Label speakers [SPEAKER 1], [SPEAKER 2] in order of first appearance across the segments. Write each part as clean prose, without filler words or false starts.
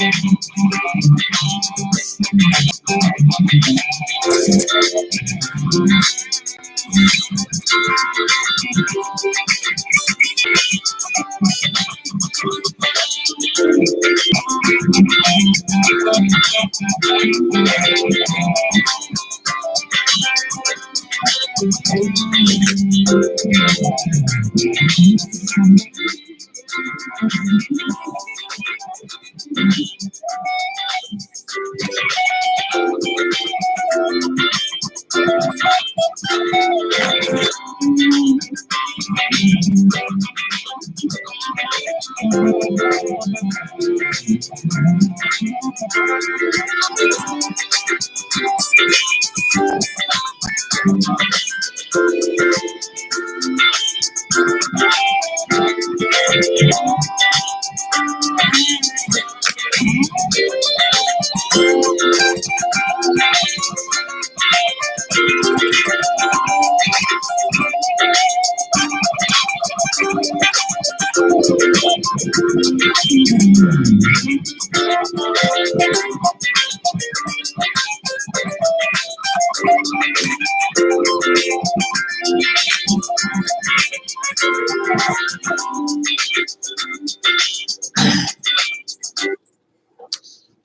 [SPEAKER 1] What's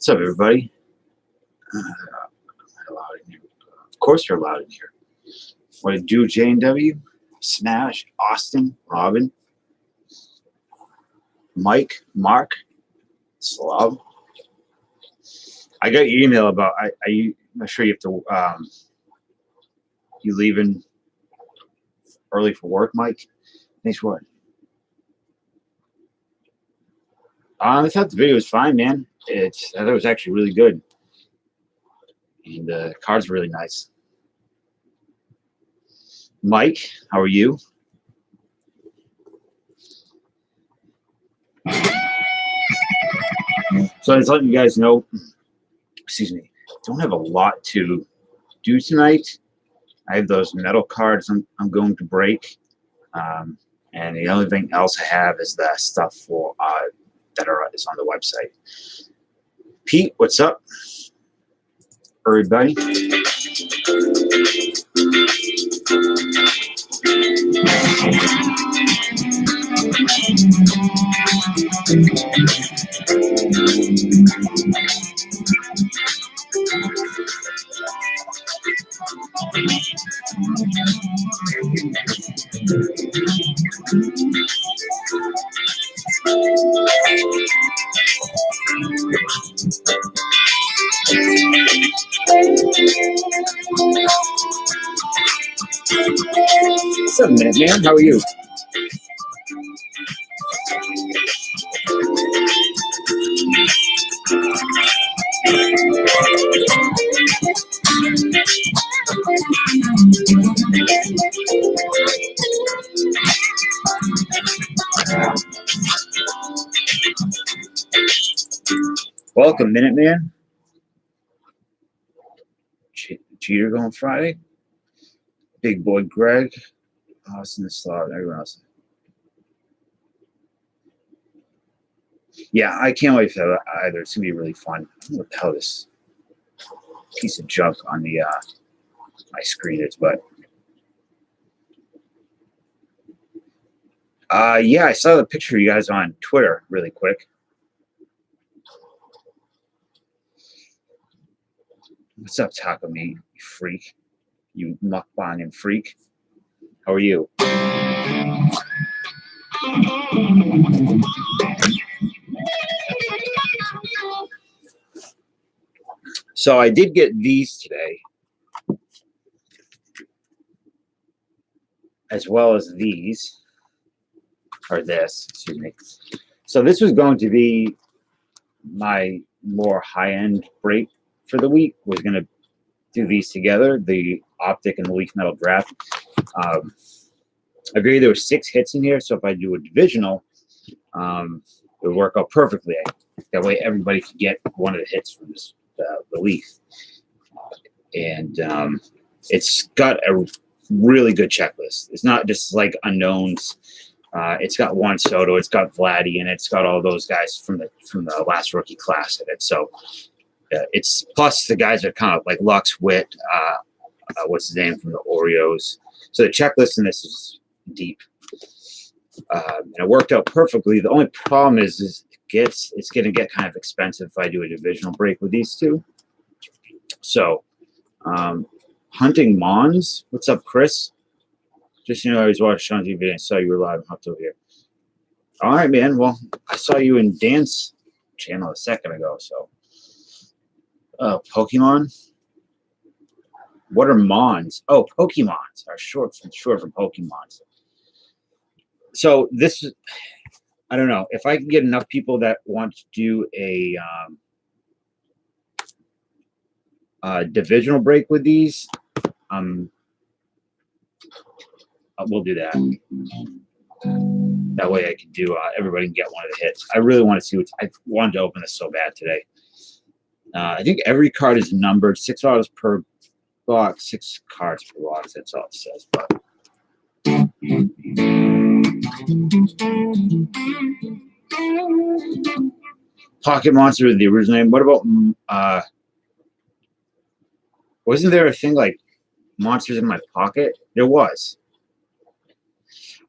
[SPEAKER 1] up, everybody? Of course you're allowed in here. What did you do, J&W? Smash, Austin, Robin, Mike, Mark, Slav. I got your email about, I'm not sure you have to, you leaving early for work, Mike? Thanks for what? I thought the video was fine, man. I thought it was actually really good. And the cards were really nice. Mike, how are you? So I was letting you guys know, excuse me, don't have a lot to do tonight. I have those metal cards I'm going to break. And the only thing else I have is the stuff for that is on the website. Pete, what's up? Everybody. What's up, man? How are you? Welcome, Minuteman. Cheater going Friday. Big boy Greg. Austin the Slav. Everyone else. Yeah, I can't wait for that either. It's gonna be really fun. I don't know what the hell this piece of junk on the my screen is, but yeah, I saw the picture of you guys on Twitter really quick. What's up, Taco Meat, you freak? You mukbanging freak. How are you? So I did get these today, as well as these, or this, excuse me. So this was going to be my more high-end break for the week. Was going to do these together, the optic and the leaf metal draft. I figured there were 6 hits in here, so if I do a divisional, it would work out perfectly. That way everybody could get one of the hits from this relief. And it's got a really good checklist. It's not just like unknowns It's got Juan Soto, it's got Vladdy, and it's got all those guys from the last rookie class in it. So it's plus the guys are kind of like Lux, Witt, what's his name from the Orioles. So the checklist in this is deep, and it worked out perfectly. The only problem is it's going to get kind of expensive if I do a divisional break with these two. So, Hunting Mons, what's up, Chris? Just I was watching Sean TV and saw you were live and hopped over here. All right, man. Well, I saw you in Dan's channel a second ago. So, Pokemon. What are Mons? Oh, Pokemons are short from Pokemons. So this is, I don't know if I can get enough people that want to do a divisional break with these. We'll do that. That way I can do, everybody can get one of the hits. I really want to see I wanted to open this so bad today. I think every card is numbered, $6 per box, 6 cards per box. That's all it says. But Pocket Monster is the original name. What about, wasn't there a thing like Monsters in My Pocket? There was.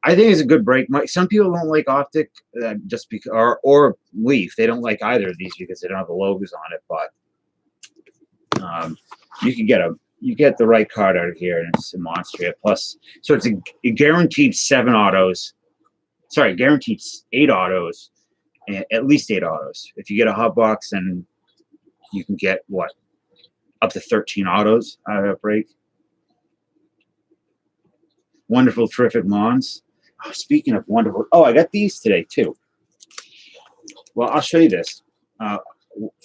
[SPEAKER 1] I think it's a good break. Some people don't like Optic just because, or Leaf. They don't like either of these because they don't have the logos on it. But you can get the right card out of here, and it's a monster. Plus, so it's a guaranteed 7 autos. Sorry, guaranteed 8 autos, at least 8 autos. If you get a hot box, then you can get what, up to 13 autos out of that break. Wonderful, terrific Mons. Oh, speaking of wonderful, I got these today too. Well, I'll show you this.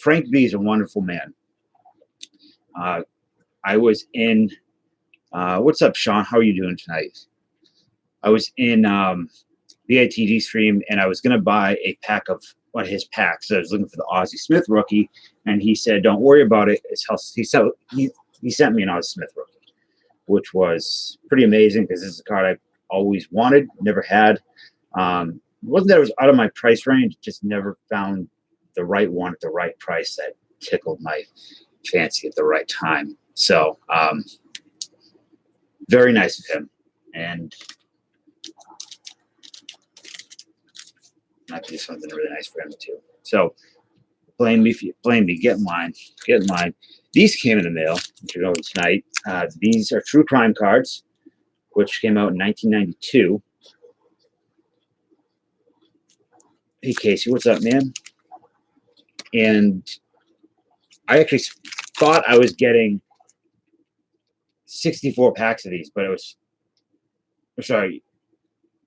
[SPEAKER 1] Frank B is a wonderful man. I was in, what's up, Sean? How are you doing tonight? I was in BITG stream, and I was going to buy a pack of one of his packs. So I was looking for the Ozzie Smith rookie, and he said, "Don't worry about it." He sent me an Ozzie Smith rookie, which was pretty amazing because this is a card I've always wanted, never had. It wasn't that it was out of my price range, just never found the right one at the right price that tickled my fancy at the right time. So very nice of him, and I do something really nice for him too. So blame me, get mine. These came in the mail, which are going tonight. These are True Crime cards, which came out in 1992. Hey, Casey, what's up, man? And I actually thought I was getting 64 packs of these, but it was, sorry,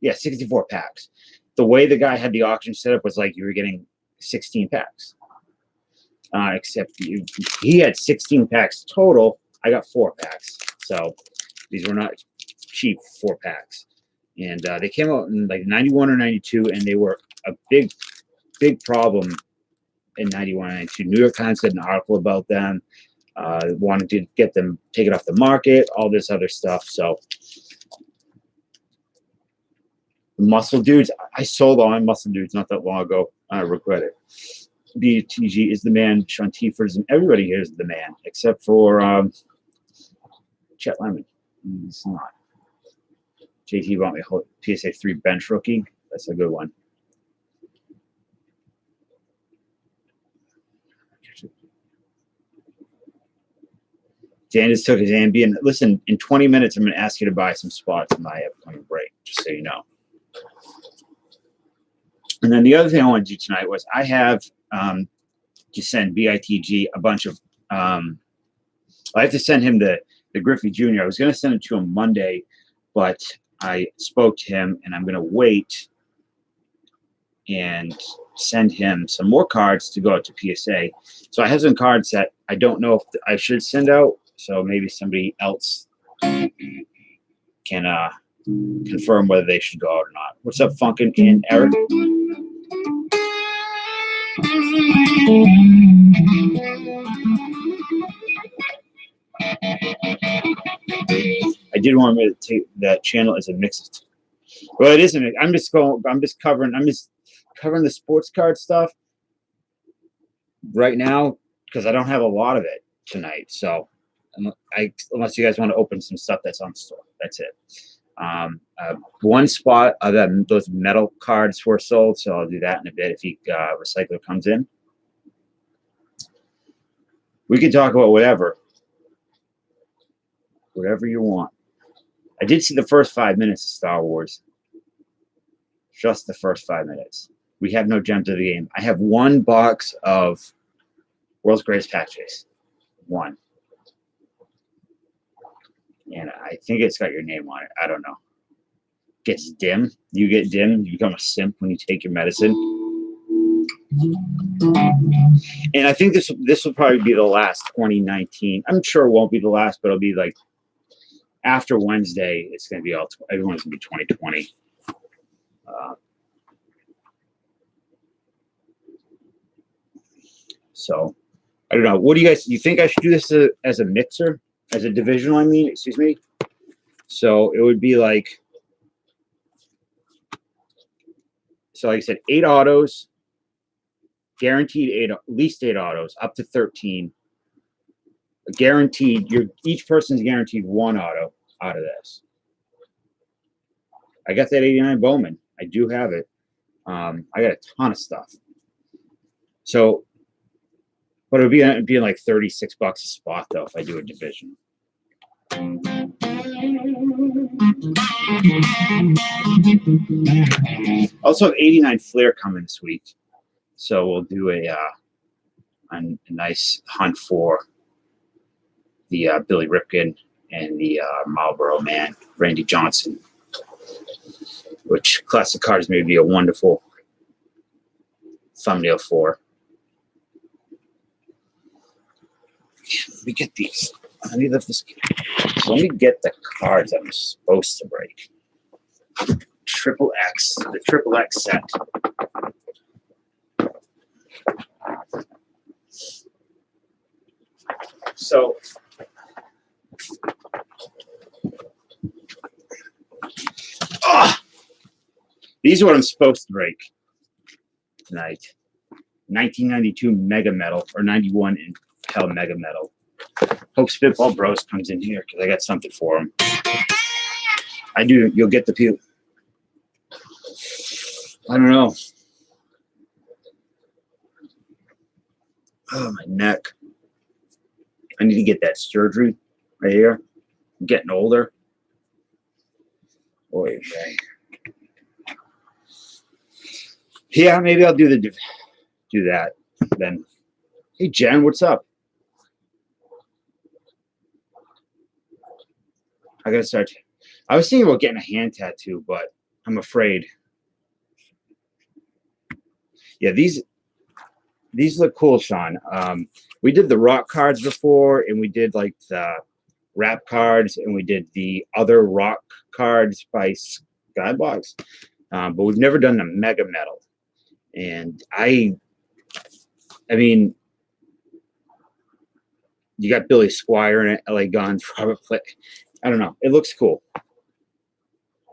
[SPEAKER 1] yeah, 64 packs. The way the guy had the auction set up was like you were getting 16 packs. Except he had 16 packs total. I got 4 packs. So these were not cheap 4 packs. And they came out in like 91 or 92, and they were a big problem in 91 and 92. New York Times did an article about them. Wanted to get them taken off the market, all this other stuff. So Muscle Dudes, I sold all my Muscle Dudes not that long ago. I regret it. BTG is the man. Sean Tiefers and everybody here is the man, except for Chet Lemon. He's not. JT bought me a whole PSA 3 bench rookie. That's a good one. Dan just took his Ambien. Listen, in 20 minutes, I'm going to ask you to buy some spots in my upcoming break, just so you know. And then the other thing I want to do tonight was I have to send BITG a bunch of I have to send him the Griffey Jr. I was going to send it to him Monday, but I spoke to him, and I'm going to wait and send him some more cards to go out to PSA. So I have some cards that I don't know if I should send out, so maybe somebody else can confirm whether they should go out or not. What's up, Funkin' and Eric? I did want to take that channel as a mix. Well, it isn't. I'm just covering the sports card stuff right now because I don't have a lot of it tonight. So, unless you guys want to open some stuff that's on store, that's it. One spot of those metal cards were sold, so I'll do that in a bit if he recycler comes in. We can talk about whatever you want. I did see the first 5 minutes of Star Wars. Just the first 5 minutes. We have no gems of the game. I have one box of World's Greatest Patches. One. And I think it's got your name on it. I don't know. Gets dim. You get dim. You become a simp when you take your medicine. And I think this will probably be the last 2019. I'm sure it won't be the last, but it'll be like after Wednesday. It's going to be everyone's going to be 2020. So I don't know. What do you think I should do this as a mixer, as a divisional? I mean, excuse me. So it would be like, like I said, 8 autos, guaranteed at least 8 autos, up to 13. Guaranteed, each person's guaranteed 1 auto out of this. I got that 89 Bowman. I do have it. I got a ton of stuff. So, but it would be like $36 a spot though if I do a division. Also have 89 Flair coming this week, so we'll do a nice hunt for the Billy Ripken and the Marlboro Man, Randy Johnson, which classic cards may be a wonderful thumbnail for. Let me get these. Let me lift this. Let me get the cards I'm supposed to break. Triple X, the Triple X set. So, these are what I'm supposed to break tonight. 1992 Mega Metal or 91 Intel Mega Metal. Hope Spitball Bros comes in here because I got something for him. I do. You'll get the pew. I don't know. Oh, my neck. I need to get that surgery right here. I'm getting older. Boy, okay. Yeah, maybe I'll do that then. Hey, Jen, what's up? I gotta start. I was thinking about getting a hand tattoo, but I'm afraid. Yeah, these look cool, Sean. We did the rock cards before, and we did like the rap cards, and we did the other rock cards by Skybox, but we've never done the Mega Metal. And I mean, you got Billy Squire in it, LA Guns, Robert Plant. I don't know. It looks cool.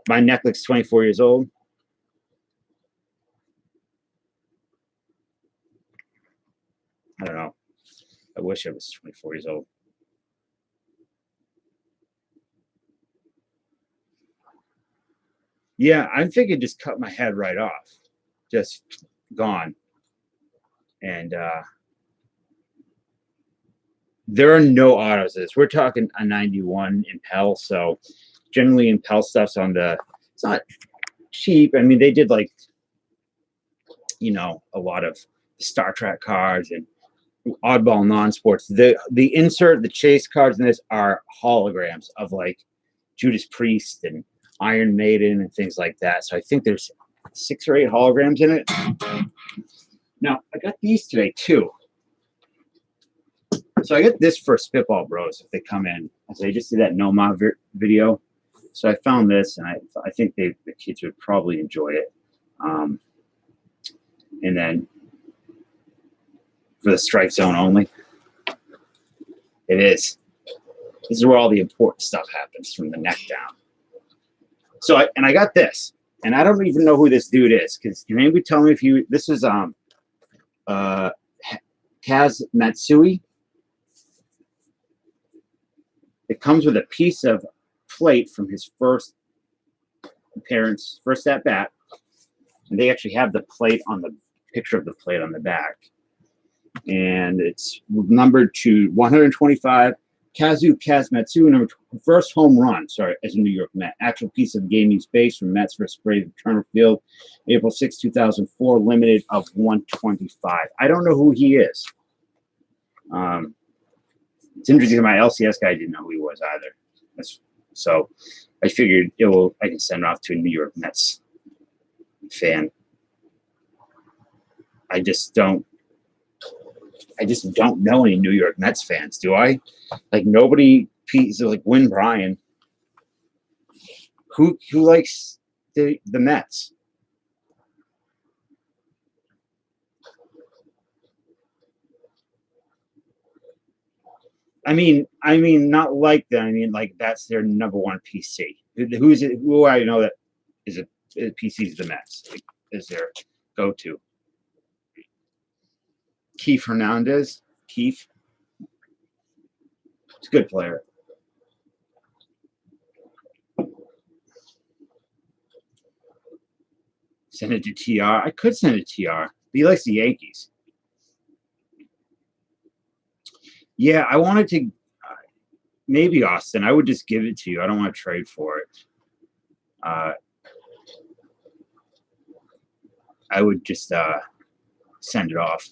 [SPEAKER 1] My neck looks 24 years old. I don't know. I wish I was 24 years old. Yeah, I'm thinking just cut my head right off. Just gone. And there are no autos of this. We're talking a 91 Impel, so generally Impel stuff's it's not cheap. I mean, they did like, a lot of Star Trek cards and oddball non-sports. The insert, the chase cards in this are holograms of like Judas Priest and Iron Maiden and things like that. So I think there's 6 or 8 holograms in it. Now, I got these today too. So I get this for Spitball Bros if they come in. So I just did that Noma video. So I found this, and I think the kids would probably enjoy it. And then for the strike zone only, it is. This is where all the important stuff happens from the neck down. So I got this, and I don't even know who this dude is. Can anybody tell me if you? This is Kaz Matsui. It comes with a piece of plate from his first appearance, first at bat, and they actually have the plate on the picture of the plate on the back, and it's numbered to 125. Kaz Matsui, first home run, as a New York Met. Actual piece of game used base from Mets versus Braves at Turner Field, April 6, 2004, limited of 125. I don't know who he is. It's interesting. My LCS guy didn't know who he was either. So I figured I can send it off to a New York Mets fan. I just don't know any New York Mets fans, do I? Like nobody. Like Win Bryan. Who likes the Mets? I mean, not like that. I mean, like that's their number one PC. Who's it? Who I know that is a PC's the Mets. Like, is their go-to? Keith Hernandez. Keith. He's a good player. Send it to TR. I could send it to TR. But he likes the Yankees. Yeah, I wanted to. Maybe Austin. I would just give it to you. I don't want to trade for it. I would just send it off.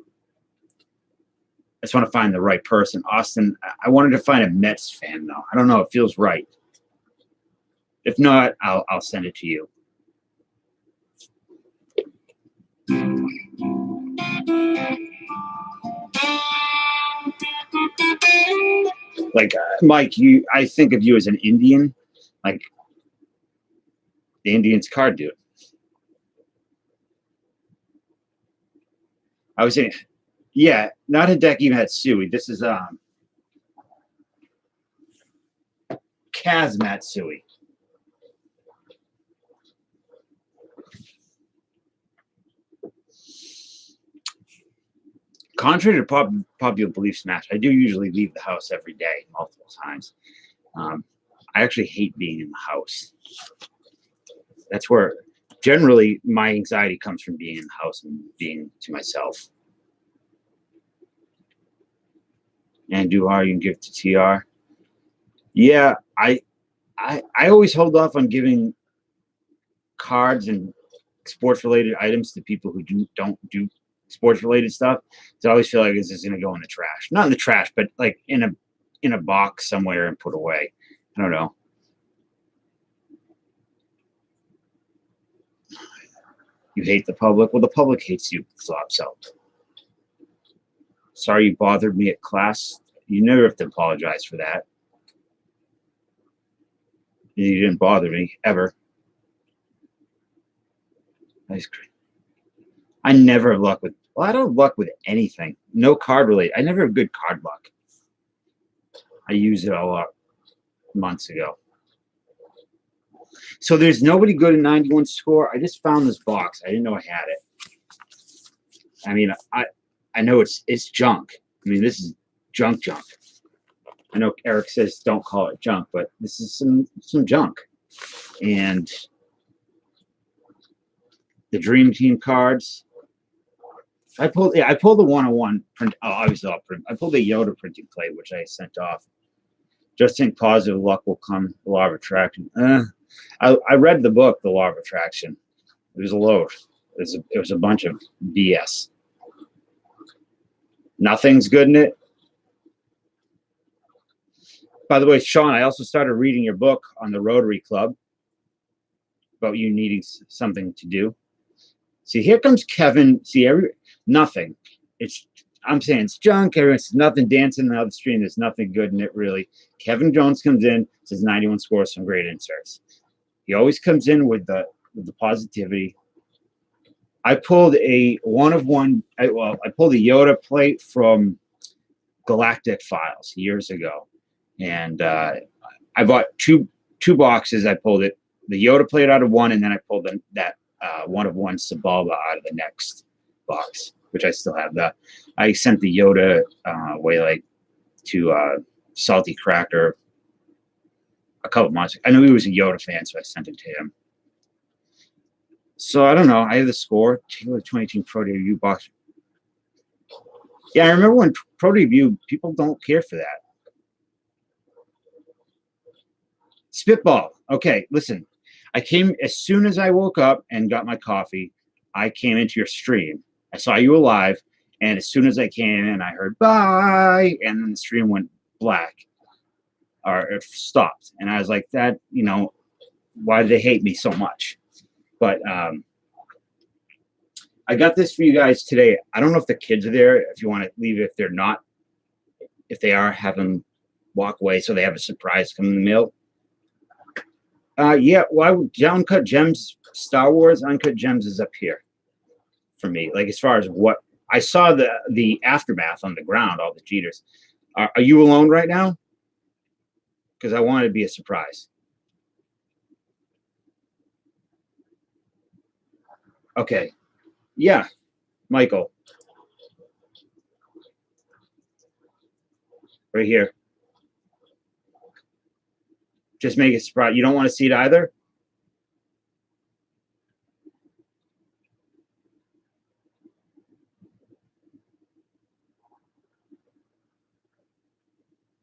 [SPEAKER 1] I just want to find the right person. Austin, I wanted to find a Mets fan, though. I don't know. It feels right. If not, I'll send it to you. Like Mike, I think of you as an Indian, like the Indians card dude. I was saying, yeah, not Hideki Matsui. This is Kaz Matsui. Contrary to popular beliefs, Matt, I do usually leave the house every day, multiple times. I actually hate being in the house. That's where generally my anxiety comes from, being in the house and being to myself. And you can give to TR. Yeah, I always hold off on giving cards and sports related items to people who don't do sports related stuff. So I always feel like this is going to go in the trash. Not in the trash, but like in a box somewhere and put away. I don't know. You hate the public? Well, the public hates you, Flopso. Sorry you bothered me at class. You never have to apologize for that. You didn't bother me, ever. I never have luck with... Well, I don't have luck with anything. No card related. I never have good card luck. I used it a lot months ago. So there's nobody good at 91 score. I just found this box. I didn't know I had it. I mean, I know it's junk. I mean, this is junk. I know Eric says don't call it junk, but this is some junk. And the Dream Team cards. I pulled the 101 print. Oh, obviously I'll print. I pulled the Yoda printing plate, which I sent off. Just think positive luck will come. The Law of Attraction. I read the book, The Law of Attraction. It was a load. It was a bunch of BS. Nothing's good in it. By the way, Sean, I also started reading your book on the Rotary Club about you needing something to do. See, here comes Kevin. See, nothing. I'm saying it's junk. It's nothing dancing on the other stream. There's nothing good in it, really. Kevin Jones comes in, says 91 scores, some great inserts. He always comes in with the positivity. I pulled a one-of-one. I pulled a Yoda plate from Galactic Files years ago, and I bought two two boxes. I pulled it, the Yoda plate out of one, and then I pulled that one of one Sabalba out of the next box, which I still have. I sent the Yoda Waylite to Salty Cracker a couple months ago. I knew he was a Yoda fan, so I sent it to him. So I don't know. I have the score. Taylor 2018 Pro Debut box. Yeah, I remember when Pro Debut, people don't care for that. Spitball. Okay, listen. I came as soon as I woke up and got my coffee. I came into your stream. I saw you alive, and as soon as I came in, I heard bye, and then the stream went black, or it stopped, and I was like, "That, you know, why do they hate me so much?" But I got this for you guys today. I don't know if the kids are there. If you want to leave, if they're not, if they are, have them walk away so they have a surprise come in the mail. Yeah, well, Uncut Gems, Star Wars Uncut Gems is up here for me. Like, as far as what I saw, the aftermath on the ground, all the Jeters. Are you alone right now? Because I want it to be a surprise. Okay. Yeah, Michael. Right here. Just make it surprise. You don't want to see it either?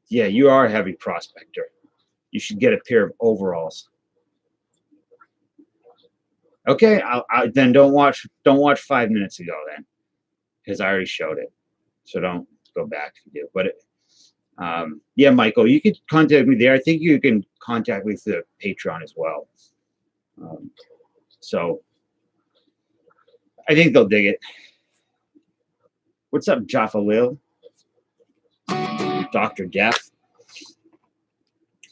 [SPEAKER 1] Yeah, you are a heavy prospector. You should get a pair of overalls. Okay, then don't watch 5 minutes ago then, because I already showed it. So don't go back if you do. But yeah, Michael, you could contact me there. I think you can contact me through the Patreon as well. So I think they'll dig it. What's up, Jaffa Lil? Dr. Death.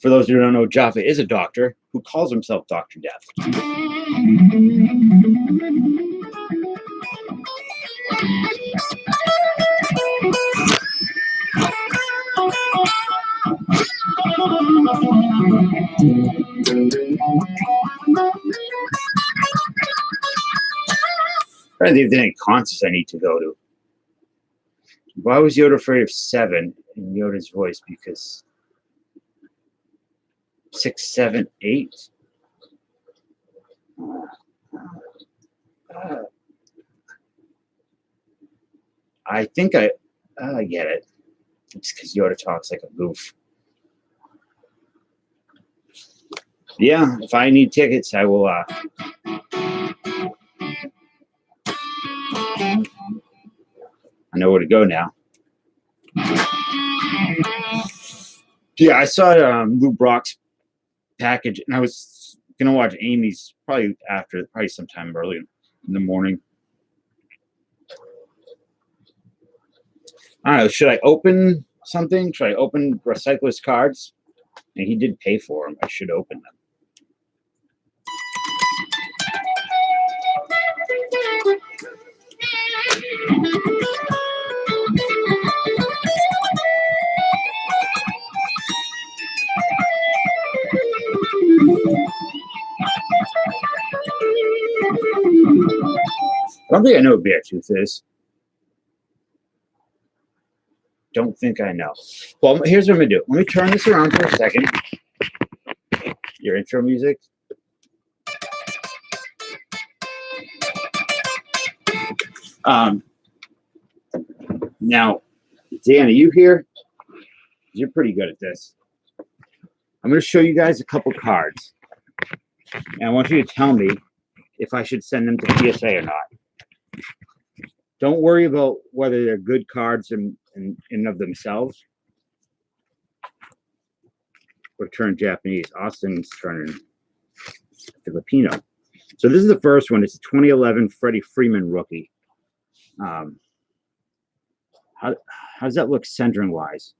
[SPEAKER 1] For those who don't know, Jaffa is a doctor who calls himself Dr. Death. I think there's any concerts I need to go to. Why was Yoda afraid of 7 in Yoda's voice? Because 6, 7, 8. I think I get it. It's because Yoda talks like a goof. Yeah, if I need tickets, I will. I know where to go now. Yeah, I saw Lou Brock's package, and I was gonna watch Amy's probably sometime early in the morning. I don't know. Should I open something? Should I open Recycler's cards? And he did pay for them. I should open them. I don't think I know what Beartooth is. Don't think I know. Well, here's what I'm going to do. Let me turn this around for a second. Your intro music. Now, Dan, are you here? You're pretty good at this. I'm going to show you guys a couple cards. And I want you to tell me if I should send them to PSA or not. Don't worry about whether they're good cards in of themselves. Or turn Japanese. Austin's turning Filipino. So this is the first one. It's a 2011 Freddie Freeman rookie. How does that look centering wise?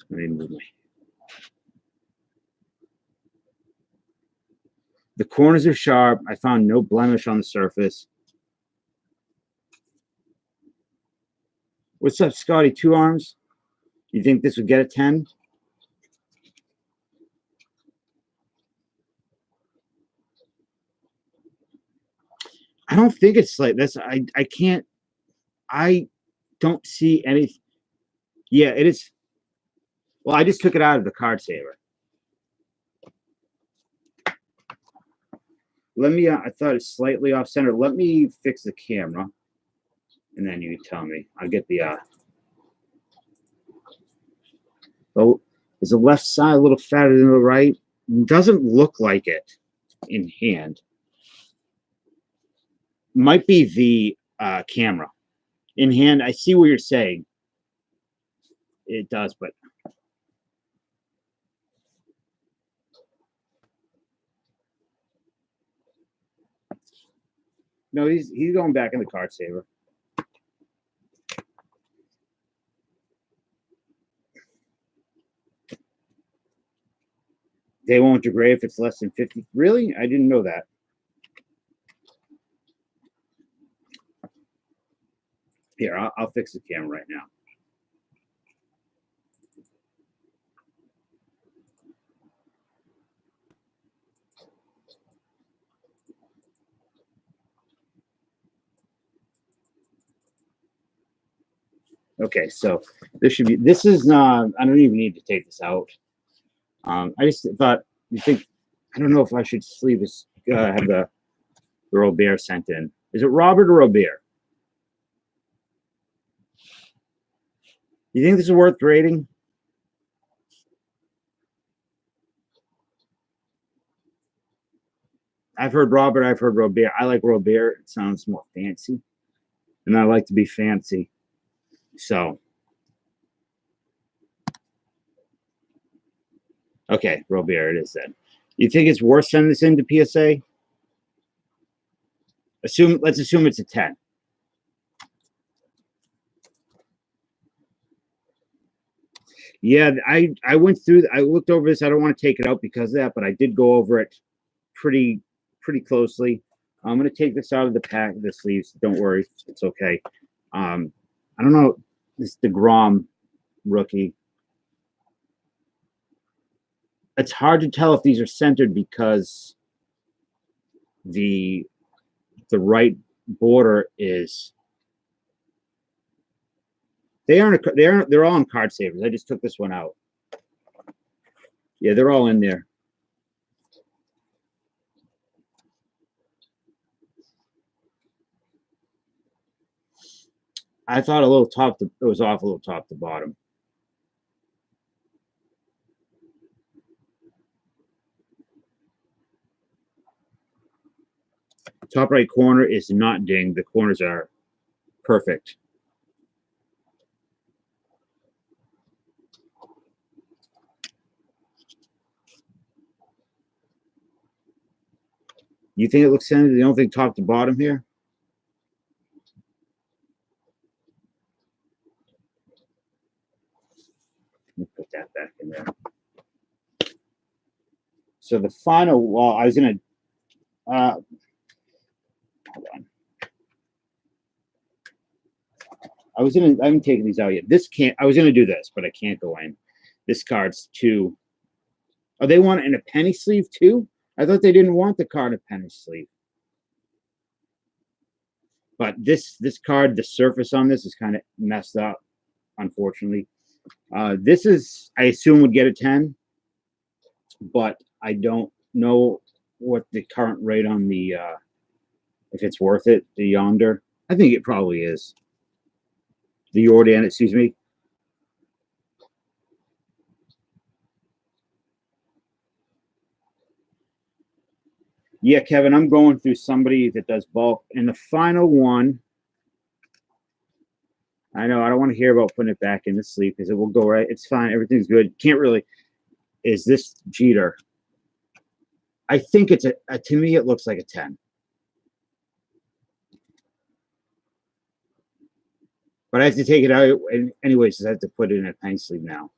[SPEAKER 1] Let me move my. The corners are sharp. I found no blemish on the surface. What's up, Scotty? Two Arms? You think this would get a 10? I don't think it's like this. I don't see any. Yeah, it is. Well, I just took it out of the card saver. Let me, I thought it's slightly off center. Let me fix the camera. And then you tell me. I'll get the, oh, is the left side a little fatter than the right? Doesn't look like it in hand. Might be the camera. In hand, I see what you're saying. It does, but no, he's going back in the card saver. They won't degrade if it's less than 50. Really? I didn't know that. Here, I'll fix the camera right now. Okay, so this should be, this is not, I don't even need to take this out. I just thought, I don't know if I should sleeve this, have the Robert sent in. Is it Robert or Robert? You think this is worth grading? I've heard Robert, I've heard Robert. I like Robert. It sounds more fancy. And I like to be fancy. So. Okay, Robert it is then. You think it's worth sending this into PSA? Let's assume it's a 10. Yeah, I went through, I looked over this. I don't want to take it out because of that, but I did go over it pretty closely. I'm going to take this out of the pack, the sleeves. Don't worry. It's okay. I don't know. This DeGrom rookie. It's hard to tell if these are centered because the right border is. They're all in card savers. I just took this one out. Yeah, they're all in there. I thought a little top to, it was off a little top to bottom. Top right corner is not dinged. The corners are perfect. You think it looks centered? You don't think top to bottom here? Let me put that back in there. So the final, well, I was going to, hold on. I haven't taken these out yet. I was going to do this, but I can't go in. This card's too. Oh, they want it in a penny sleeve too? I thought they didn't want the card in a penny sleeve. But this card, the surface on this is kind of messed up, unfortunately. This is, I assume, would get a 10, but I don't know what the current rate on the, if it's worth it, the Yonder. I think it probably is. The Jordan, excuse me. Yeah, Kevin, I'm going through somebody that does bulk. And the final one, I know I don't want to hear about putting it back in the sleeve because it will go right. It's fine. Everything's good. Can't really. Is this Jeter? I think it's to me, it looks like a 10. But I have to take it out anyways. I have to put it in a penny sleeve now.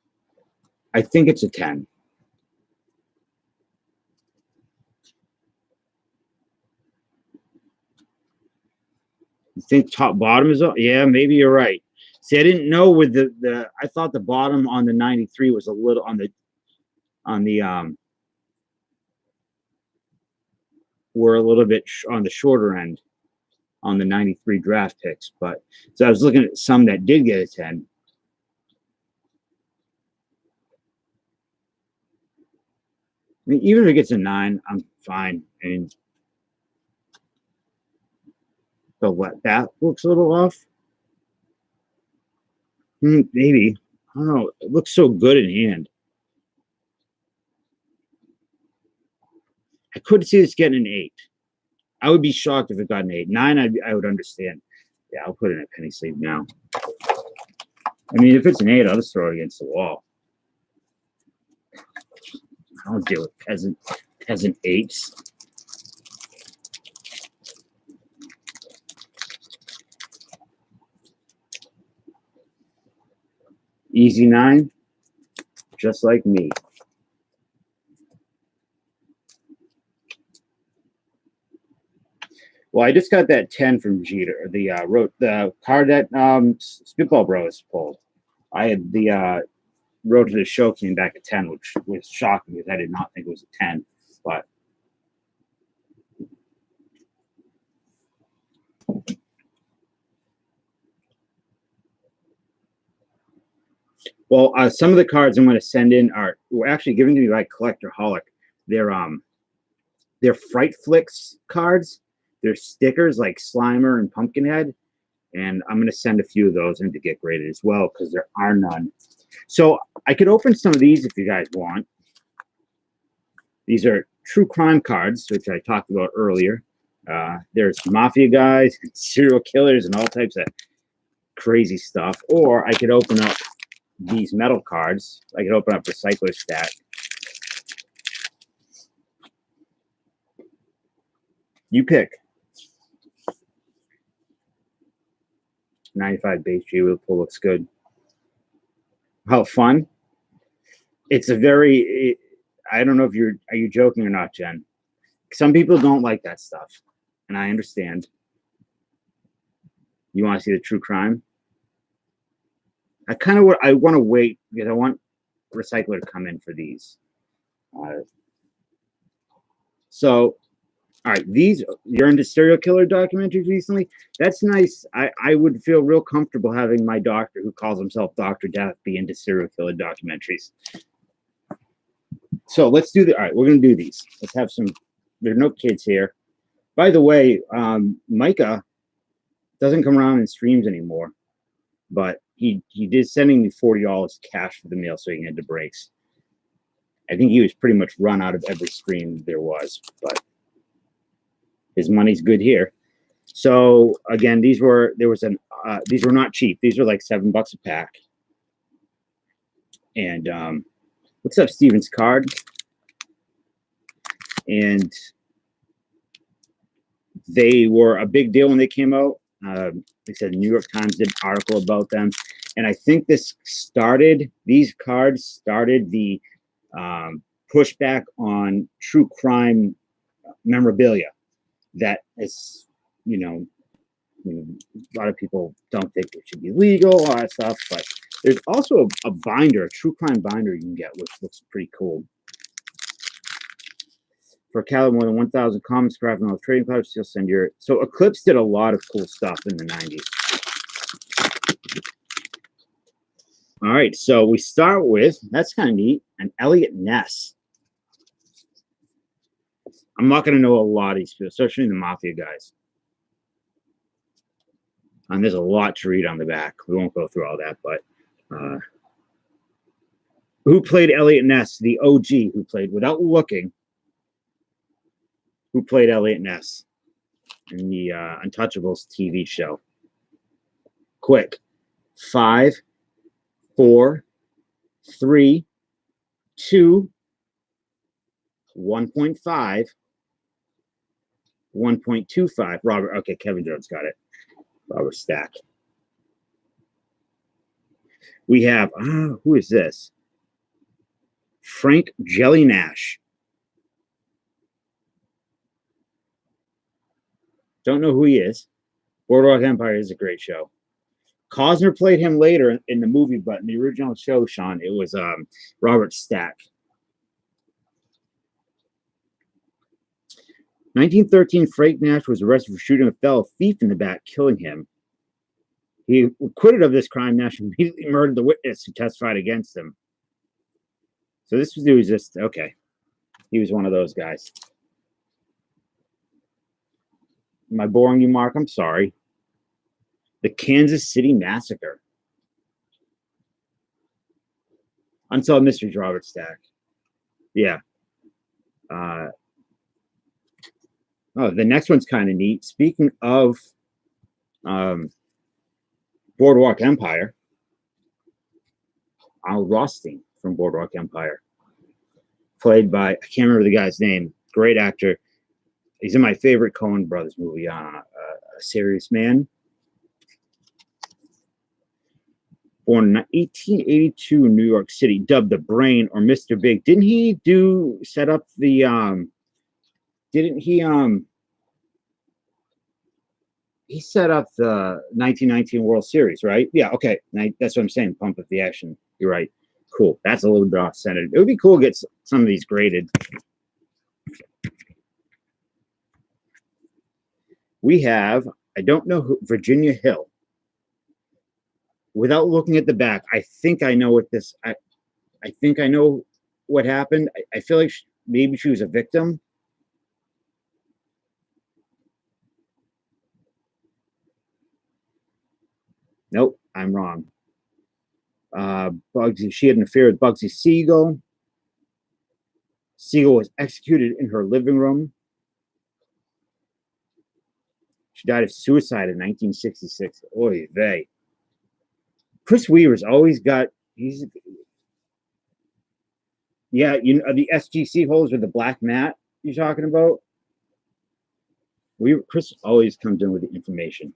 [SPEAKER 1] I think it's a 10. You think top bottom is up? Yeah, maybe you're right. See, I didn't know with the I thought the bottom on the 93 was a little on the were a little bit on the shorter end on the 93 draft picks, but so I was looking at some that did get a 10. I mean, even if it gets a 9, I'm fine. And so what, that looks a little off. Maybe. I don't know. It looks so good in hand. I could see this getting an 8. I would be shocked if it got an 8. 9, I would understand. Yeah, I'll put it in a penny sleeve now. I mean, if it's an 8, I'll just throw it against the wall. I don't deal with peasant 8s. Easy 9, just like me. Well, I just got that 10 from Jeter. The card that Spitball Bros pulled. I had the road to the show came back at 10, which was shocking because I did not think it was a 10. But well, some of the cards I'm going to send in were actually given to me by Collectorholic. They're Fright Flicks cards. They're stickers like Slimer and Pumpkinhead. And I'm going to send a few of those in to get graded as well because there are none. So I could open some of these if you guys want. These are true crime cards, which I talked about earlier. There's mafia guys, serial killers, and all types of crazy stuff. Or I could open up these metal cards. I could open up Recycler Stack. You pick. 95 base G pull looks good. How fun! It's a very. I don't know if are you joking or not, Jen? Some people don't like that stuff, and I understand. You want to see the true crime? I want to wait because I want Recycler to come in for these. So, all right, you're into serial killer documentaries recently. That's nice. I would feel real comfortable having my doctor, who calls himself Dr. Death, be into serial killer documentaries. So let's do all right, we're going to do these. Let's have some. There are no kids here. By the way, Micah doesn't come around and streams anymore, but he did sending me $40 cash for the meal so he can head to breaks. I think he was pretty much run out of every stream there was, but his money's good here. So again, these were not cheap. These were like $7 a pack. And what's up, Steven's card? And they were a big deal when they came out. They said the New York Times did an article about them. And I think these cards started the pushback on true crime memorabilia. That is, a lot of people don't think it should be legal, all that stuff. But there's also a binder, a true crime binder you can get, which looks pretty cool. For a caliber more than 1,000 commons, craft and all trading cards, you'll send your. So Eclipse did a lot of cool stuff in the 90s. All right, so we start with, that's kind of neat, an Eliot Ness. I'm not going to know a lot of these people, especially the mafia guys. And there's a lot to read on the back. We won't go through all that, but who played Eliot Ness? The OG who played, without looking, who played Eliot Ness in the Untouchables TV show. Quick. 5, 4, 3, 2, 1.5, 1.25. Robert, okay, Kevin Jones got it. Robert Stack. We have, who is this? Frank Jelly Nash. Don't know who he is. Boardwalk Empire is a great show. Cosner played him later in the movie, but in the original show, Sean, it was Robert Stack. 1913, Frank Nash was arrested for shooting a fellow thief in the back, killing him. He acquitted of this crime. Nash immediately murdered the witness who testified against him. So this was just, okay. He was one of those guys. Am I boring you, Mark? I'm sorry. The Kansas City Massacre. Unsolved Mysteries, Robert Stack. Yeah. Oh, the next one's kind of neat. Speaking of Boardwalk Empire, Arnold Rothstein from Boardwalk Empire, played by, I can't remember the guy's name, great actor. He's in my favorite Coen Brothers movie, A Serious Man. Born in 1882 in New York City, dubbed the Brain or Mr. Big. Didn't he set up the he set up the 1919 World Series, right? Yeah, okay. That's what I'm saying. Pump up the action. You're right. Cool. That's a little bit off-centered. It would be cool to get some of these graded. We have, I don't know who, Virginia Hill. Without looking at the back, I think I know what this, I think I know what happened. I feel like maybe she was a victim. Nope, I'm wrong. Bugsy, she had an affair with Bugsy Siegel. Siegel was executed in her living room. She died of suicide in 1966. Oy vey. Chris Weaver's always got, yeah, you know, the SGC holes with the black mat you're talking about? Chris always comes in with the information.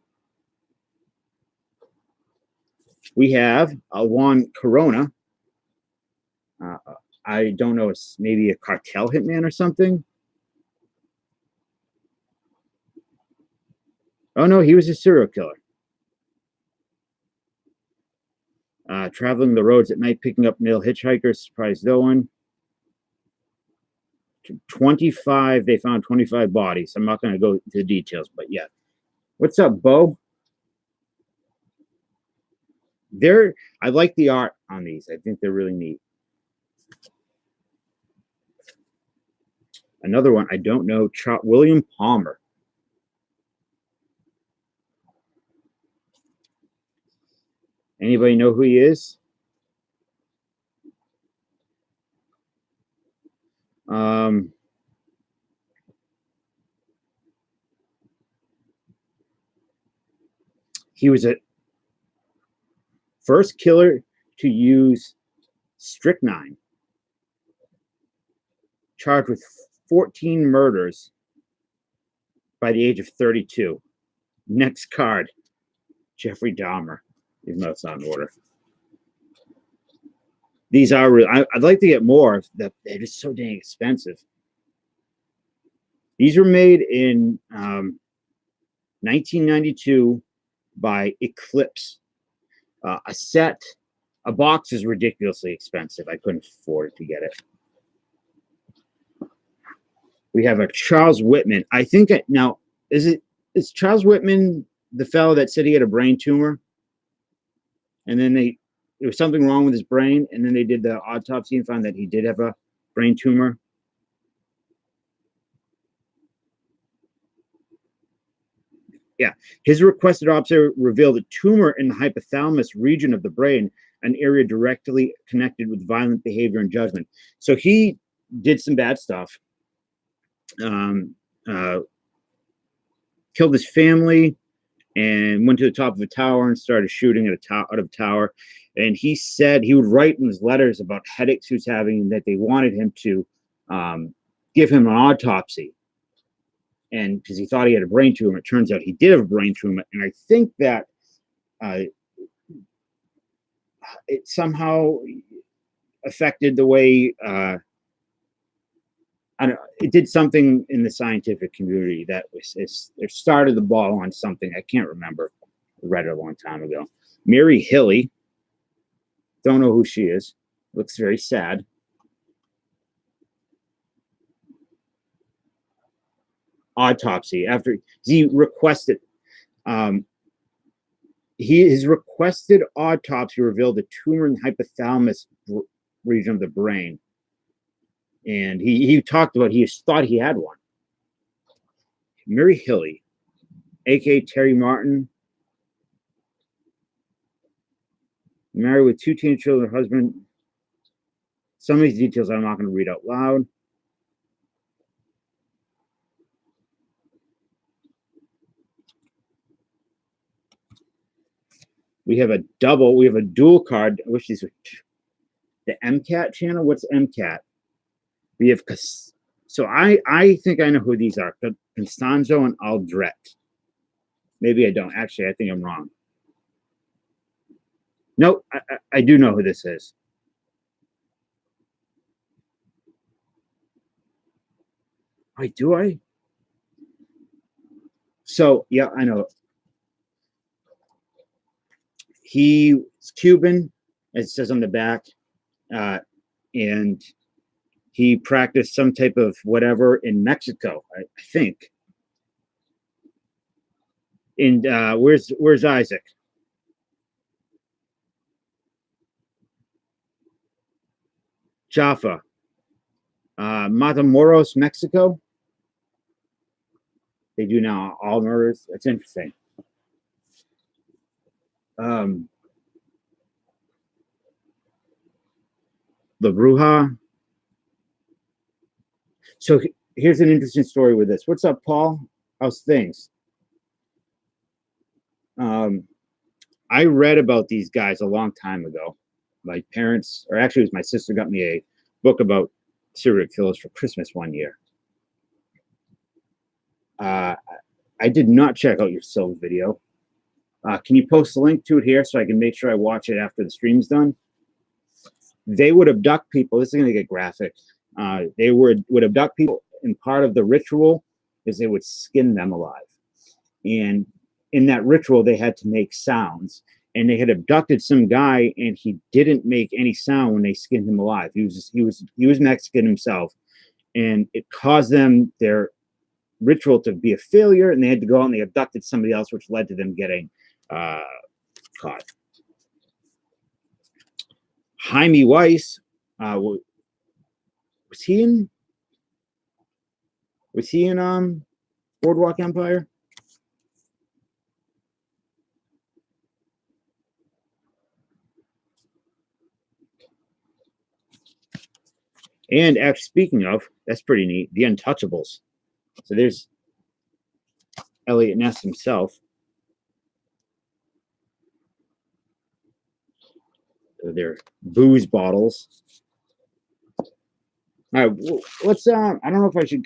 [SPEAKER 1] We have Juan Corona. I don't know, it's maybe a cartel hitman or something. Oh no, he was a serial killer. Traveling the roads at night, picking up male hitchhikers, surprised no one. 25, they found 25 bodies. I'm not going to go into the details, but yeah. What's up, Bo? I like the art on these. I think they're really neat. Another one, I don't know, William Palmer. Anybody know who he is? He was a first killer to use strychnine, charged with 14 murders by the age of 32. Next card, Jeffrey Dahmer, even though it's not in order. These are real. I'd like to get more. They're just so dang expensive. These were made in 1992 by Eclipse. A box is ridiculously expensive. I couldn't afford to get it. We have a Charles Whitman. I think now is Charles Whitman the fellow that said he had a brain tumor, and then there was something wrong with his brain, and then they did the autopsy and found that he did have a brain tumor. Yeah, his requested autopsy revealed a tumor in the hypothalamus region of the brain, an area directly connected with violent behavior and judgment. So he did some bad stuff. Killed his family and went to the top of a tower and started shooting at out of a tower. And he said he would write in his letters about headaches he was having and that they wanted him to give him an autopsy. And because he thought he had a brain tumor, it turns out he did have a brain tumor. And I think that it somehow affected the way I don't know, it did something in the scientific community that it started the ball on something. I can't remember. I read it a long time ago. Mary Hilly. Don't know who she is. Looks very sad. Autopsy. After he requested, his requested autopsy revealed a tumor in the hypothalamus region of the brain, and he talked about he thought he had one. Mary Hilly, aka Terry Martin, married with 2 teen children, her husband. Some of these details I'm not going to read out loud. We have a dual card. I wish these were the MCAT channel. What's MCAT? We have, so I think I know who these are. Constanzo and Aldret. Maybe I don't. Actually, I think I'm wrong. No, I do know who this is. Wait, do I? So, yeah, I know. He's Cuban, as it says on the back, and he practiced some type of whatever in Mexico, I think. And where's Isaac? Jaffa. Matamoros, Mexico. They do now all murders. That's interesting. La Bruja. So here's an interesting story with this. What's up, Paul? How's things? I read about these guys a long time ago. My parents, or actually it was my sister, got me a book about serial killers for Christmas one year. I did not check out your Silv video. Can you post a link to it here so I can make sure I watch it after the stream's done? They would abduct people. This is going to get graphic. They would abduct people, and part of the ritual is they would skin them alive. And in that ritual, they had to make sounds. And they had abducted some guy, and he didn't make any sound when they skinned him alive. He was Mexican himself, and it caused them their ritual to be a failure, and they had to go out and they abducted somebody else, which led to them getting caught. Jaime Weiss, was he in Boardwalk Empire? And actually, speaking of, that's pretty neat. The Untouchables. So there's Eliot Ness himself. Their booze bottles. All right, let's. I don't know if I should.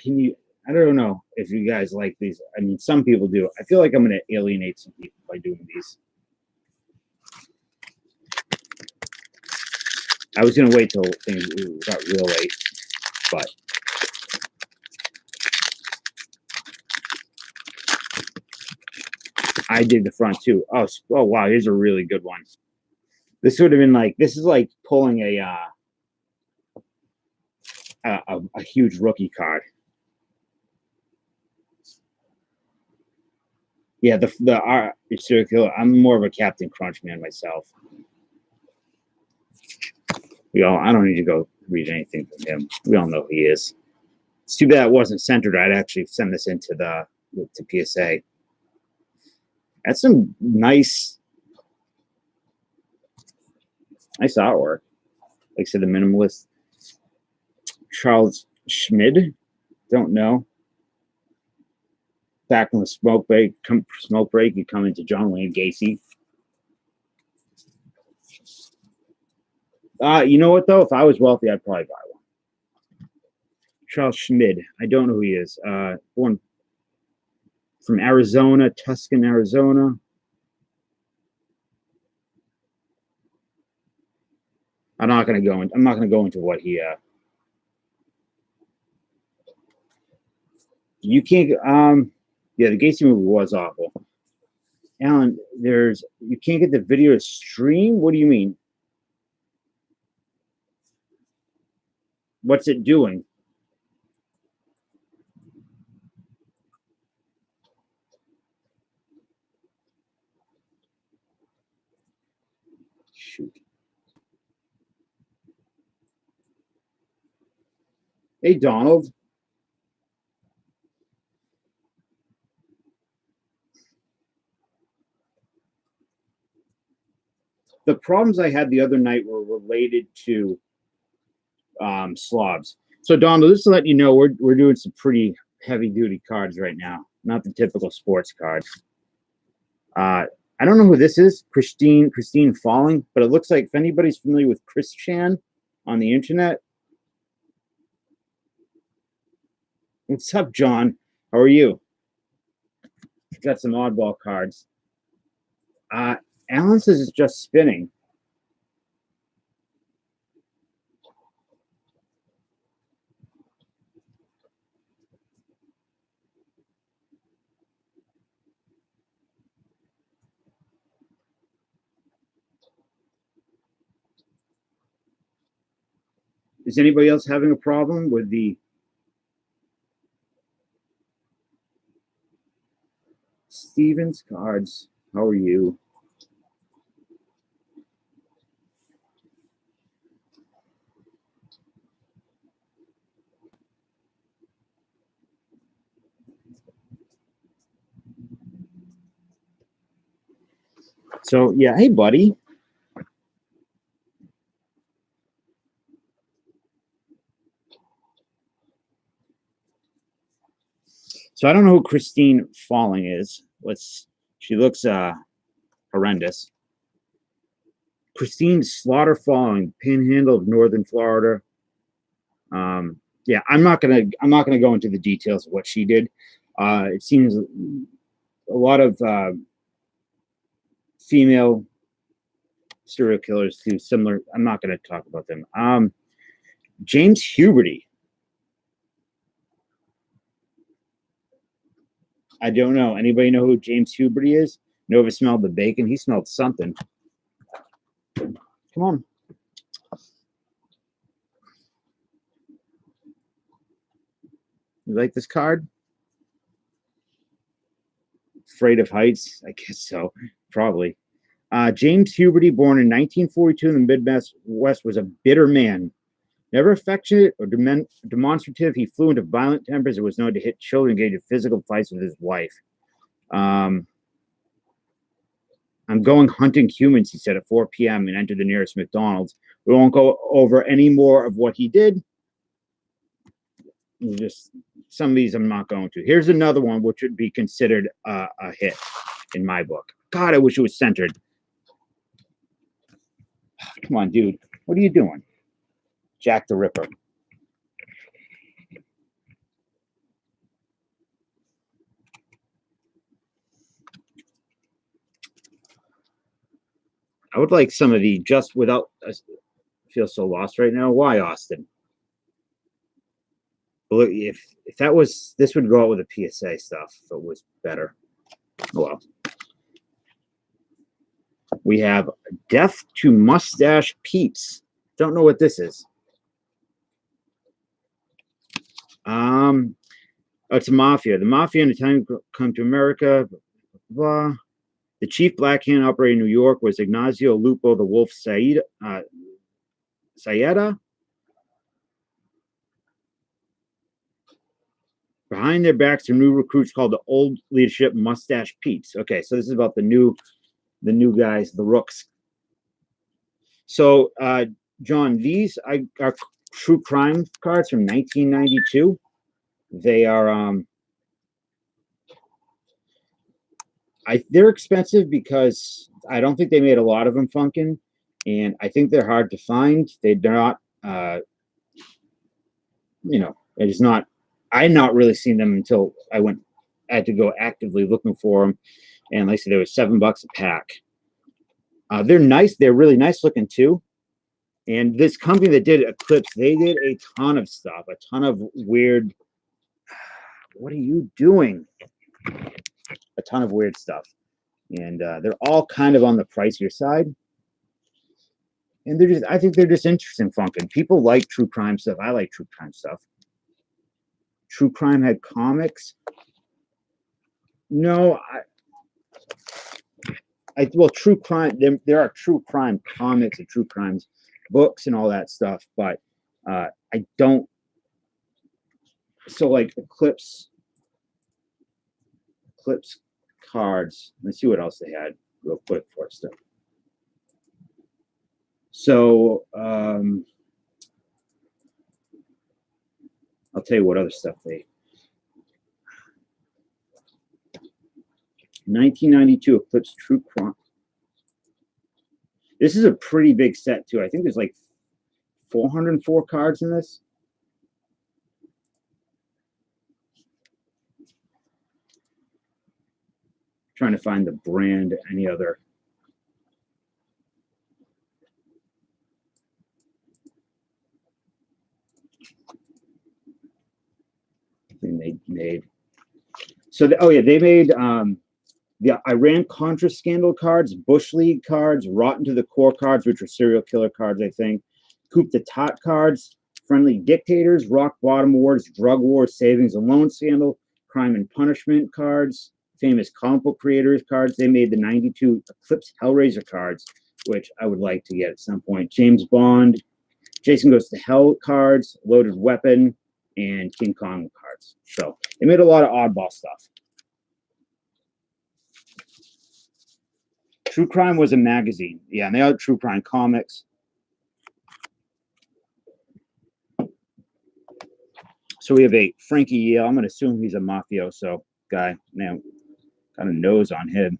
[SPEAKER 1] I don't know if you guys like these. I mean, some people do. I feel like I'm going to alienate some people by doing these. I was going to wait till things got real late, but I did the front too. Oh wow, here's a really good one. This would have been like, this is like pulling a huge rookie card. Yeah, the serial killer. I'm more of a Captain Crunch man myself. I don't need to go read anything from him. We all know who he is. It's too bad it wasn't centered. I'd actually send this into to PSA. That's some nice artwork. Like I said, the minimalist. Charles Schmid, don't know. Back in the smoke break, you come into John Wayne Gacy. You know what though? If I was wealthy, I'd probably buy one. Charles Schmid, I don't know who he is. Born from Arizona, Tucson, Arizona. I'm not going to go into what he. You can't. Yeah, the Gacy movie was awful. Alan, you can't get the video to stream? What do you mean? What's it doing? Shoot. Hey, Donald. The problems I had the other night were related to slobs. So, Donald, just to let you know, we're doing some pretty heavy duty cards right now, not the typical sports cards. I don't know who this is, Christine Falling, but it looks like if anybody's familiar with Chris Chan on the internet. What's up, John? How are you? Got some oddball cards. Alan says it's just spinning. Is anybody else having a problem with the Stevens cards? How are you? So, yeah, hey, buddy. So I don't know who Christine Falling is. She looks horrendous. Christine Slaughter Falling, Panhandle of Northern Florida. Yeah, I'm not gonna go into the details of what she did. It seems a lot of female serial killers do similar. I'm not gonna talk about them. James Huberty. I don't know. Anybody know who James Huberty is? Nova smelled the bacon. He smelled something. Come on. You like this card? Afraid of heights? I guess so. Probably. James Huberty, born in 1942 in the Midwest, was a bitter man. Never affectionate or demonstrative, he flew into violent tempers and was known to hit children, engage in physical fights with his wife. I'm going hunting humans, he said at 4 p.m. and entered the nearest McDonald's. We won't go over any more of what he did. Just some of these I'm not going to. Here's another one which would be considered a hit in my book. God, I wish it was centered. Come on, dude. What are you doing? Jack the Ripper. I would like some of the just without. I feel so lost right now. Why, Austin? If that was, this would go out with a PSA stuff if it was better. Well, we have Death to Mustache Pete's. Don't know what this is. It's a mafia. The mafia in the time come to America. Blah. The chief black hand operator in New York was Ignacio Lupo the Wolf Sayeda. Behind their backs are new recruits called the Old Leadership Mustache Pete's. Okay, so this is about the new guys, the Rooks. So, John, these are true crime cards from 1992. They are they're expensive because I don't think they made a lot of them funkin', and I think they're hard to find. They're not it's not. I not really seen them until I had to go actively looking for them, and like I said, they were $7 a pack. They're nice. They're really nice looking too. And this company that did Eclipse, they did a ton of stuff, a ton of weird. What are you doing? A ton of weird stuff. And they're all kind of on the pricier side. And they're just, I think they're just interesting funkin'. People like true crime stuff. I like true crime stuff. True crime had comics. No, well, true crime. There are true crime comics and true crimes books and all that stuff, but I don't. So like Eclipse cards. Let's see what else they had real quick for stuff. So I'll tell you what other stuff they. 1992 Eclipse True Crime. This is a pretty big set too. I think there's like 404 cards in this. Trying to find the brand, any other. Thing they made. So, they made the Iran-Contra scandal cards, Bush League cards, Rotten to the Core cards, which are serial killer cards, I think, Coup d'etat cards, Friendly Dictators, Rock Bottom Wars, Drug Wars, Savings and Loan Scandal, Crime and Punishment cards, famous comic book creators cards. They made the 92 Eclipse Hellraiser cards, which I would like to get at some point. James Bond, Jason Goes to Hell cards, Loaded Weapon, and King Kong cards. So they made a lot of oddball stuff. True Crime was a magazine. Yeah, and they had True Crime comics. So we have a Frankie Yale. I'm going to assume he's a mafioso guy. Now, kind of nose on him.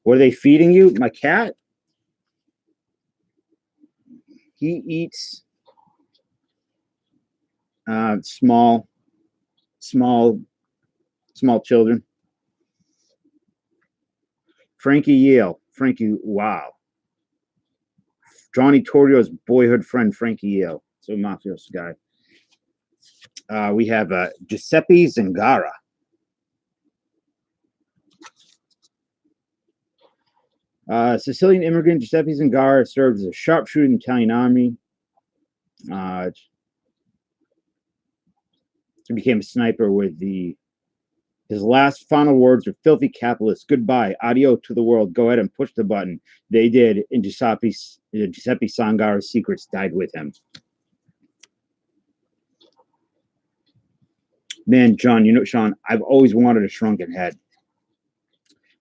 [SPEAKER 1] What are they feeding you? My cat? He eats small children. Frankie Yale. Frankie, wow. Johnny Torrio's boyhood friend, Frankie Yale. So mafioso guy. We have Giuseppe Zingara. Sicilian immigrant Giuseppe Zingara served as a sharpshooter in the Italian army. He became a sniper with his last final words were filthy capitalists. Goodbye. Adio to the world. Go ahead and push the button. They did. And Giuseppe Zingara's secrets died with him. Man, John, Sean, I've always wanted a shrunken head.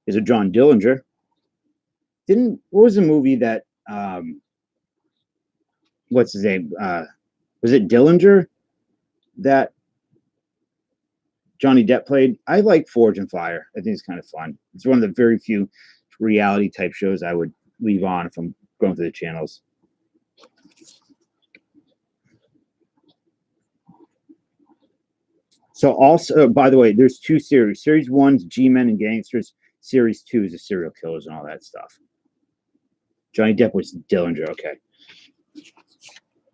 [SPEAKER 1] Is it John Dillinger? What was the movie that what's his name? Was it Dillinger that Johnny Depp played? I like Forge and Fire. I think it's kind of fun. It's one of the very few reality type shows I would leave on if I'm going through the channels. So also, by the way, there's two series. Series 1's G-Men and Gangsters. Series 2 is the serial killers and all that stuff. Johnny Depp was Dillinger. Okay.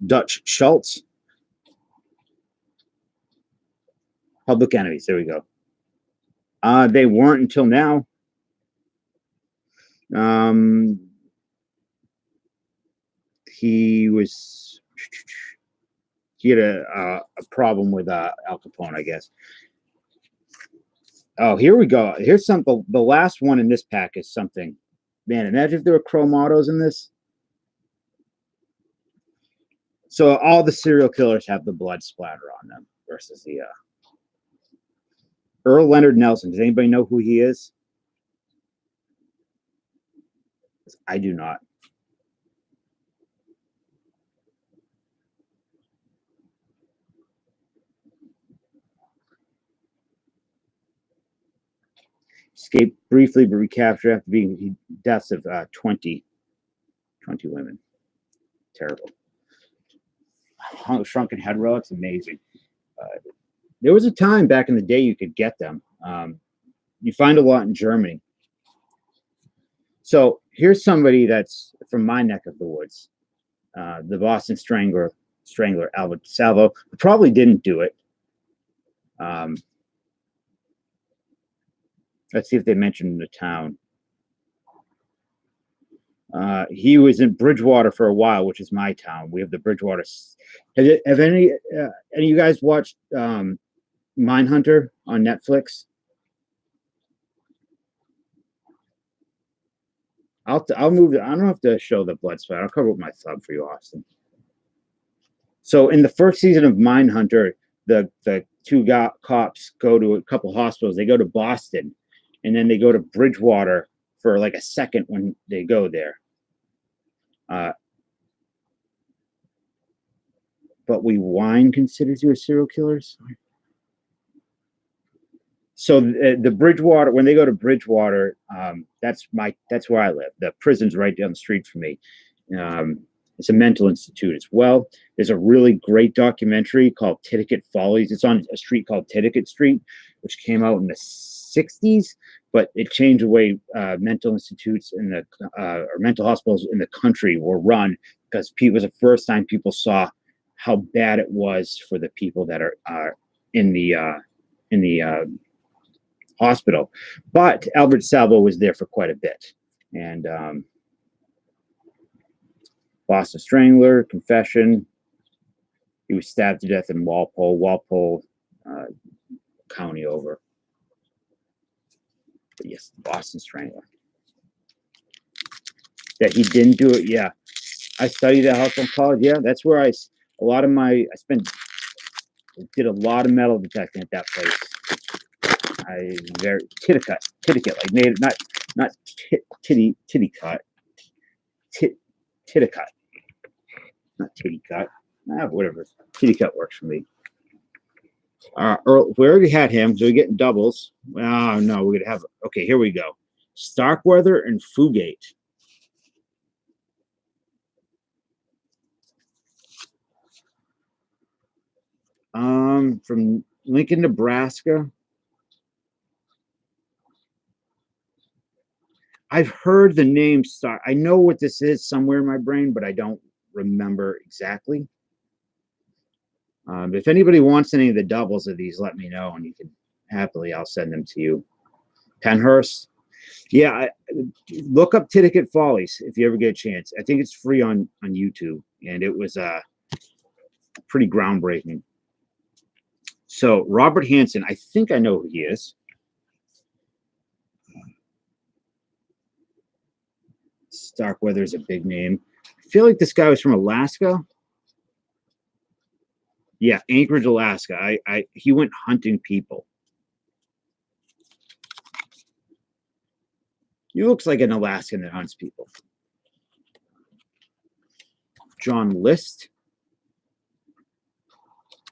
[SPEAKER 1] Dutch Schultz. Public Enemies. There we go. They weren't until now. He had a problem with Al Capone, I guess. Oh, here we go. Here's something. The last one in this pack is something. Man, imagine if there were chromatos in this. So all the serial killers have the blood splatter on them versus the Earl Leonard Nelson. Does anybody know who he is? I do not. Escaped briefly, but recaptured after being deaths of 20 women. Terrible. Shrunken head relics, amazing. There was a time back in the day you could get them. You find a lot in Germany. So here's somebody that's from my neck of the woods. The Boston Strangler Albert Salvo probably didn't do it. Let's see if they mentioned the town. He was in Bridgewater for a while, which is my town. We have the Bridgewater. Have any of you guys watched Mindhunter on Netflix? I'll move. I don't have to show the blood splatter. I'll cover up my thumb for you, Austin. So in the first season of Mindhunter, the two cops go to a couple hospitals. They go to Boston, and then they go to Bridgewater for like a second when they go there. But Wine considers you a serial killer. So the Bridgewater, when they go to Bridgewater, that's where I live. The prison's right down the street from me. It's a mental institute as well. There's a really great documentary called Titicut Follies. It's on a street called Titicut Street, which came out in the 60s, but it changed the way mental institutes in the or mental hospitals in the country were run, because it was the first time people saw how bad it was for the people that are in the hospital. But Albert Salvo was there for quite a bit, and Boston Strangler, confession. He was stabbed to death in Walpole County over. But yes, Boston Strangler. That he didn't do it. Yeah, I studied at Household College. Yeah, that's where I did a lot of metal detecting at that place. Titicut, like made it not titty cut, Titicut, not titty cut. Whatever, Titicut works for me. We already had him, so we're getting doubles. Oh no, we're gonna have. Okay, here we go. Starkweather and Fugate. From Lincoln, Nebraska. I've heard the name Star. I know what this is somewhere in my brain, but I don't remember exactly. If anybody wants any of the doubles of these, let me know, and you can happily. I'll send them to you. Penhurst. Yeah, look up Titicut Follies if you ever get a chance. I think it's free on YouTube, and it was pretty groundbreaking. So Robert Hansen, I think I know who he is. Starkweather is a big name. I feel like this guy was from Alaska. Yeah, Anchorage, Alaska. He went hunting people. He looks like an Alaskan that hunts people. John List.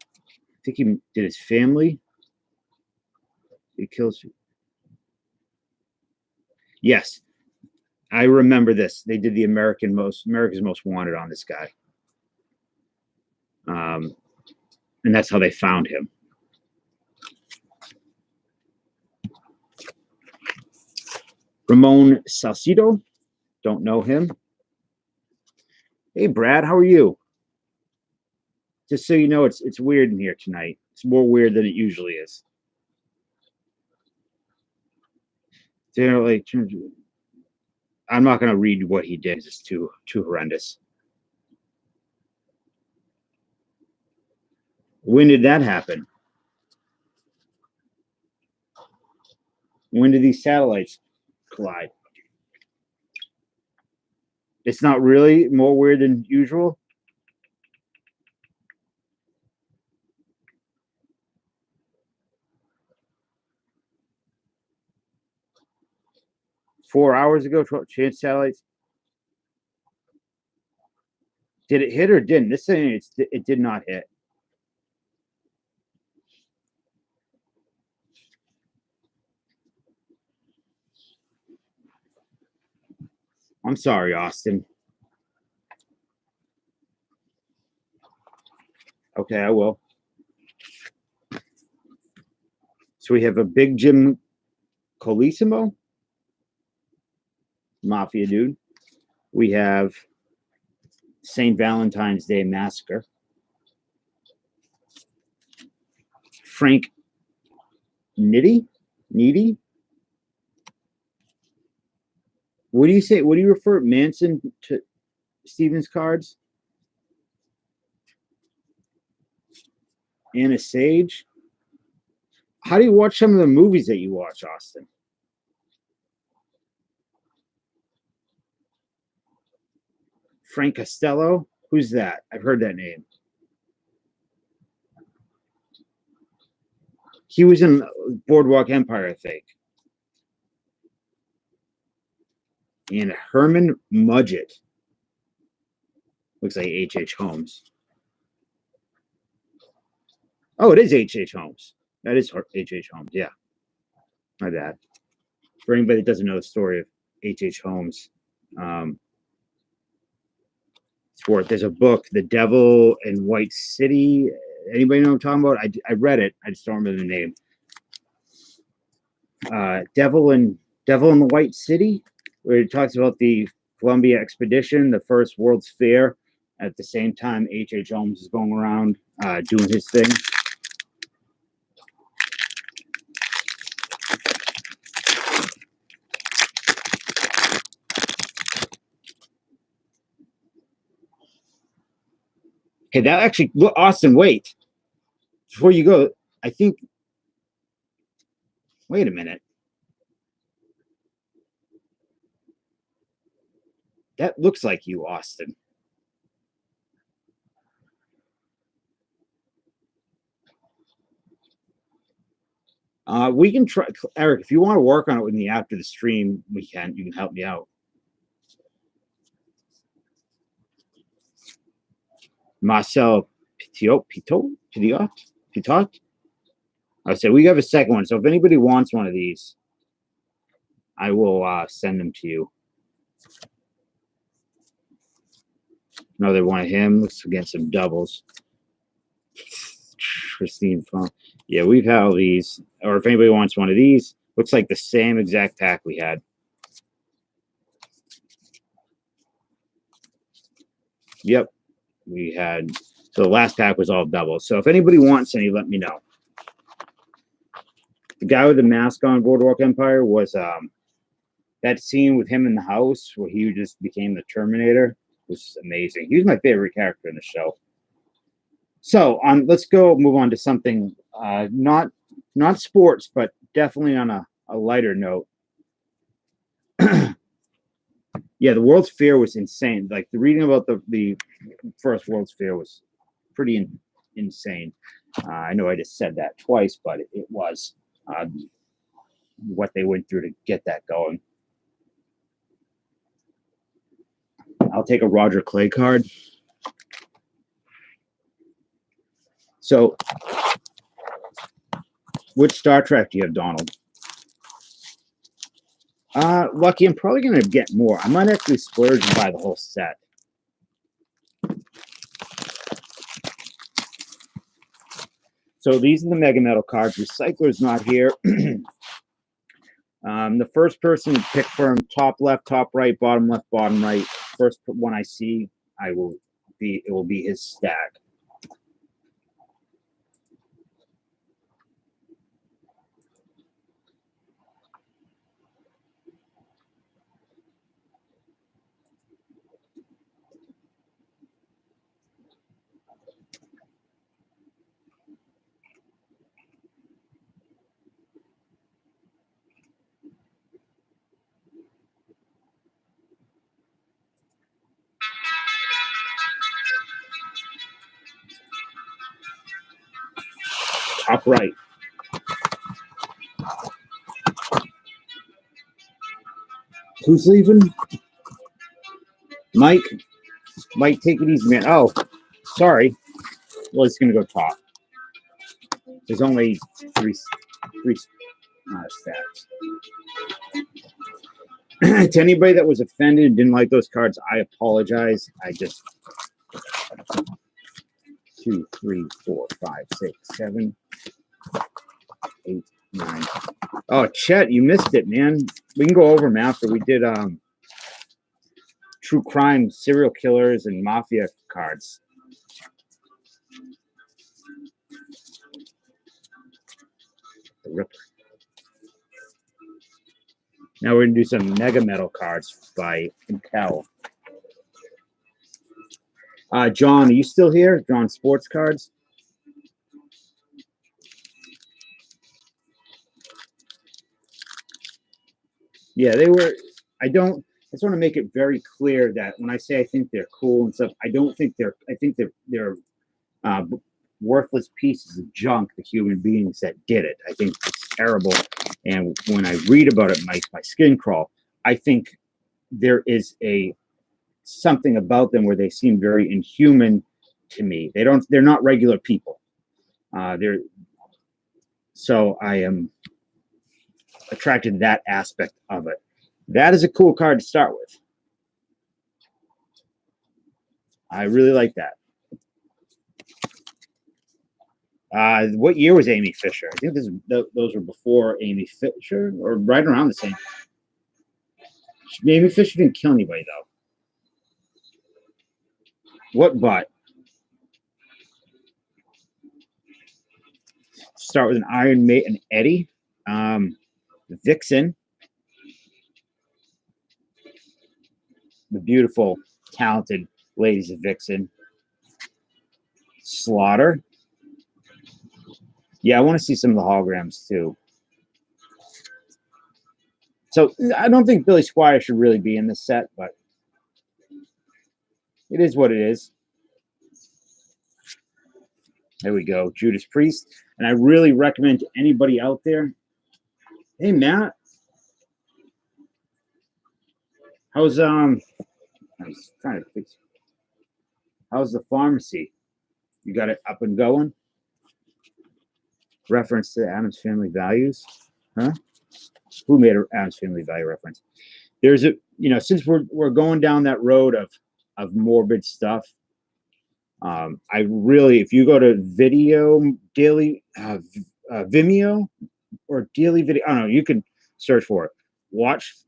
[SPEAKER 1] I think he did his family. He kills you. Yes, I remember this. They did the America's Most Wanted on this guy. And that's how they found him. Ramon Salcido. Don't know him. Hey, Brad, how are you? Just so you know, it's weird in here tonight. It's more weird than it usually is. They're like, I'm not going to read what he did. It's too horrendous. When did that happen? When did these satellites collide? It's not really more weird than usual. Four hours ago, chance satellites. Did it hit or didn't? This thing, it did not hit. I'm sorry, Austin. Okay, I will. So we have a Big Jim Colissimo, Mafia dude. We have St. Valentine's Day Massacre. Frank Needy. What do you say? What do you refer Manson to Stevens cards? Anna Sage? How do you watch some of the movies that you watch, Austin? Frank Costello? Who's that? I've heard that name. He was in Boardwalk Empire, I think. And Herman Mudgett. Looks like H.H. Holmes. Oh, it is H.H. Holmes. That is H.H. Holmes, yeah. My bad. For anybody that doesn't know the story of H.H. Holmes, there's a book, The Devil in White City. Anybody know what I'm talking about? I read it. I just don't remember the name. Devil in the White City, where it talks about the Columbia expedition, the first World's Fair. At the same time, H.H. Holmes is going around doing his thing. Okay, that actually, look, Austin, wait. Before you go, I think, wait a minute. That looks like you, Austin. We can try, Eric, if you want to work on it with me after the stream, we can. You can help me out. Marcel Pitot. I said we have a second one. So if anybody wants one of these, I will send them to you. Another one of him. Looks against some doubles. Christine Funk. Yeah, we've had all these. Or if anybody wants one of these, looks like the same exact pack we had. Yep. We had, so the last pack was all doubles. So if anybody wants any, let me know. The guy with the mask on Boardwalk Empire was that scene with him in the house where he just became the Terminator was amazing. He was my favorite character in the show. So let's go move on to something not sports, but definitely on a lighter note. Yeah, the World's Fair was insane. Like the reading about the first World's Fair was pretty insane. I know I just said that twice, but it was what they went through to get that going. I'll take a Roger Clay card. So, which Star Trek do you have, Donald? Lucky, I'm probably going to get more. I might actually splurge and buy the whole set. So these are the Mega Metal cards. Recycler's not here. The first person to pick from top left, top right, bottom left, bottom right. First one I see, it will be his stack. Top right. Who's leaving? Mike? Mike, take it easy, man. Oh, sorry. Well, it's going to go top. There's only three stats. To anybody that was offended and didn't like those cards, I apologize. I just 2, 3, 4, 5, 6, 7, 8, 9. Oh, Chet, you missed it, man. We can go over them after. We did true crime, serial killers, and mafia cards. The Ripper. Now we're going to do some Mega Metal cards by Intel. John, are you still here? John Sports Cards? Yeah, they were. I just want to make it very clear that when I say I think they're cool and stuff, I don't think they're. I think they're worthless pieces of junk. The human beings that did it. I think it's terrible. And when I read about it, my skin crawl. I think there is something about them where they seem very inhuman to me. They're not regular people. So I am attracted to that aspect of it. That is a cool card to start with. I really like that. What year was Amy Fisher? I think those were before Amy Fisher, or right around the same. Amy Fisher didn't kill anybody though. What butt? Start with an Iron Maiden Eddie. Vixen. The beautiful, talented ladies of Vixen. Slaughter. Yeah, I want to see some of the holograms too. So I don't think Billy Squier should really be in this set, but it is what it is. There we go, Judas Priest. And I really recommend to anybody out there, hey Matt, how's I was trying to fix. How's the pharmacy? You got it up and going? Reference to Addams Family Values, huh? Who made an Addams Family Value reference? There's since we're going down that road of morbid stuff, I really, if you go to Vimeo or Daily Video, I don't know, you can search for it.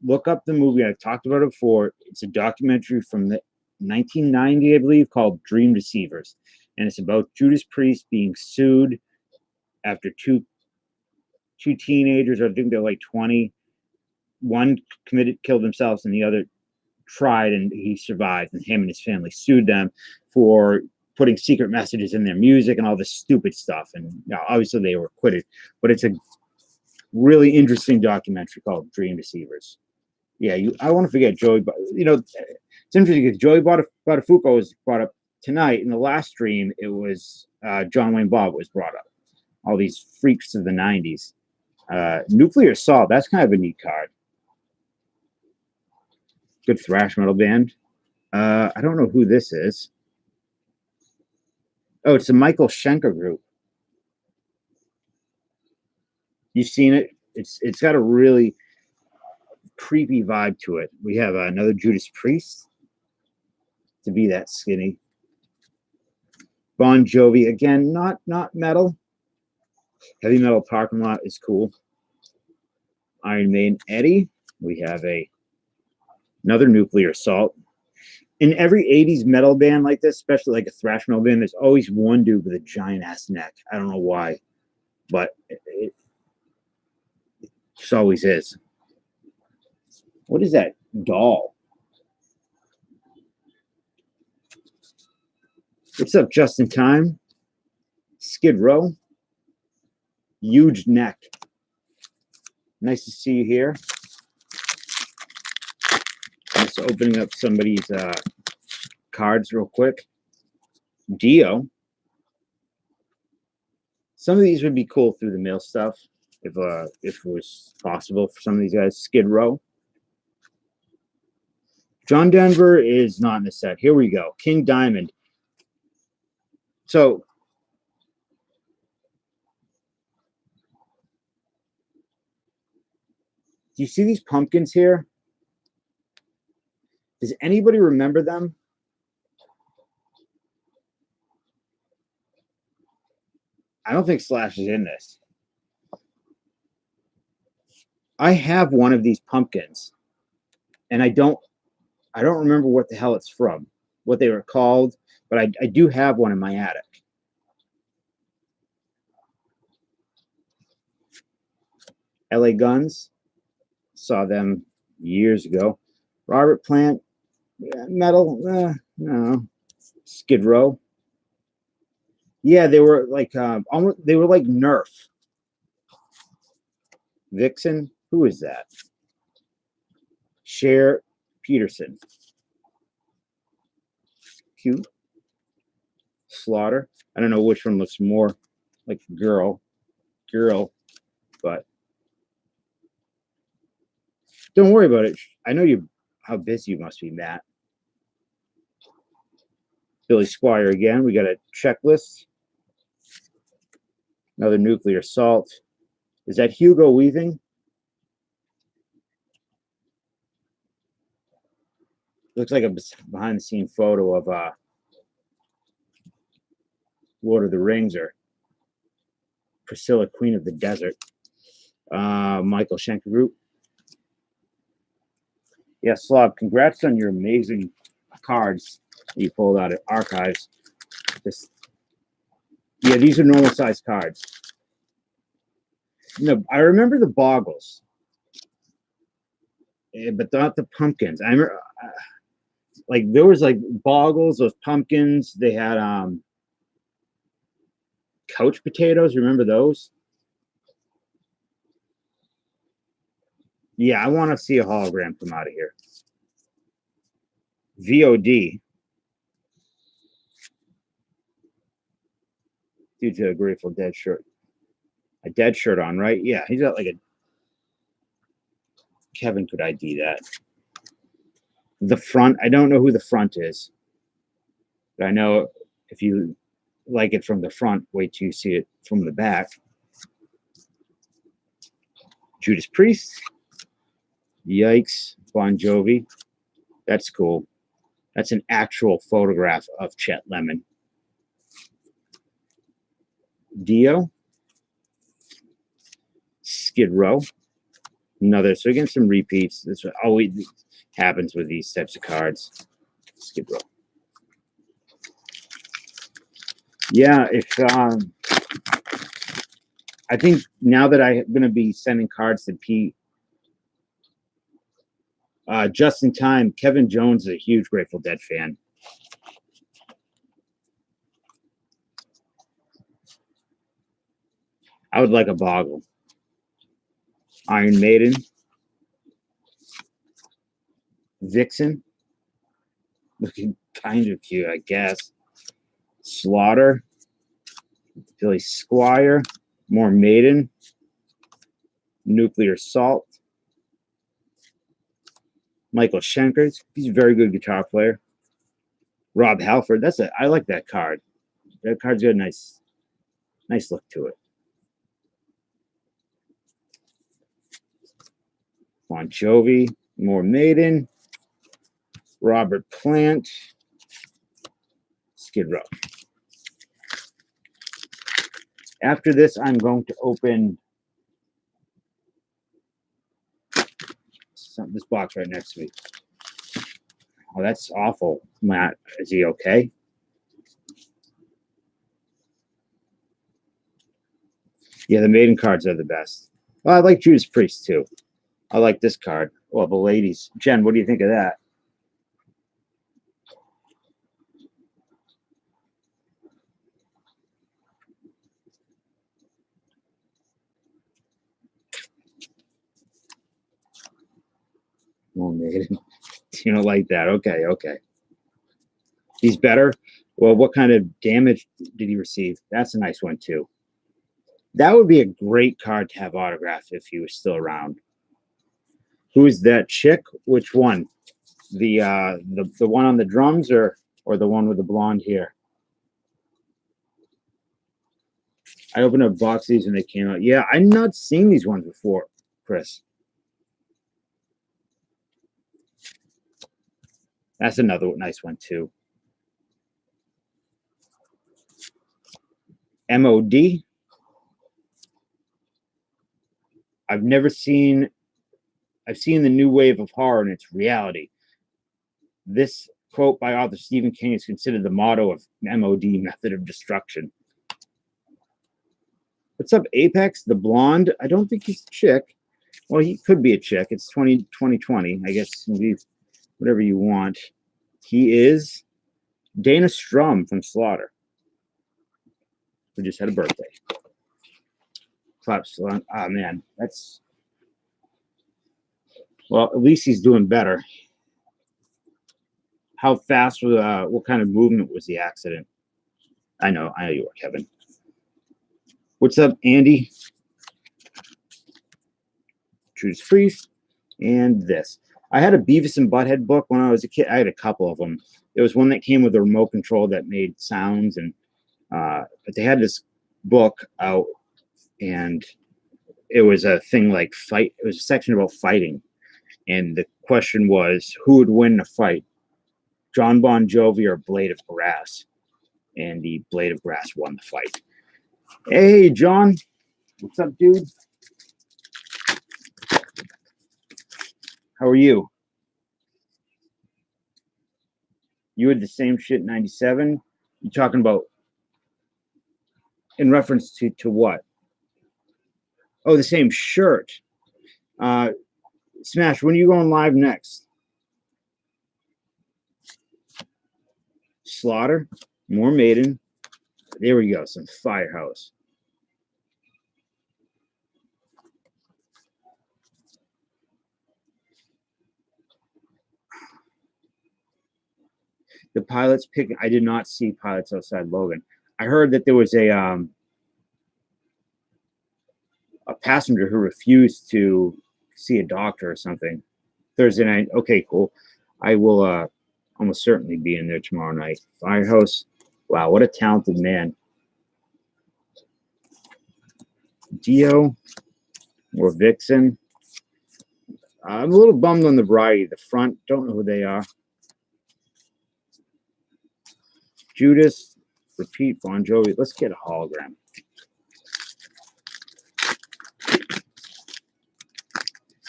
[SPEAKER 1] Look up the movie. I've talked about it before. It's a documentary from the 1990, I believe, called Dream Deceivers. And it's about Judas Priest being sued after two teenagers, I think they're like 20. One killed themselves and the other tried, and he survived, and him and his family sued them for putting secret messages in their music and all this stupid stuff. And obviously they were acquitted, but it's a really interesting documentary called Dream Deceivers. Yeah, I want to forget Joey, but it's interesting because Joey Buttafuoco was brought up tonight. In the last stream, it was John Wayne Bob was brought up. All these freaks of the 90s. Nuclear Assault, that's kind of a neat card. Good thrash metal band. I don't know who this is. Oh, it's the Michael Schenker group. You've seen it? It's got a really creepy vibe to it. We have another Judas Priest to be that skinny. Bon Jovi, again, not metal. Heavy Metal Parking Lot is cool. Iron Maiden Eddie. We have another Nuclear Assault. In every 80s metal band like this, especially like a thrash metal band, there's always one dude with a giant ass neck. I don't know why, but it just always is. What is that doll? What's up, Just in Time? Skid Row. Huge neck. Nice to see you here. Just opening up somebody's cards real quick. Dio. Some of these would be cool through the mail stuff if it was possible for some of these guys. Skid Row. John Denver is not in the set. Here we go. King Diamond. So do you see these pumpkins here? Does anybody remember them? I don't think Slash is in this. I have one of these pumpkins, and I don't remember what the hell it's from, what they were called, but I do have one in my attic. LA Guns, saw them years ago. Robert Plant, metal, no. Skid Row. Yeah, they were like almost. They were like Nerf. Vixen. Who is that? Cher Peterson. Cute. Slaughter. I don't know which one looks more like girl, but don't worry about it. I know how busy you must be, Matt. Billy Squire again. We got a checklist. Another nuclear assault. Is that Hugo Weaving? Looks like a behind-the-scene photo of Lord of the Rings or Priscilla, Queen of the Desert. Michael Schenker Group. Yeah, Slav, congrats on your amazing cards that you pulled out of archives. Yeah, these are normal size cards. No, I remember the boggles, but not the pumpkins. I remember, like, there was like boggles, those pumpkins. They had couch potatoes. Remember those? Yeah, I want to see a hologram come out of here. VOD. Due to a Grateful Dead shirt. A Dead shirt on, right? Yeah, he's got like a... Kevin could ID that. The front, I don't know who the front is. But I know if you like it from the front, wait till you see it from the back. Judas Priest. Yikes. Bon Jovi. That's cool. That's an actual photograph of Chet Lemon. Dio. Skid Row. Another. So again, some repeats. This always happens with these types of cards. Skid Row. Yeah, if I think now that I'm going to be sending cards to Pete, just in time, Kevin Jones is a huge Grateful Dead fan. I would like a boggle. Iron Maiden. Vixen. Looking kind of cute, I guess. Slaughter. Billy Squire. More Maiden. Nuclear Assault. Michael Schenker. He's a very good guitar player. Rob Halford. I like that card. That card's got a nice look to it. Bon Jovi. More Maiden. Robert Plant. Skid Row. After this, I'm going to open this box right next to me. Oh, that's awful. Matt, is he okay? Yeah, the Maiden cards are the best. Well, I like Judas Priest, too. I like this card. Well, the ladies. Jen, what do you think of that? Oh, Maiden. You don't like that. Okay. He's better. Well, what kind of damage did he receive? That's a nice one, too. That would be a great card to have autographed if he was still around. Who is that chick? Which one? The one on the drums or the one with the blonde hair? I opened a box of these when they came out. Yeah, I've not seen these ones before, Chris. That's another nice one, too. MOD. I've seen the new wave of horror and its reality. This quote by author Stephen King is considered the motto of MOD, method of destruction. What's up, Apex? The blonde? I don't think he's a chick. Well, he could be a chick. It's 2020. I guess you can be whatever you want. He is Dana Strum from Slaughter, who just had a birthday. Claps. Ah, man, that's... Well, at least he's doing better. How fast was, what kind of movement was the accident? I know you are, Kevin. What's up, Andy? Judas Priest. And this. I had a Beavis and Butthead book when I was a kid. I had a couple of them. There was one that came with a remote control that made sounds, and but they had this book out, and it was a thing like fight. It was a section about fighting, and the question was, who would win a fight, John Bon Jovi or Blade of Grass? And the Blade of Grass won the fight. Hey, John. What's up, dude? How are you? You had the same shit in 97? You talking about in reference to what? Oh, the same shirt. Smash, when are you going live next? Slaughter, more Maiden. There we go, some Firehouse. The Pilots pick. I did not see Pilots Outside Logan. I heard that there was a passenger who refused to see a doctor or something Thursday night. Okay, cool. I will almost certainly be in there tomorrow night. Firehouse. Wow, what a talented man. Dio or Vixen. I'm a little bummed on the variety. The front, don't know who they are. Judas, repeat, Bon Jovi. Let's get a hologram.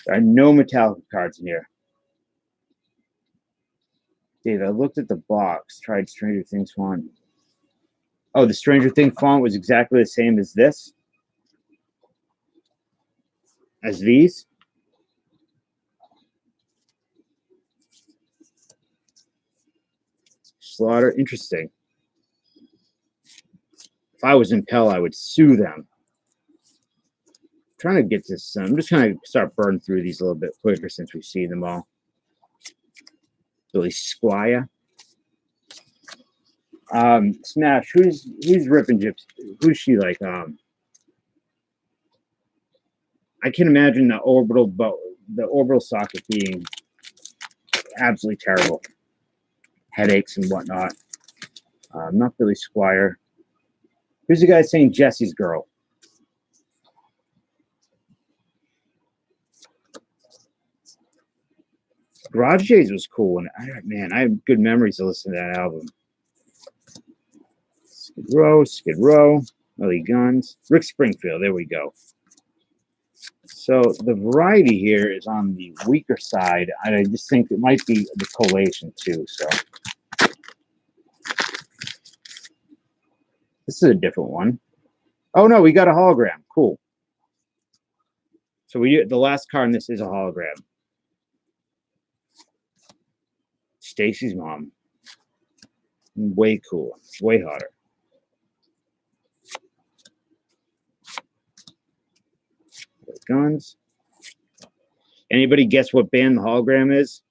[SPEAKER 1] There are no Metallica cards in here. Dave, I looked at the box, tried Stranger Things font. Oh, the Stranger Things font was exactly the same as this? As these? Slaughter, interesting. If I was in Pell, I would sue them. I'm trying to get this. I'm just going to start burning through these a little bit quicker since we've seen them all. Billy Squire. Smash. Who's ripping Gypsy? Who's she like? I can imagine the orbital socket being absolutely terrible. Headaches and whatnot. Not Billy Squire. Who's the guy saying Jesse's girl? Garage Days was cool, and man, I have good memories of listening to that album. Skid Row, Early Guns, Rick Springfield. There we go. So the variety here is on the weaker side. I just think it might be the collation too. So this is a different one. Oh no, we got a hologram. Cool. So the last card in this is a hologram. Stacy's mom. Way cool. Way hotter. Guns. Anybody guess what band the hologram is?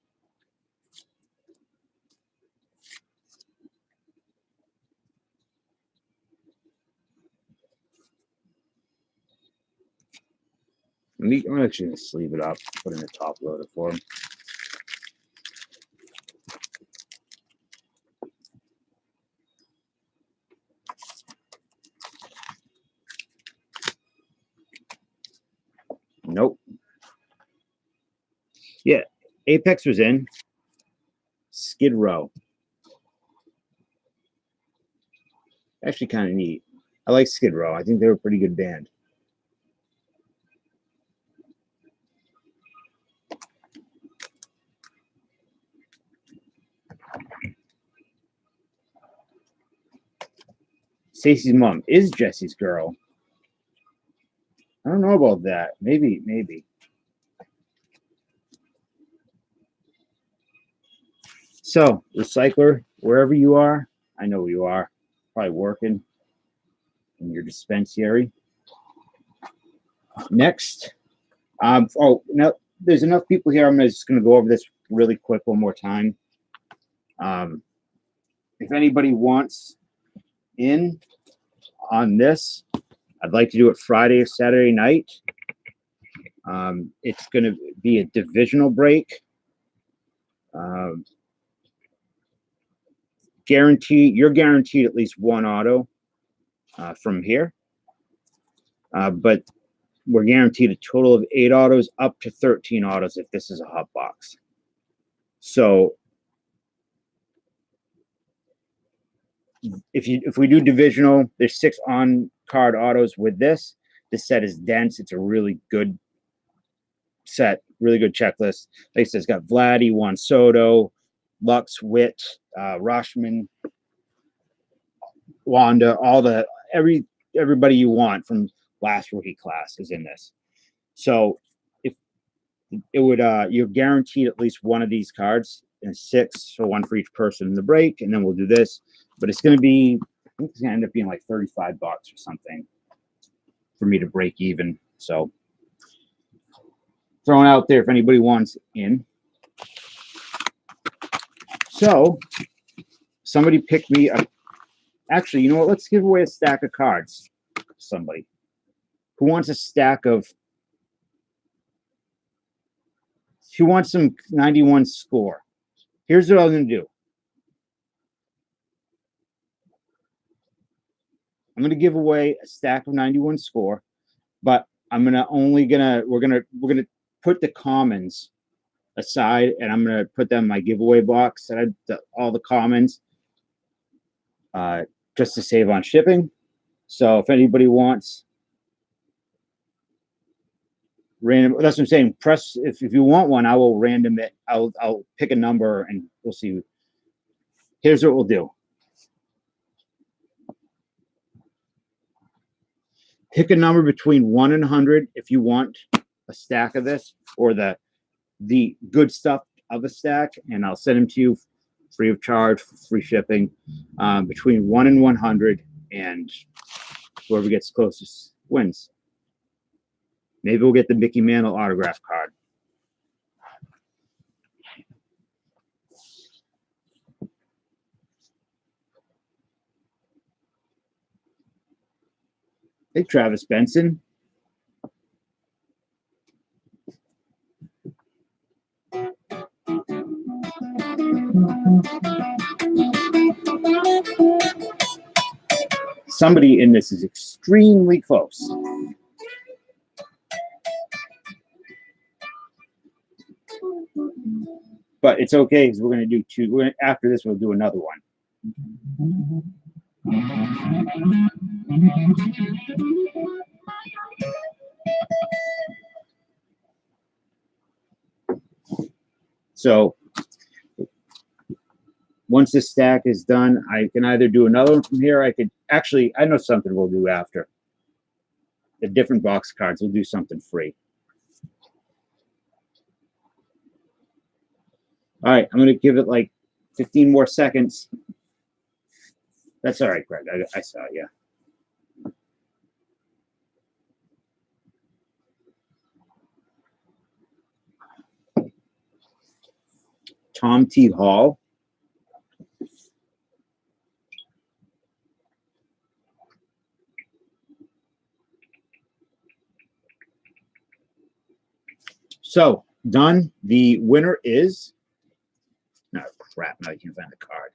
[SPEAKER 1] I'm actually going to sleeve it up, put in the top loader for him. Nope. Yeah, Apex was in. Skid Row. Actually kind of neat. I like Skid Row. I think they were a pretty good band. Stacy's mom is Jesse's girl. I don't know about that. Maybe. So, recycler, wherever you are, I know you are, probably working in your dispensary. Next, oh, now there's enough people here. I'm just going to go over this really quick one more time. If anybody wants in on this, I'd like to do it Friday or Saturday night. It's going to be a divisional break. You're guaranteed at least one auto from here. But we're guaranteed a total of 8 autos, up to 13 autos if this is a hot box. So if we do divisional, there's 6 on card autos with this. This set is dense. It's a really good set, really good checklist. Like I said, it's got Vladdy, Juan Soto, Lux, Witt, Rashman, Wanda, everybody you want from last rookie class is in this. So if it would, you're guaranteed at least one of these cards, and 6, so 1 for each person in the break, and then we'll do this. But it's going to be, I think it's going to end up being like $35 or something for me to break even. So throwing out there if anybody wants in. So somebody picked me up. Actually, you know what? Let's give away a stack of cards. Somebody who wants a stack of, who wants some 91 score. Here's what I'm going to do. I'm going to give away a stack of 91 score, but we're going to put the commons aside, and I'm going to put them in my giveaway box, and all the commons, just to save on shipping. So if anybody wants random, that's what I'm saying. Press, if you want one, I will random it. I'll pick a number and we'll see. Here's what we'll do. Pick a number between 1 and 100 if you want a stack of this, or the good stuff of a stack, and I'll send them to you free of charge, free shipping, between 1 and 100, and whoever gets closest wins. Maybe we'll get the Mickey Mantle autograph card. Hey, Travis Benson. Somebody in this is extremely close. But it's okay because we're going to do 2. After this, we'll do another one. So once this stack is done, I can either do another one from here. I know something we'll do after. The different box cards, we'll do something free. All right, I'm going to give it like 15 more seconds. That's all right, Greg. I saw it, yeah. Tom T. Hall. So, done. The winner is... No, crap. Now you can't find the card.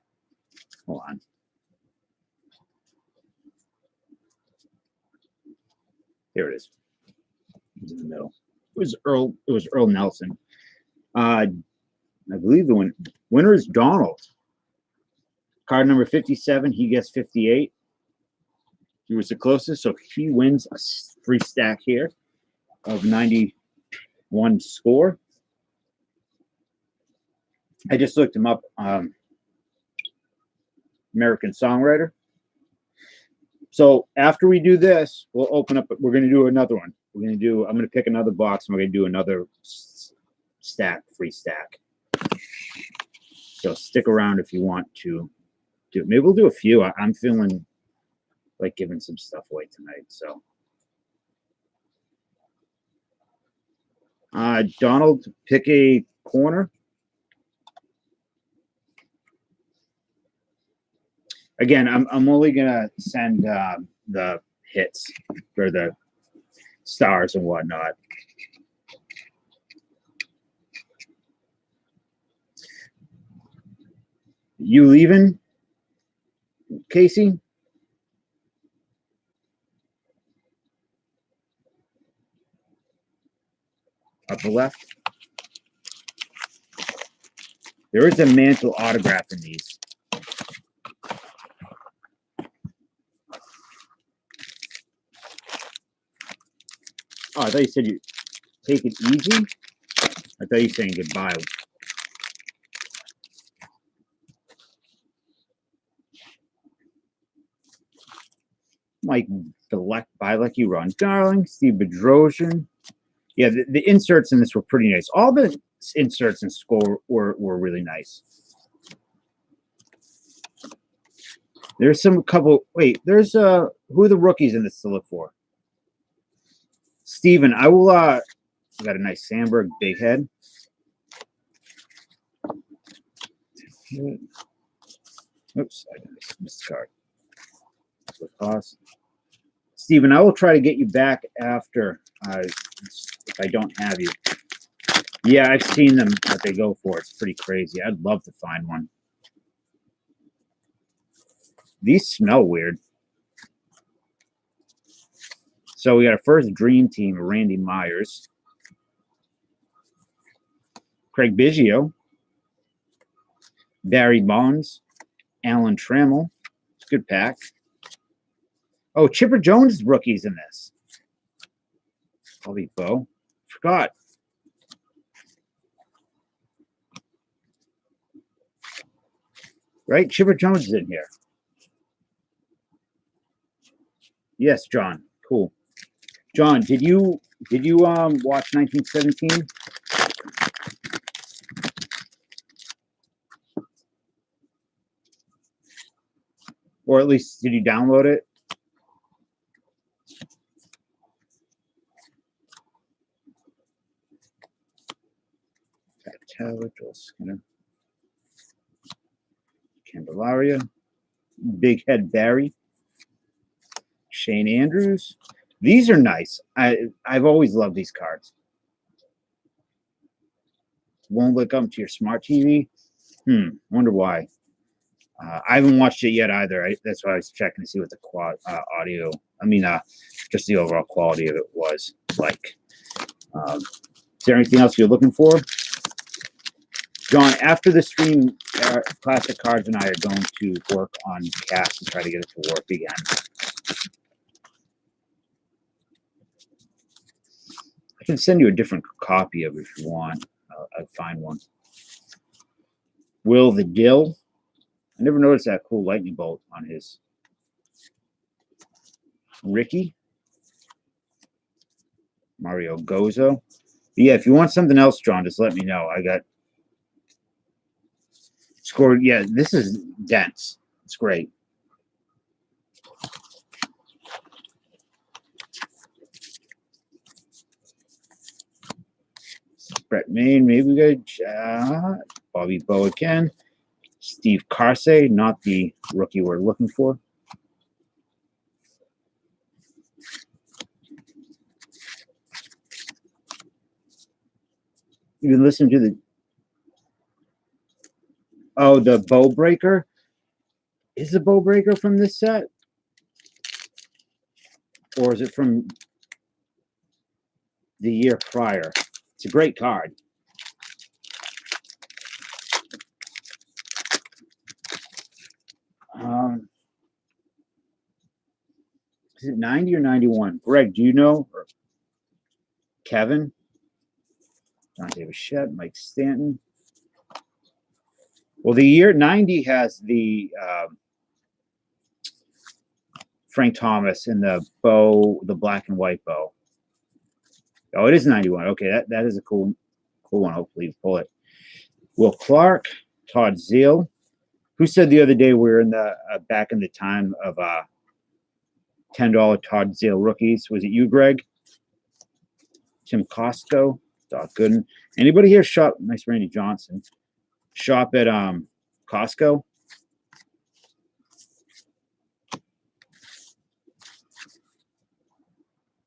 [SPEAKER 1] Hold on. Here it is. It's in the middle. It was Earl Nelson. I believe the winner is Donald. Card number 57. He gets 58. He was the closest, so he wins a free stack here of 91 score. I just looked him up. American songwriter. So after we do this, we'll open up. We're going to do another one. I'm going to pick another box, and we're going to do another stack, free stack. So stick around if you want to do it. Maybe we'll do a few. I'm feeling like giving some stuff away tonight. So Donald, pick a corner. Again, I'm only gonna send the hits for the stars and whatnot. You leaving, Casey? Upper left. There is a Mantle autograph in these. Oh, I thought you said you take it easy. I thought you were saying goodbye. Mike Bilecki, Ron Darling, Steve Bedrosian. Yeah, the inserts in this were pretty nice. All the inserts in Score were really nice. There's some couple. Wait, there's who are the rookies in this to look for? Steven, I will got a nice Sandberg big head. Oops, I missed the card. Cost. Steven, I will try to get you back after if I don't have you. Yeah, I've seen them, what they go for. It's pretty crazy. I'd love to find one. These smell weird. So we got a first dream team, Randy Myers. Craig Biggio. Barry Bonds. Alan Trammell. It's a good pack. Oh, Chipper Jones rookies in this. Bobby Bo. Forgot. Right? Chipper Jones is in here. Yes, John. Cool. John, did you watch 1917? Or at least did you download it? Joel Skinner. Candelaria. Big Head Barry. Shane Andrews. These are nice. I've always loved these cards. Won't look up to your smart TV. Wonder why. I haven't watched it yet either. That's why I was checking to see what the audio. I mean, just the overall quality of it was like. Is there anything else you're looking for? John, after the stream, Classic Cards and I are going to work on cast and try to get it to work again. I can send you a different copy of it if you want. I'll find one. Will the Dill. I never noticed that cool lightning bolt on his. Ricky. Mario Gozo. But yeah, if you want something else, John, just let me know. I got scored. Yeah, this is dense. It's great. Brett Main, maybe we got Bobby Bo again. Steve Carsey, not the rookie we're looking for. You can listen to the the bow breaker. Is the bow breaker from this set? Or is it from the year prior? It's a great card. Is it 90 or 91? Greg, do you know? Or Kevin? Dante Bichette, Mike Stanton. Well, the year 90 has the Frank Thomas and the bow, the black and white bow. Oh, it is 91. Okay, that is a cool one. Hopefully you pull it. Will Clark, Todd Zeal. Who said the other day we were in the back in the time of $10 Todd Zeal rookies? Was it you, Greg? Tim Costco, Doc Gooden. Anybody here shop? Nice, Randy Johnson. Shop at Costco.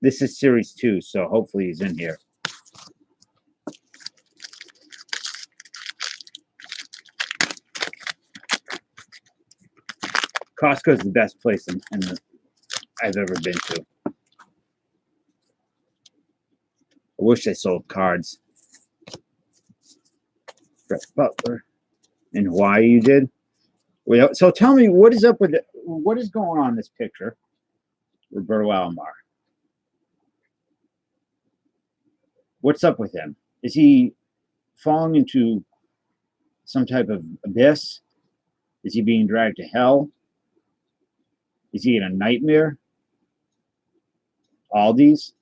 [SPEAKER 1] This is series 2, so hopefully he's in here. Costco is the best place I've ever been to. I wish they sold cards. Brett Butler in Hawaii, you did. Well, so tell me, what is up with it? What is going on in this picture? Roberto Alomar. What's up with him? Is he falling into some type of abyss? Is he being dragged to hell? Is he in a nightmare? Aldi's?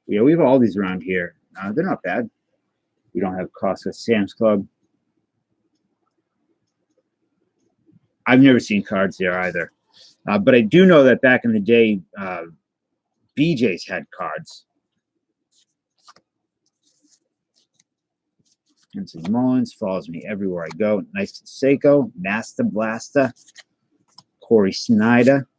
[SPEAKER 1] Yeah, we have Aldi's around here. They're not bad. We don't have Costco, Sam's Club. I've never seen cards there either. But I do know that back in the day, BJ's had cards. Hansen Mullins follows me everywhere I go. Nice Seiko, Nasta Blasta, Corey Snyder.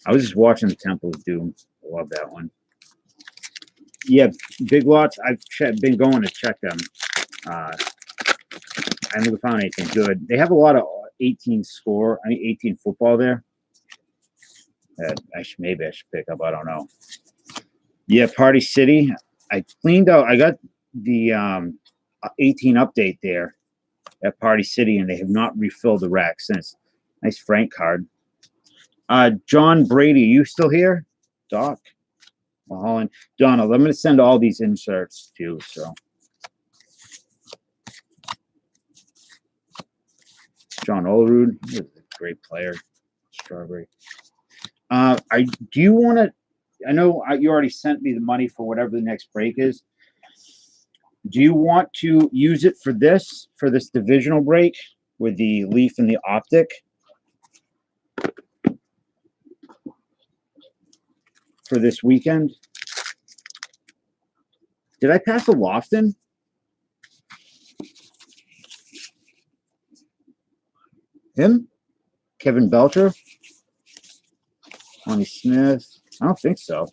[SPEAKER 1] I was just watching the Temple of Doom. I love that one. Yeah, Big Lots. I've been going to check them. I haven't found anything good. They have a lot of 18 football there. Maybe I should pick up. I don't know. Yeah, Party City. I cleaned out. I got the 18 update there at Party City, and they have not refilled the rack since. Nice Frank card. John Brady, you still here? Doc Mulholland. Donald, I'm going to send all these inserts to you. So John Olerud, he's a great player. Strawberry. Do you want to? I know you already sent me the money for whatever the next break is. Do you want to use it for this divisional break with the Leaf and the Optic? For this weekend? Did I pass a Lofton? Him? Kevin Belcher? Lonnie Smith? I don't think so.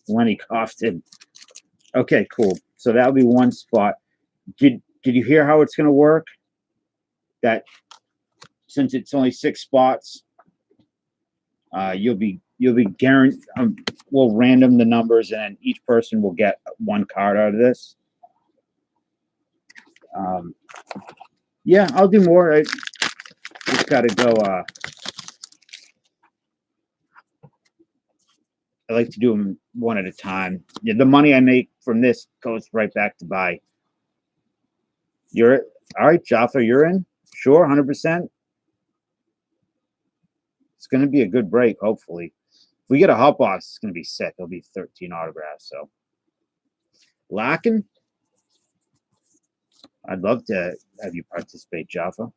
[SPEAKER 1] Lenny Cofton. Okay, cool. So that'll be one spot. Did you hear how it's going to work? That since it's only 6 spots, you'll be guaranteed. We'll random the numbers, and each person will get one card out of this. Yeah, I'll do more. I just got to go. I like to do them one at a time. Yeah, the money I make from this goes right back to buy. You're all right, Jaffa. You're in. Sure, 100%. It's going to be a good break, hopefully. If we get a hot box, it's going to be sick. It'll be 13 autographs. So, Larkin, I'd love to have you participate, Jaffa.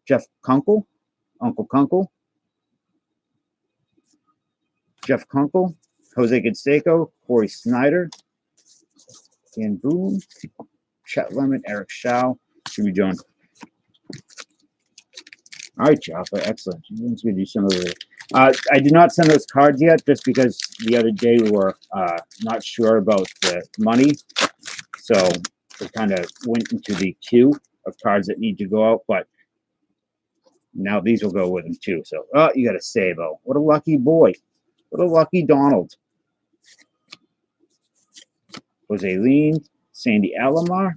[SPEAKER 1] Jeff Kunkel, Uncle Kunkel. Jeff Kunkel, Jose Canseco, Corey Snyder, Dan Boone, Chet Lemon, Eric Shaw, Jimmy Jones. All right, Jaffa, excellent. Let's do some of the. I did not send those cards yet, just because the other day we were not sure about the money, so we kind of went into the queue of cards that need to go out. But now these will go with them too. So, you got a Sabo. What a lucky boy! What a lucky Donald. Jose Lean, Sandy Alomar,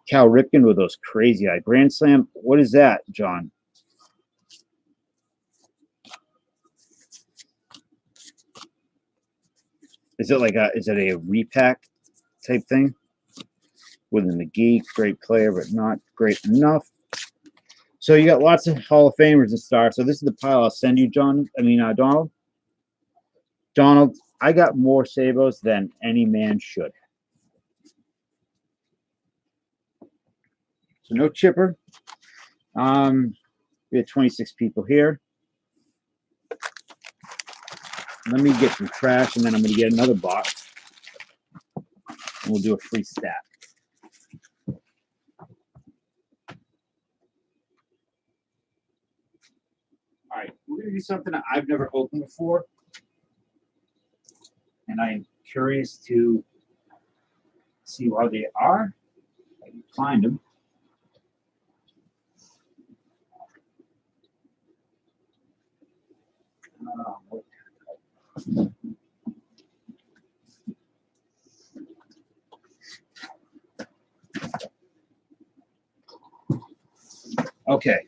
[SPEAKER 1] Cal Ripken with those crazy eye Grand Slam. What is that, John? Is it a repack type thing? With the McGee, great player, but not great enough. So you got lots of Hall of Famers and stars. So this is the pile I'll send you, John. I mean, Donald. Donald, I got more Sabos than any man should. So no chipper. We had 26 people here. Let me get some trash, and then I'm going to get another box. And we'll do a free stack. All right, we're going to do something that I've never opened before. And I am curious to see how they are. I can find them. Okay.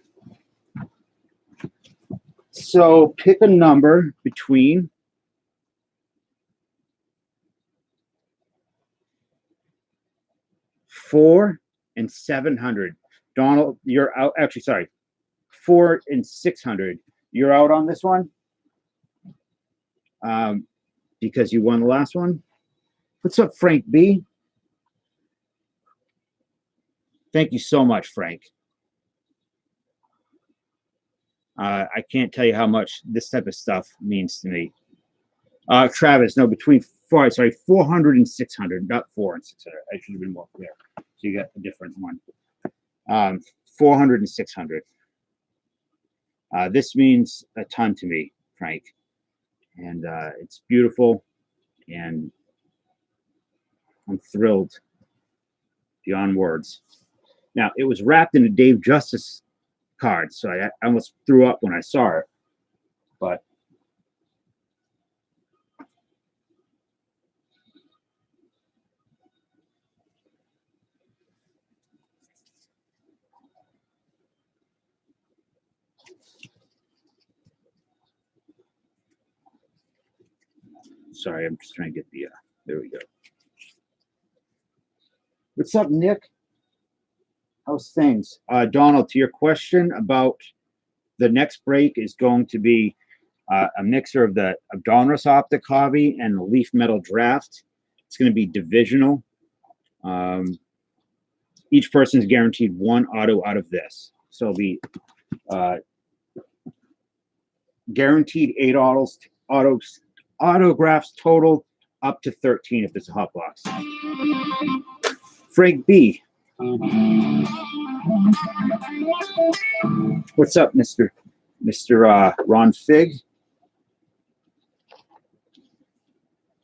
[SPEAKER 1] So pick a number between 4 and 700. Donald, you're out. Actually, sorry. 4 and 600. You're out on this one. Because you won the last one. What's up, Frank B? Thank you so much, Frank. I can't tell you how much this type of stuff means to me. Travis, no, between 400 and 600, not 4 and 600. I should have been more clear. So you got a different one. 400 and 600. This means a ton to me, Frank. And it's beautiful. And I'm thrilled beyond words. Now, it was wrapped in a Dave Justice card, so I almost threw up when I saw it. But sorry, I'm just trying to get the there we go. What's up, Nick? How's things? Donald, to your question about the next break is going to be a mixer of the Donruss Optic Hobby and the Leaf Metal Draft. It's going to be divisional. Each person is guaranteed one auto out of this. So it'll be guaranteed 8 autographs total, up to 13 if it's a hot box. Frank B. What's up, Mr. Ron Fig?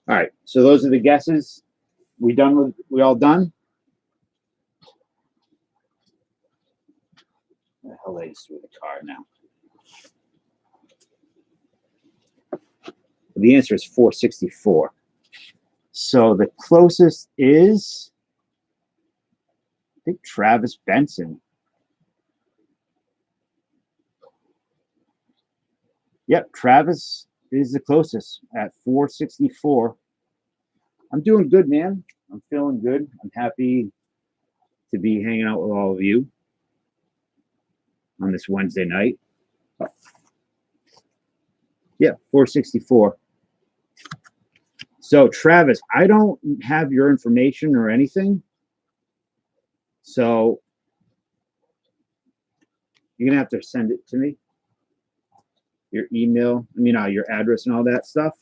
[SPEAKER 1] All right, so those are the guesses. We all done? What the hell did I just do with the card now? The answer is 464. So the closest is, I think, Travis Benson. Yep, Travis is the closest at 464. I'm doing good, man. I'm feeling good. I'm happy to be hanging out with all of you on this Wednesday night. Yeah, 464. So, Travis, I don't have your information or anything. So, you're going to have to send it to me. Your email, your address and all that stuff.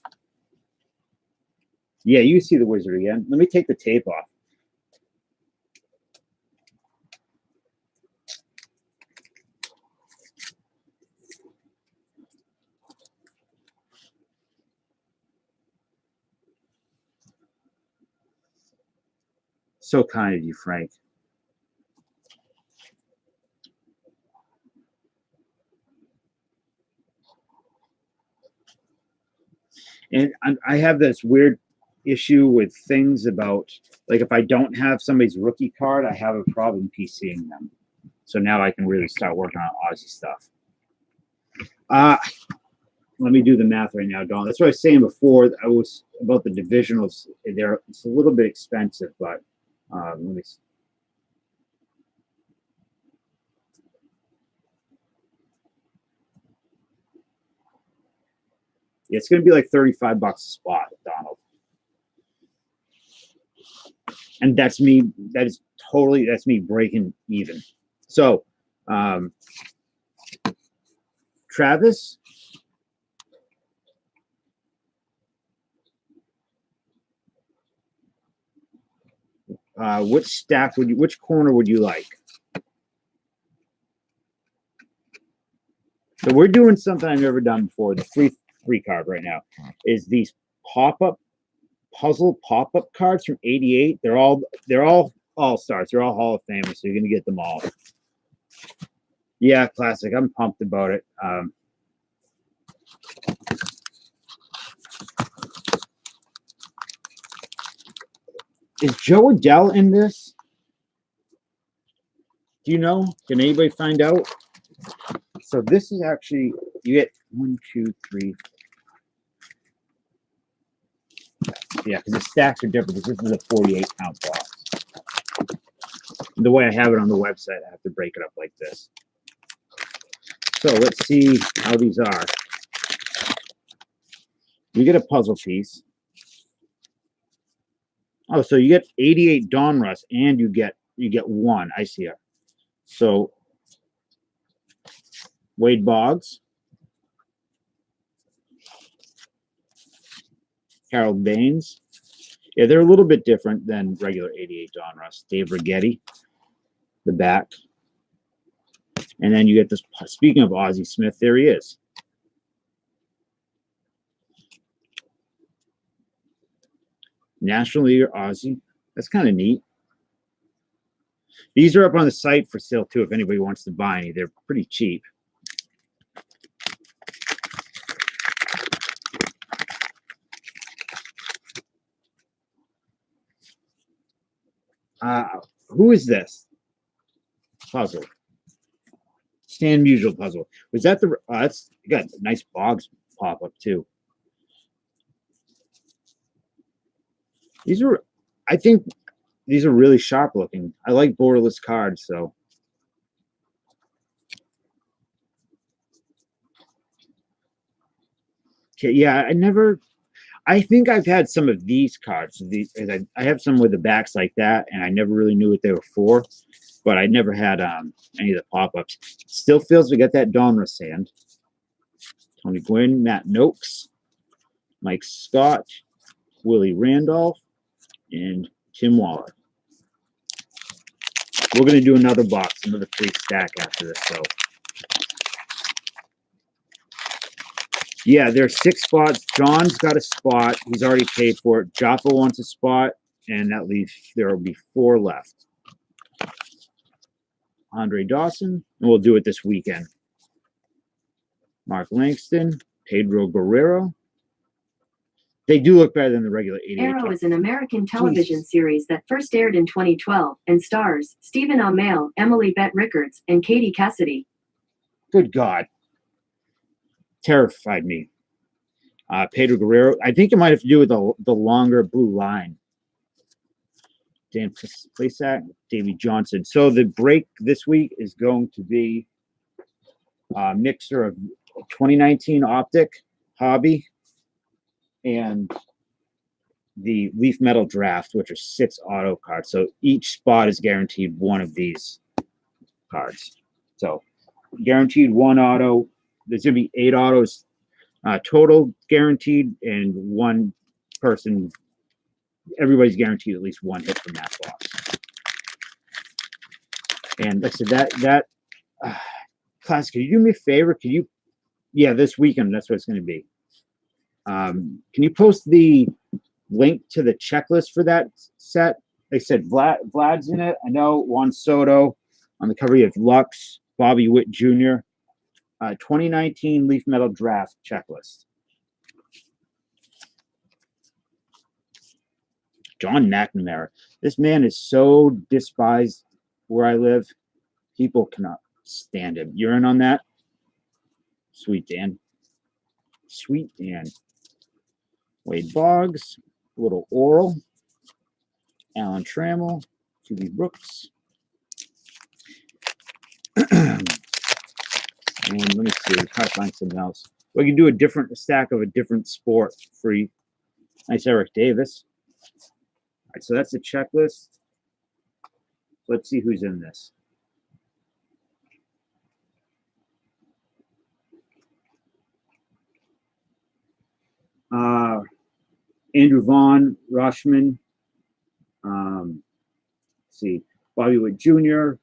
[SPEAKER 1] Yeah, you see the wizard again. Let me take the tape off. So kind of you, Frank. And I have this weird issue with things about, like, if I don't have somebody's rookie card, I have a problem PCing them. So now I can really start working on Aussie stuff. Let me do the math right now, Don. That's what I was saying before. I was about the divisionals. It's a little bit expensive, but let me see. It's going to be like $35 a spot, Donald. And that's me. That's me breaking even. So, Travis, which corner would you like? So we're doing something I've never done before. The free card right now is these puzzle pop-up cards from '88. They're all all-stars. They're all Hall of Famers, so you're gonna get them all. Yeah, classic. I'm pumped about it. Is Joe Adele in this? Do you know? Can anybody find out? So this is actually, you get 1, 2, 3. Yeah, because the stacks are different. Because this is a 48-count box. The way I have it on the website, I have to break it up like this. So let's see how these are. You get a puzzle piece. Oh, so you get 88 Donruss, and you get one. I see it. So Wade Boggs, Harold Baines. Yeah, they're a little bit different than regular 88 Donruss. Dave Righetti, the back. And then you get this. Speaking of Ozzie Smith, there he is. National Leaguer Ozzie. That's kind of neat. These are up on the site for sale too if anybody wants to buy any. They're pretty cheap. Who is this? Puzzle. Stan Musial puzzle. Was that the that's got a nice Boggs pop-up too. These are, I think these are really sharp looking. I like borderless cards, so. Okay, yeah, I think I've had some of these cards. I have some with the backs like that, and I never really knew what they were for, but I never had any of the pop-ups. Still feels we got that Donruss hand. Tony Gwynn, Matt Noakes, Mike Scott, Willie Randolph, and Tim Waller. We're going to do another box, another free stack after this, so. Yeah, there's 6 spots. John's got a spot. He's already paid for it. Jaffa wants a spot, and that leaves, there will be 4 left. Andre Dawson, and we'll do it this weekend. Mark Langston, Pedro Guerrero. They do look better than the regular 88.
[SPEAKER 2] Arrow is an American television series that first aired in 2012 and stars Stephen Amell, Emily Bett Rickards, and Katie Cassidy.
[SPEAKER 1] Good God. Terrified me. Pedro Guerrero. I think it might have to do with the longer blue line. Dan Plesac, Davey Johnson. So the break this week is going to be a mixture of 2019 Optic Hobby and the Leaf Metal Draft, which are 6 auto cards. So each spot is guaranteed one of these cards. So guaranteed 1 auto. There's going to be 8 autos total guaranteed, and 1 person, everybody's guaranteed at least 1 hit from that box. And like I said, that class, can you do me a favor? Can you, yeah, this weekend, that's what it's going to be. Can you post the link to the checklist for that set? Like I said, Vlad's in it. I know Juan Soto on the cover. You have Lux, Bobby Witt Jr., 2019 Leaf Metal Draft checklist. John McNamara. This man is so despised where I live. People cannot stand him. You're in on that? Sweet Dan. Sweet Dan. Wade Boggs. A little Oral. Alan Trammell. QB Brooks. And let me see. Try to find something else. We can do a different stack of a different sport. Free. Nice Eric Davis. All right, so that's the checklist. Let's see who's in this. Andrew Vaughn, Rushman. Let's see, Bobby Witt Jr.,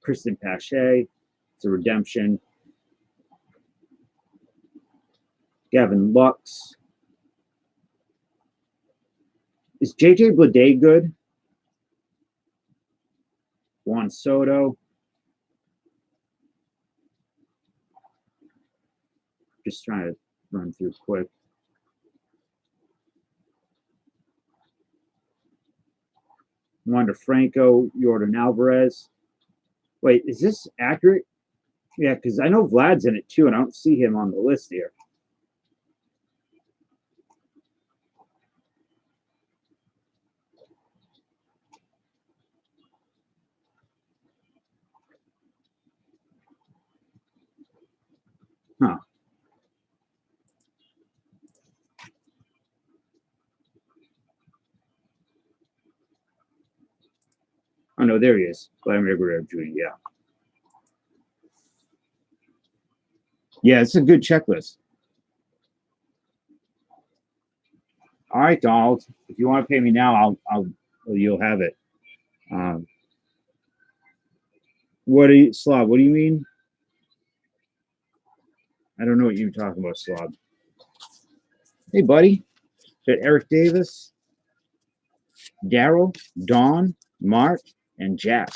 [SPEAKER 1] Kristen Pache. It's a redemption. Gavin Lux. Is JJ Bleday good? Juan Soto. Just trying to run through quick. Wander Franco, Jordan Alvarez. Wait, is this accurate? Yeah, because I know Vlad's in it too, and I don't see him on the list here. Huh. Oh, no, there he is. Vladimir Guerrero Jr., yeah. Yeah, it's a good checklist. All right, Donald. If you want to pay me now, you'll have it. Slob? What do you mean? I don't know what you're talking about, Slob. Hey, buddy. Got Eric Davis, Daryl, Don, Mark, and Jack.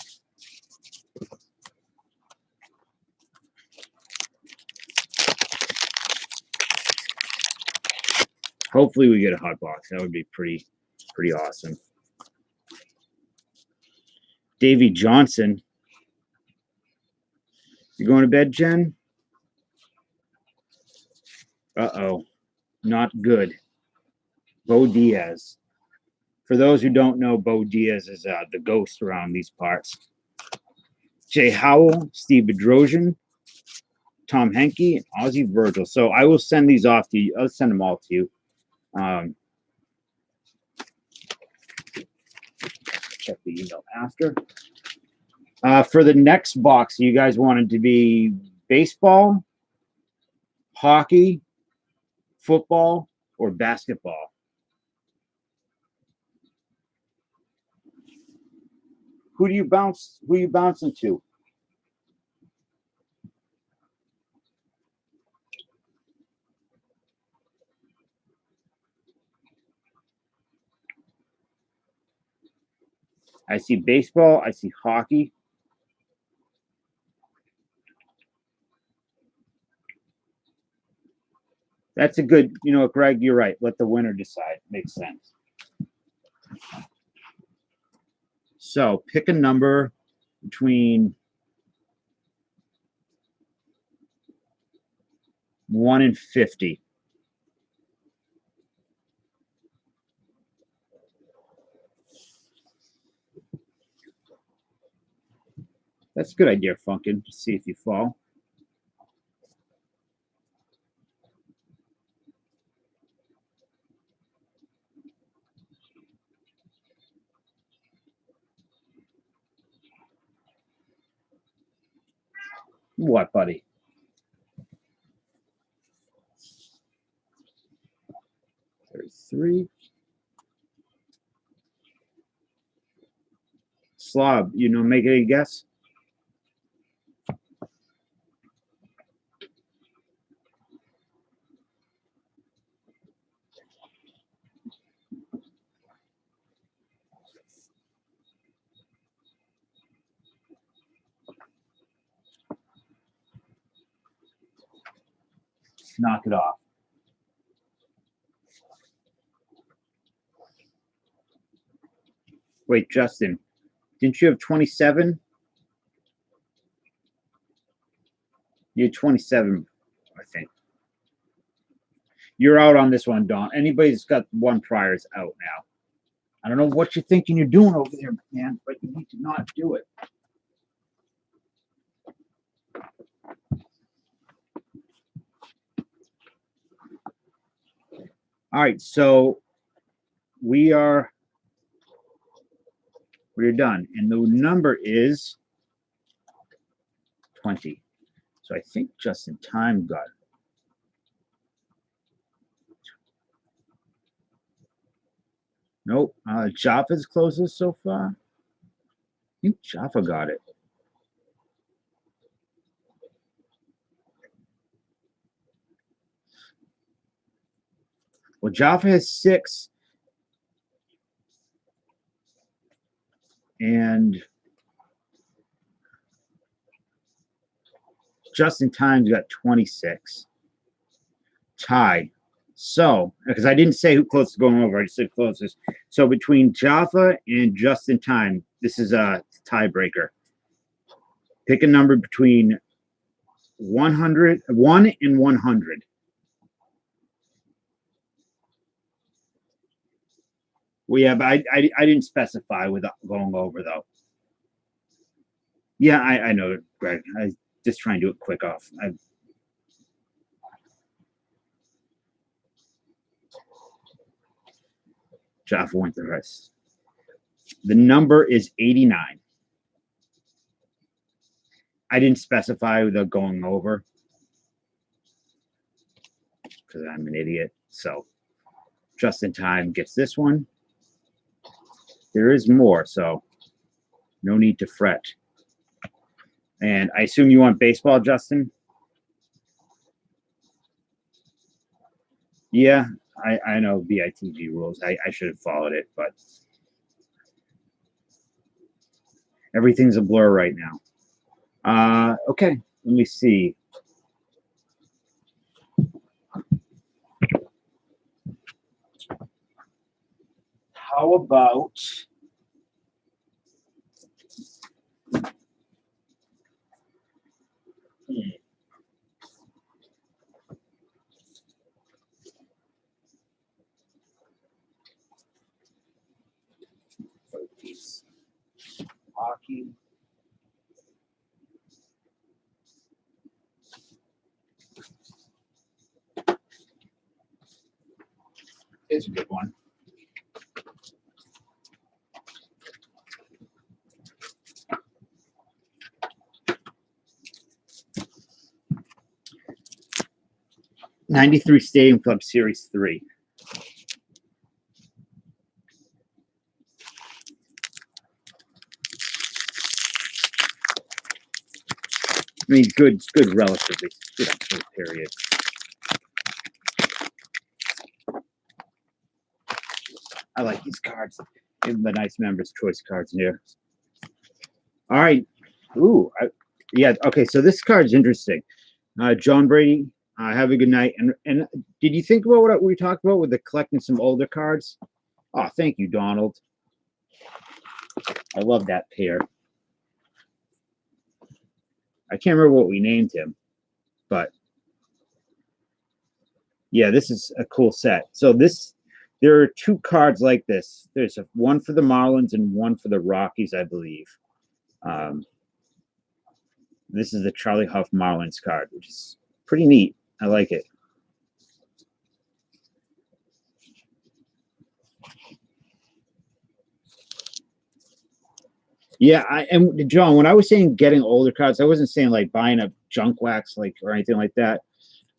[SPEAKER 1] Hopefully we get a hot box. That would be pretty awesome. Davey Johnson. You going to bed, Jen? Uh-oh. Not good. Bo Diaz. For those who don't know, Bo Diaz is the ghost around these parts. Jay Howell, Steve Bedrosian, Tom Henke, and Ozzie Virgil. So I will send these off to you. I'll send them all to you. Check the email after. For the next box, you guys wanted to be baseball, hockey, football, or basketball? Who are you bouncing to? I see baseball. I see hockey. That's a good, Greg, you're right. Let the winner decide. Makes sense. So pick a number between 1 and 50. That's a good idea, Funkin', to see if you fall. What, buddy? $33. Slob, make a guess? Knock it off. Wait, Justin, didn't you have 27? You had 27, I think. You're out on this one, Don. Anybody that's got one prior is out now. I don't know what you're thinking you're doing over there, man, but you need to not do it. All right, so we're done, and the number is 20. So I think just in time got it. Nope. Jaffa's closest so far. I think Jaffa got it. Well, Jaffa has 6. And just in time's got 26. Tie. So, because I didn't say who closest going over, I just said closest. So between Jaffa and just in time, this is a tiebreaker. Pick a number between 1 and 100. Well, yeah, but I didn't specify without going over though. Yeah, I know, Greg. I just try and do it quick off. Jaffa went the rest. The number is 89. I didn't specify without going over because I'm an idiot. So just in time gets this one. There is more, so no need to fret. And I assume you want baseball, Justin? Yeah, I know BITG rules. I should have followed it, but everything's a blur right now. Okay, let me see. How about hockey? It's a good one. '93 Stadium Club Series 3. I mean, good relatively. Good period. I like these cards. Give them the nice members' choice cards here. All right. Ooh, yeah. Okay, so this card's interesting. John Brady, have a good night. And did you think about what we talked about with the collecting some older cards? Oh, thank you, Donald. I love that pair. I can't remember what we named him, but yeah, this is a cool set. So there are 2 cards like this. There's one for the Marlins and one for the Rockies, I believe. This is the Charlie Huff Marlins card, which is pretty neat. I like it. Yeah, and John, when I was saying getting older cards, I wasn't saying like buying a junk wax or anything like that.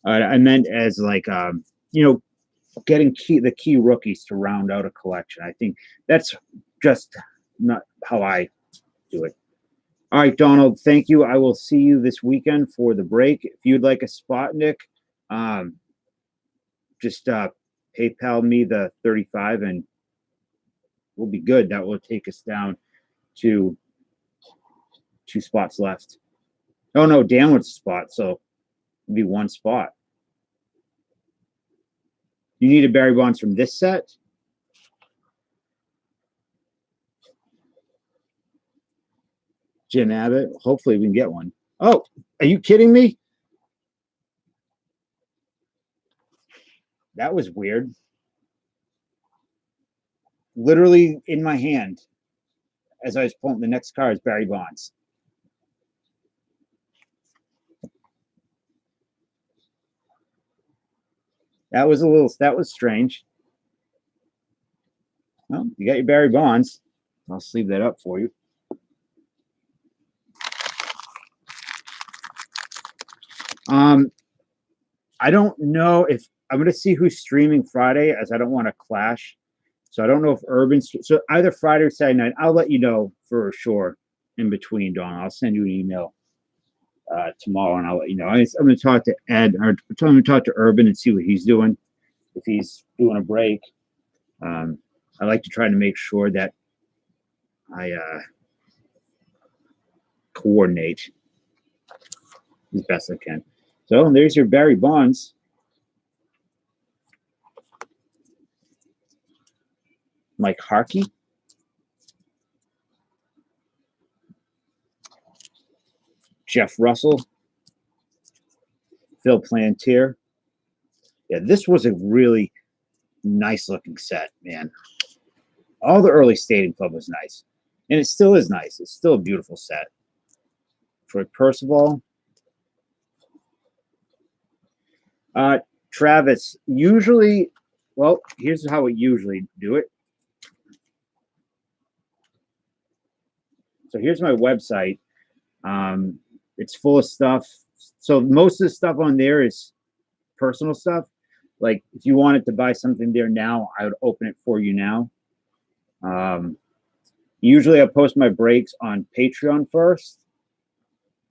[SPEAKER 1] I meant as like getting the key rookies to round out a collection. I think that's just not how I do it. All right, Donald, thank you. I will see you this weekend for the break. If you'd like a spot, Nick, just PayPal me the 35 and we'll be good. That will take us down to 2 spots left. Oh, no, Dan wants a spot, so it'll be 1 spot. You need a Barry Bonds from this set? Jim Abbott. Hopefully we can get one. Oh, are you kidding me? That was weird. Literally in my hand as I was pulling the next card is Barry Bonds. That was strange. Well, you got your Barry Bonds. I'll sleeve that up for you. I don't know if I'm going to see who's streaming Friday, as I don't want to clash. So I don't know if so either Friday or Saturday night. I'll let you know for sure in between, Dawn. I'll send you an email tomorrow, and I'll let you know. I'm going to talk to Ed, or I'm going to talk to Urban and see what he's doing, if he's doing a break. I like to try to make sure that I coordinate as best I can. So there's your Barry Bonds. Mike Harkey. Jeff Russell. Phil Plantier. Yeah, this was a really nice looking set, man. All the early Stadium Club was nice. And it still is nice. It's still a beautiful set. Troy Percival. Travis, usually, well, here's how we usually do it. So here's my website. It's full of stuff. So most of the stuff on there is personal stuff. Like if you wanted to buy something there now, I would open it for you now. Usually I post my breaks on Patreon first,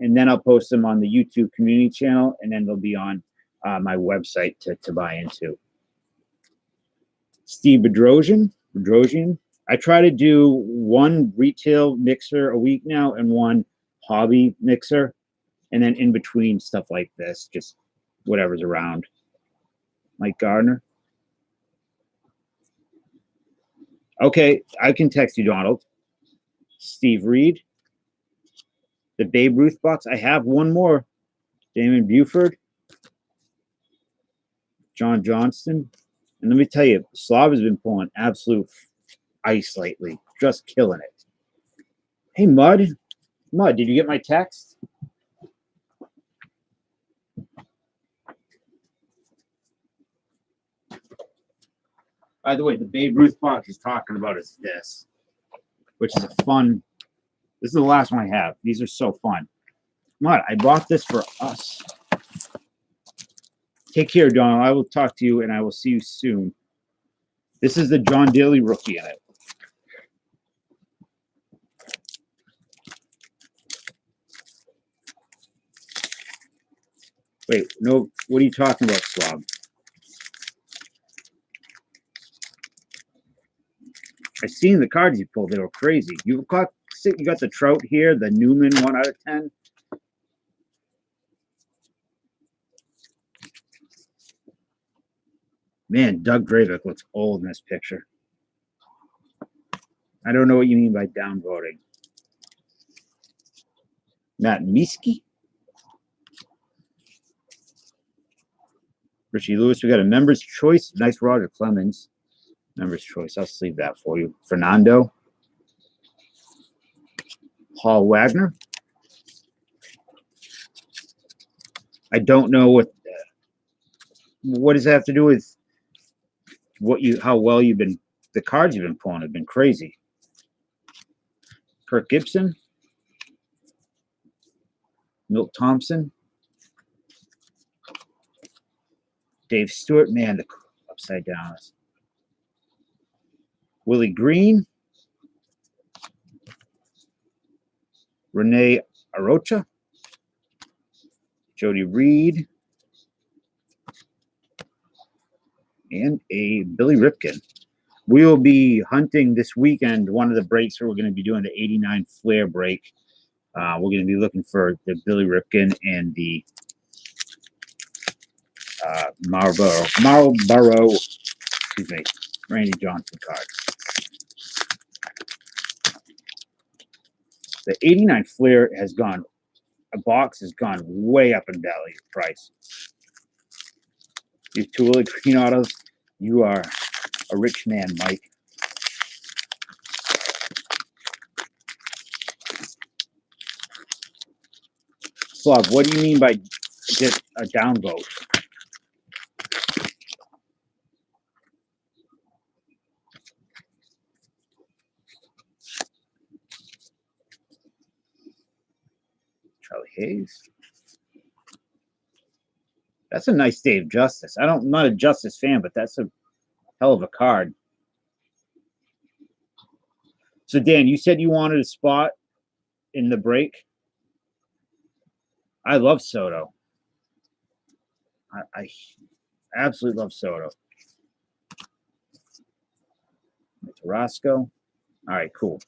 [SPEAKER 1] and then I'll post them on the YouTube community channel, and then they'll be on my website to buy into. Steve Bedrosian. I try to do one retail mixer a week now and one hobby mixer, and then in between stuff like this, just whatever's around. Mike Gardner. Okay, I can text you, Donald. Steve Reed. The Babe Ruth box. I have one more. Damon Buford. John Johnston. And let me tell you, Slav has been pulling absolute ice lately. Just killing it. Hey, Mud. Mud, did you get my text? By the way, the Babe Ruth box he's talking about is this, which is a fun. This is the last one I have. These are so fun. Mud, I bought this for us. Take care, Donald. I will talk to you, and I will see you soon. This is the John Daly rookie in it. Wait, no. What are you talking about, Slob? I seen the cards you pulled. They were crazy. You got the Trout here, the Newman 1 out of 10. Man, Doug Dravic looks old in this picture. I don't know what you mean by downvoting. Matt Miski. Richie Lewis. We got a member's choice. Nice Roger Clemens. Member's choice. I'll sleeve that for you. Fernando. Paul Wagner. I don't know what does that have to do with how well you've been. The cards you've been pulling have been crazy. Kirk Gibson. Milt Thompson. Dave Stewart. Man, the upside down. Willie Green. Renee Arocha. Jody Reed. And a Billy Ripken. We will be hunting this weekend. One of the breaks we're going to be doing the 89 Flair break. We're going to be looking for the Billy Ripken and the Marlboro, excuse me, Randy Johnson cards. The 89 Flair has gone, a box has gone way up in value price. These two Willie Green autos, you are a rich man, Mike. Slav, what do you mean by just a downvote? Hayes. That's a nice Dave Justice. I'm not a Justice fan, but that's a hell of a card. So Dan, you said you wanted a spot in the break. I love Soto. I absolutely love Soto. Roscoe. All right, cool.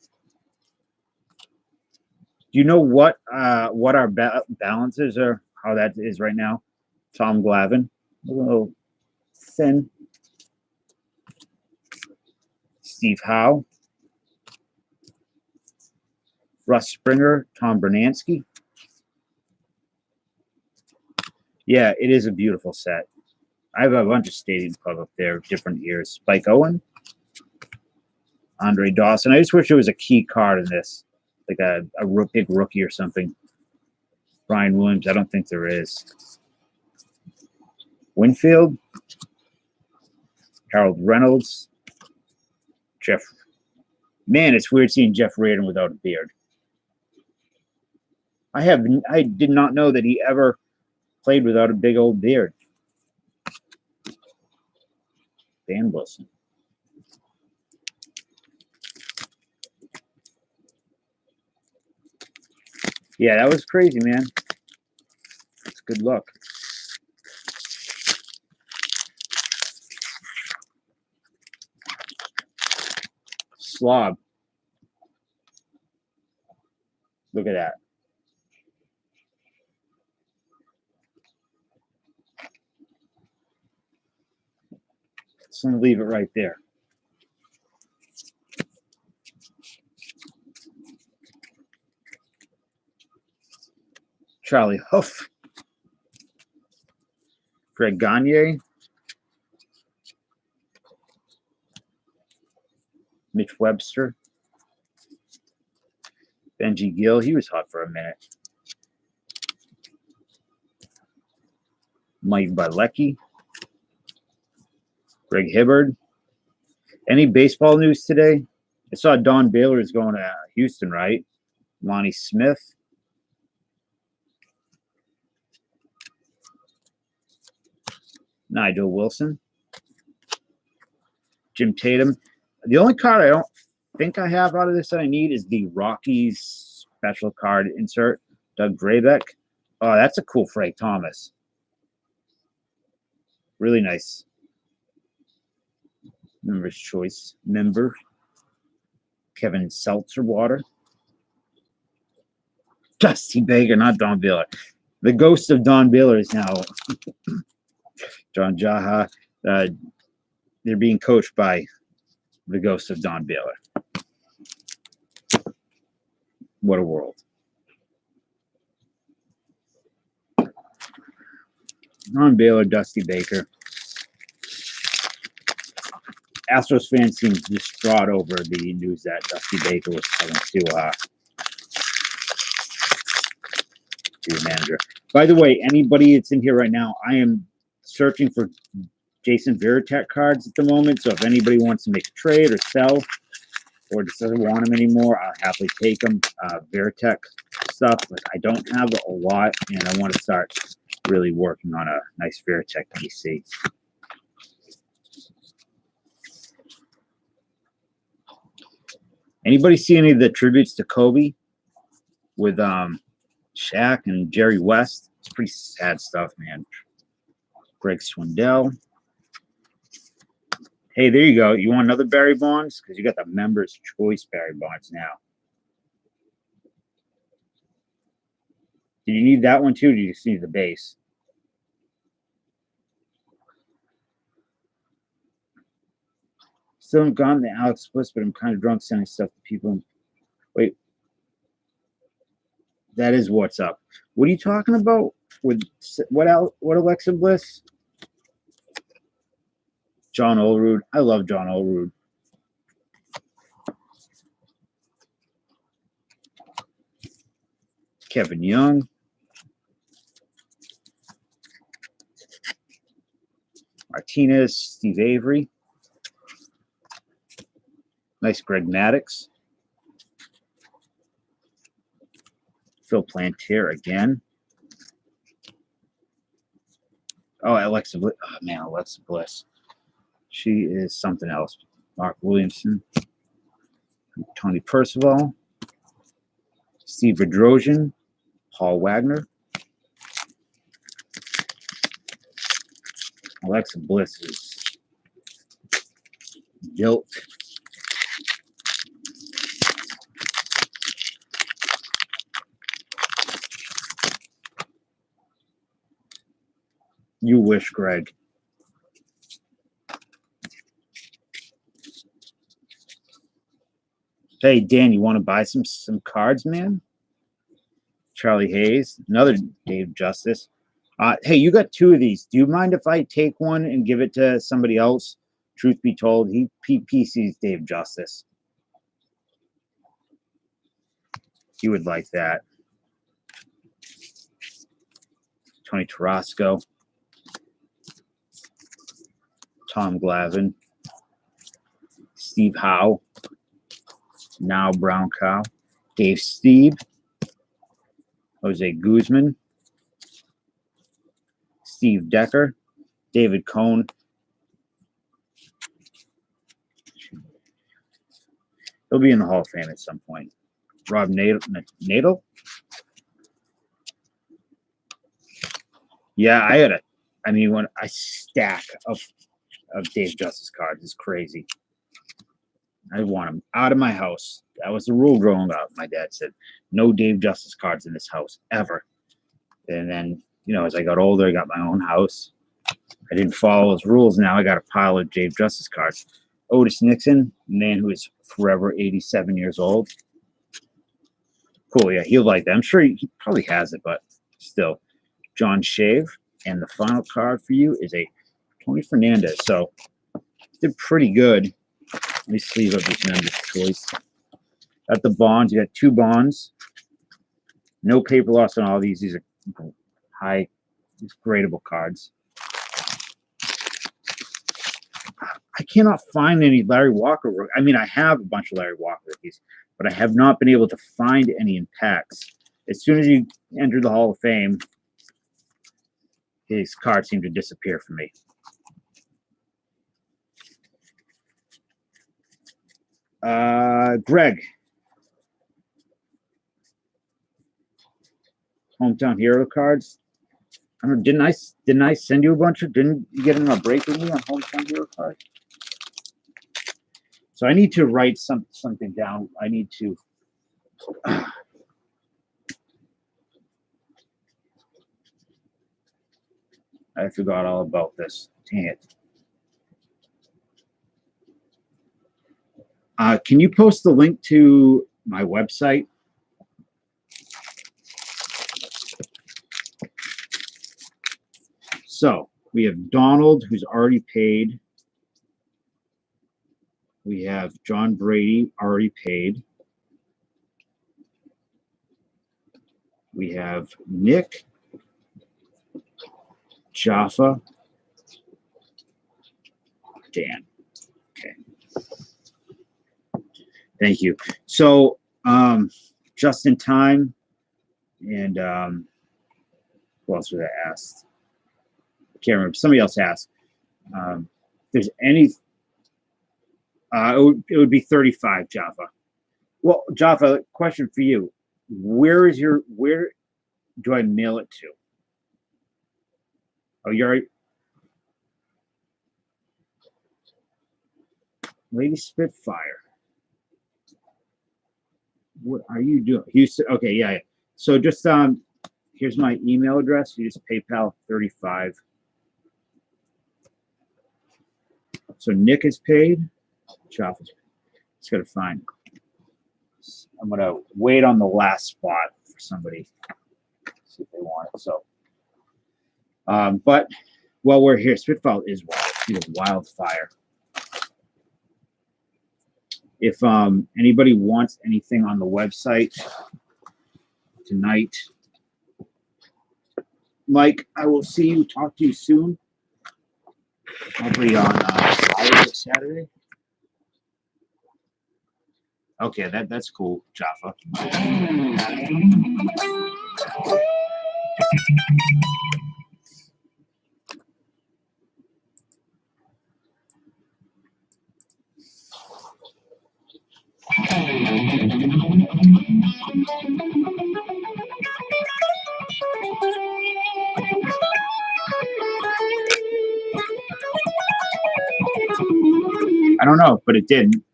[SPEAKER 1] Do you know what our balances are? How that is right now? Tom Glavine, a little thin. Steve Howe, Russ Springer, Tom Bernansky. Yeah, it is a beautiful set. I have a bunch of Stadium Club up there, different years. Spike Owen, Andre Dawson. I just wish there was a key card in this, like a big rookie or something. Brian Williams, I don't think there is. Winfield, Harold Reynolds, Jeff. Man, it's weird seeing Jeff Reardon without a beard. I did not know that he ever played without a big old beard. Dan Wilson. Yeah, that was crazy, man. It's good luck. Slob. Look at that. Just gonna leave it right there. Charlie Huff. Greg Gagne. Mitch Webster. Benji Gill. He was hot for a minute. Mike Bilecki. Greg Hibbard. Any baseball news today? I saw Don Baylor is going to Houston, right? Lonnie Smith. Nigel Wilson. Jim Tatum. The only card I don't think I have out of this that I need is the Rockies special card insert. Doug Drabeck. Oh, that's a cool Frank Thomas. Really nice. Member's choice member. Kevin Seltzerwater. Dusty Baker, not Don Baylor. The ghost of Don Baylor is now John Jaha. They're being coached by the ghost of Don Baylor. What a world. Don Baylor, Dusty Baker. Astros fans seem distraught over the news that Dusty Baker was coming to be the manager. By the way, anybody that's in here right now, I am searching for Jason Varitek cards at the moment. So if anybody wants to make a trade or sell or just doesn't want them anymore, I'll happily take them. Varitek stuff, like I don't have a lot, and I want to start really working on a nice Varitek PC. Anybody see any of the tributes to Kobe with Shaq and Jerry West? It's pretty sad stuff, man. Greg Swindell. Hey, there you go. You want another Barry Bonds? Because you got the Members' Choice Barry Bonds now. Do you need that one too? Or do you just need the base? Still haven't gotten the Alex Bliss, but I'm kind of drunk sending stuff to people. Wait. That is what's up. What are you talking about? With what Alexa Bliss? John Olerud. I love John Olerud. Kevin Young. Martinez. Steve Avery. Nice Greg Maddux. Phil Plantier again. Oh, Alexa Bliss. Oh, man, Alexa Bliss. She is something else. Mark Williamson. Tony Percival. Steve Bedrosian. Paul Wagner. Alexa Bliss is built. You wish, Greg. Hey, Dan, you want to buy some cards, man? Charlie Hayes, another Dave Justice. Hey, you got 2 of these. Do you mind if I take one and give it to somebody else? Truth be told, he PC's Dave Justice. He would like that. Tony Tarasco. Tom Glavine. Steve Howe. Now Brown Cow. Dave Steve. Jose Guzman. Steve Decker. David Cohn. He'll be in the Hall of Fame at some point. Rob Nadel? Yeah, when I stack of Dave Justice cards is crazy. I want them out of my house. That was the rule growing up. My dad said, no Dave Justice cards in this house, ever. And then, as I got older, I got my own house. I didn't follow those rules. Now I got a pile of Dave Justice cards. Otis Nixon, man who is forever 87 years old. Cool, yeah, he'll like that. I'm sure he probably has it, but still. John Shave. And the final card for you is a Tony Fernandez. So, did pretty good. Let me sleeve up this member's choice. Got the bonds. You got 2 bonds. No paper loss on all these. These are these gradable cards. I cannot find any Larry Walker. I mean, I have a bunch of Larry Walker rookies, but I have not been able to find any in packs. As soon as you enter the Hall of Fame, his cards seem to disappear for me. Greg. Hometown Hero cards. I don't know, didn't I send you a bunch of? Didn't you get in a break with me on Hometown Hero cards? So I need to write something down. I need to. I forgot all about this. Dang it. Can you post the link to my website? So we have Donald, who's already paid. We have John Brady, already paid. We have Nick, Jaffa, Dan. Okay. Thank you. So, just in time, and who else was I asked? I can't remember. Somebody else asked. If there's any, it would be 35, Jaffa. Well, Jaffa, question for you: where do I mail it to? Oh, you're right. Lady Spitfire. What are you doing? Houston. Okay, yeah. So just here's my email address. You just PayPal 35. So Nick is paid. Chop is. Just gotta find. I'm gonna wait on the last spot for somebody. See if they want it. So, but while we're here, Spitfire is wild. He is wildfire. If anybody wants anything on the website tonight, Mike, I will see you. Talk to you soon. I'll be on Friday or Saturday. Okay, that's cool, Jaffa. I don't know, but it didn't.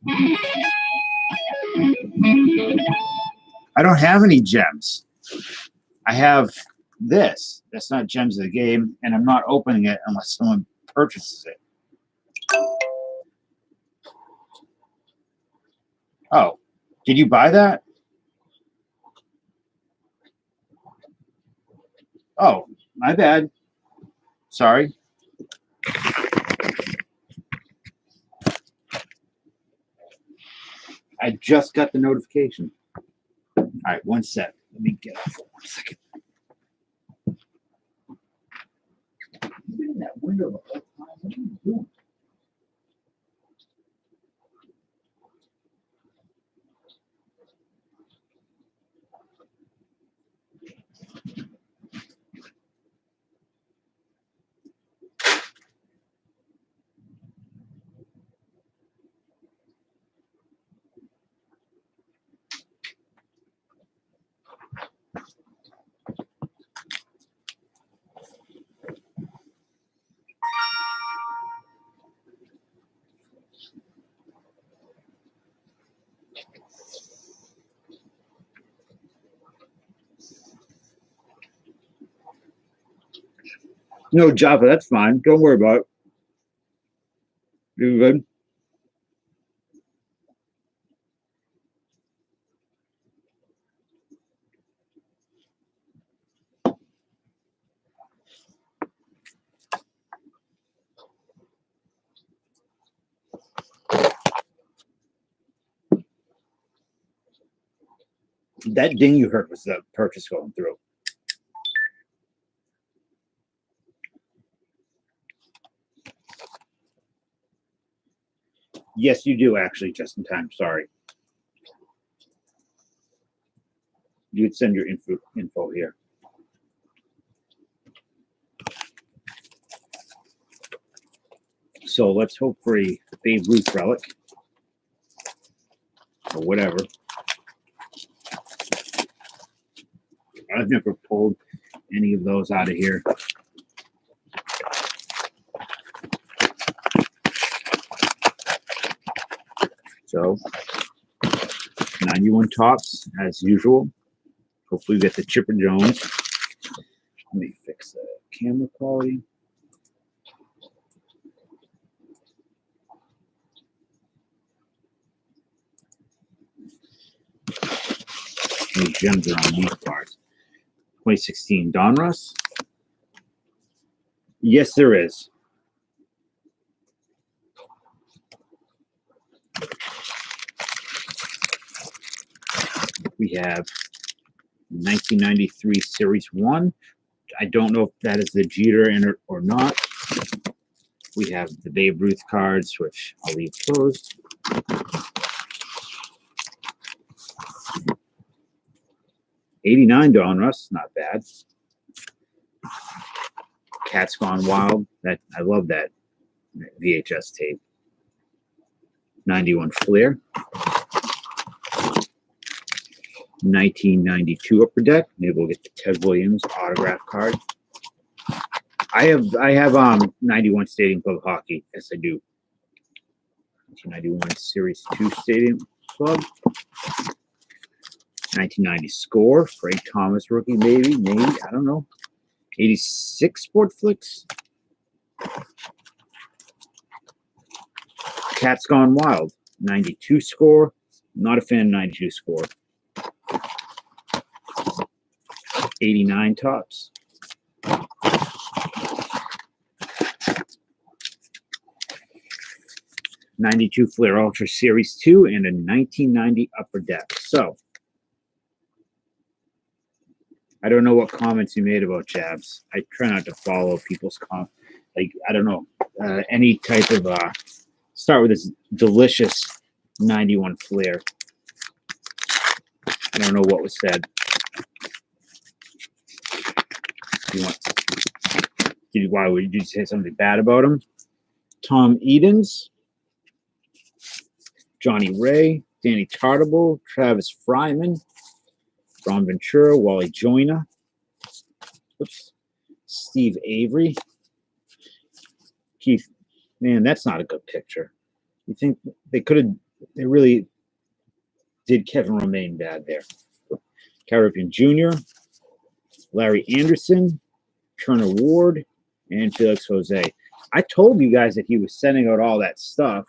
[SPEAKER 1] I don't have any gems. I have this. That's not gems of the game, and I'm not opening it unless someone purchases it. Oh, did you buy that? Oh, my bad. Sorry. I just got the notification. All right, one sec. Let me get it for 1 second. You've been in that window the whole time. What are you doing? No, Java, that's fine. Don't worry about it. You're good. That ding you heard was the purchase going through. Yes, you do actually, just in time. Sorry. You'd send your info here. So let's hope for a Babe Ruth relic or whatever. I've never pulled any of those out of here. So 91 tops as usual. Hopefully we get the Chipper Jones. Let me fix the camera quality. Any gems are on these cards. 2016 Donruss. Yes, there is. We have 1993 Series 1. I don't know if that is the Jeter in it or not. We have the Babe Ruth cards, which I'll leave closed. '89 Donruss, not bad. Cat's Gone Wild. That I love that VHS tape. 91 Flair. 1992 Upper Deck. Maybe we'll get the Ted Williams autograph card. I have 91 Stadium Club hockey. Yes, I do. 1991 Series 2 Stadium Club. 1990 Score. Frank Thomas rookie, maybe. I don't know. 86 Sport Flicks. Cat's Gone Wild. 92 Score. Not a fan of 92 Score. 89 tops. '92 Flair Ultra Series 2 and a 1990 Upper Deck. So I don't know what comments you made about jabs. I try not to follow people's comments. Like, I don't know, any type of start with this delicious 91 Flair. I don't know what was said. Why would you say something bad about him? Tom Edens, Johnny Ray, Danny Tartable, Travis Fryman, Ron Ventura, Wally Joyner, Steve Avery, Keith. Man, that's not a good picture. You think they could have? They really did Kevin Romaine bad there. Carrigan Jr., Larry Anderson, Turner Ward, and Felix Jose. I told you guys that he was sending out all that stuff.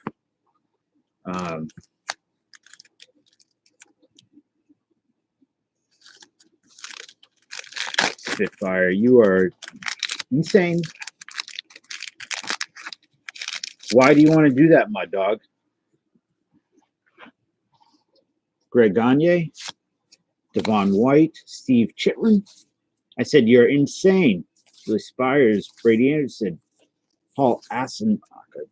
[SPEAKER 1] Spitfire, you are insane. Why do you want to do that, my dog? Greg Gagne, Devon White, Steve Chitlin. I said, you're insane. Billy Spires, Brady Anderson, Paul Assenmacher,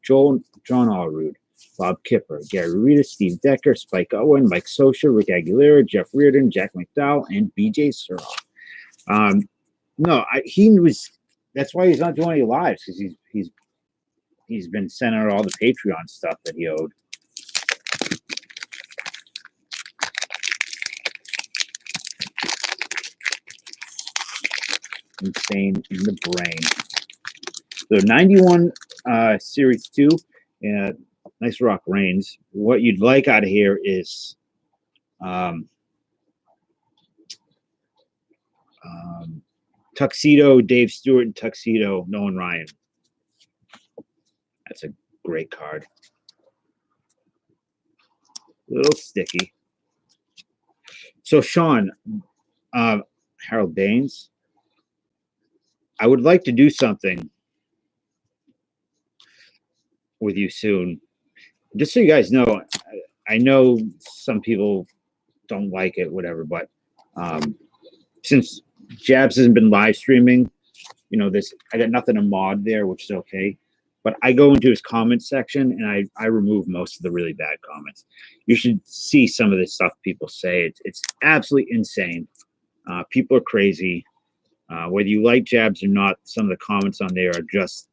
[SPEAKER 1] John Allrood, Bob Kipper, Gary Rita, Steve Decker, Spike Owen, Mike Sosha, Rick Aguilera, Jeff Reardon, Jack McDowell, and BJ Surhoff. No, he was. That's why he's not doing any lives, because he's been sending out all the Patreon stuff that he owed. Insane in the brain. So 91 Series 2, Nice Rock Reigns. What you'd like out of here is Tuxedo Dave Stewart and Tuxedo Nolan Ryan. That's a great card. A little sticky. So Sean, Harold Baines, I would like to do something with you soon. Just so you guys know, I know some people don't like it, whatever, but since Jabs hasn't been live streaming, you know, I got nothing to mod there, which is okay. But I go into his comment section and I remove most of the really bad comments. You should see some of the stuff people say. It's absolutely insane. People are crazy. Whether you like Jabs or not, some of the comments on there are just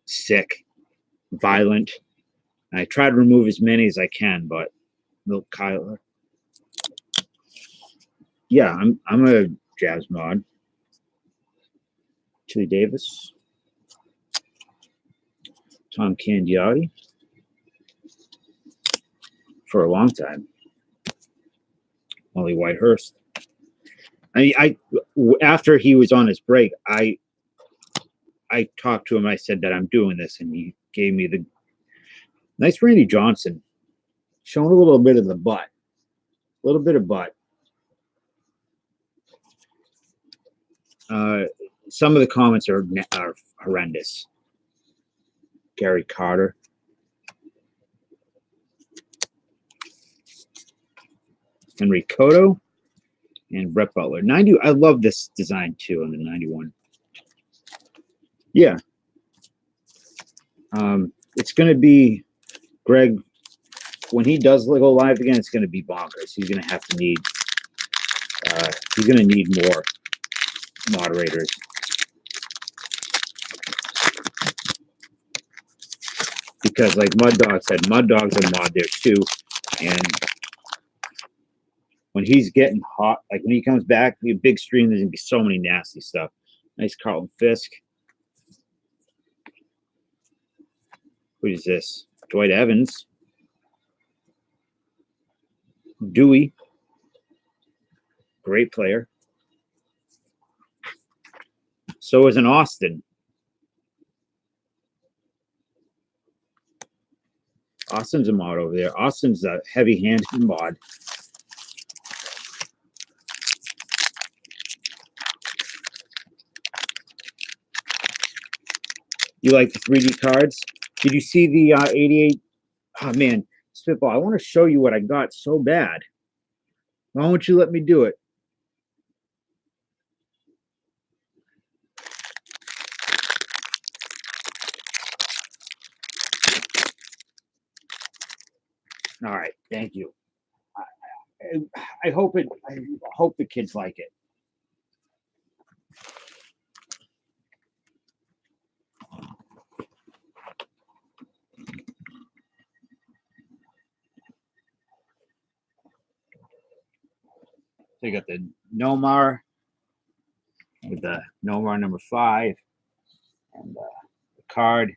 [SPEAKER 1] sick, violent. And I try to remove as many as I can, but Milk Kyler. Yeah, I'm a Jabs mod. Chili Davis. Tom Candiotti. For a long time. Molly Whitehurst. After he was on his break, I talked to him. I said that I'm doing this, and he gave me the nice Randy Johnson, showing a little bit of the butt, a little bit of butt. Some of the comments are horrendous. Gary Carter. Henry Cotto. And Brett Butler. 90. I love this design too on the 91. Yeah. It's going to be, Greg, when he does go live again, it's going to be bonkers. He's going to have to need, he's going to need more moderators. Because like Mud Dog said, Mud Dog's a mod there too. And when he's getting hot, like when he comes back, the big stream, there's going to be so many nasty stuff. Nice Carlton Fisk. Who is this? Dwight Evans. Dewey. Great player. So is an Austin. Austin's a mod over there. Austin's a heavy-handed mod. You like the 3D cards? Did you see the 88? Oh, man. Spitball, I want to show you what I got so bad. Why won't you let me do it? All right. Thank you. I hope the kids like it. So you got the Nomar with the Nomar number 5 and the card.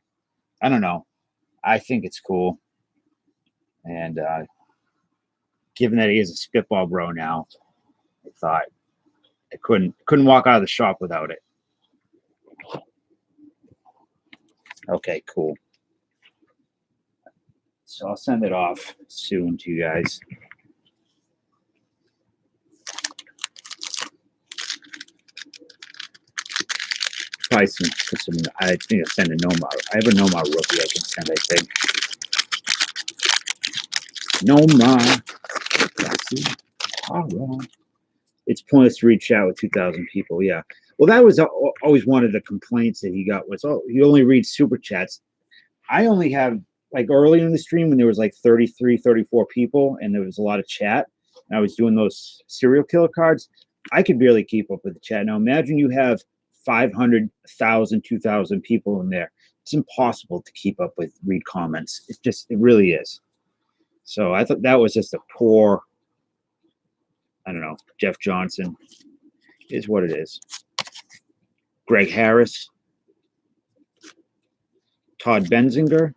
[SPEAKER 1] I don't know. I think it's cool. And given that he is a spitball bro now, I thought I couldn't walk out of the shop without it. Okay, cool. So I'll send it off soon to you guys. Probably some I think I'll send a Nomar. I have a Nomar rookie I can send, I think. Nomar. It's pointless to reach out with 2,000 people. Yeah. Well, that was always one of the complaints that he got was, oh, he only reads super chats. I only have, like, early in the stream when there was like 33, 34 people and there was a lot of chat, and I was doing those serial killer cards, I could barely keep up with the chat. Now, imagine you have 500, 1,000, 2,000 people in there. It's impossible to keep up with read comments. It really is. So I thought that was just a poor, I don't know, Jeff Johnson is what it is. Greg Harris, Todd Benzinger,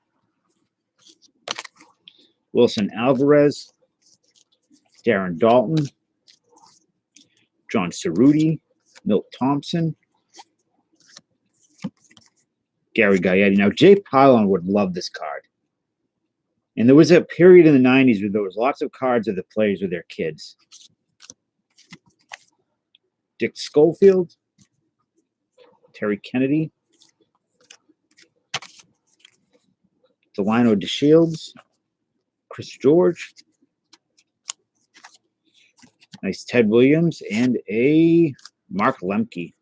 [SPEAKER 1] Wilson Alvarez, Darren Dalton, John Cerruti, Milt Thompson, Gary Gaetti. Now, Jay Pylon would love this card. And there was a period in the 90s where there was lots of cards of the players with their kids. Dick Schofield, Terry Kennedy, Delino DeShields, Chris George, nice Ted Williams, and a Mark Lemke.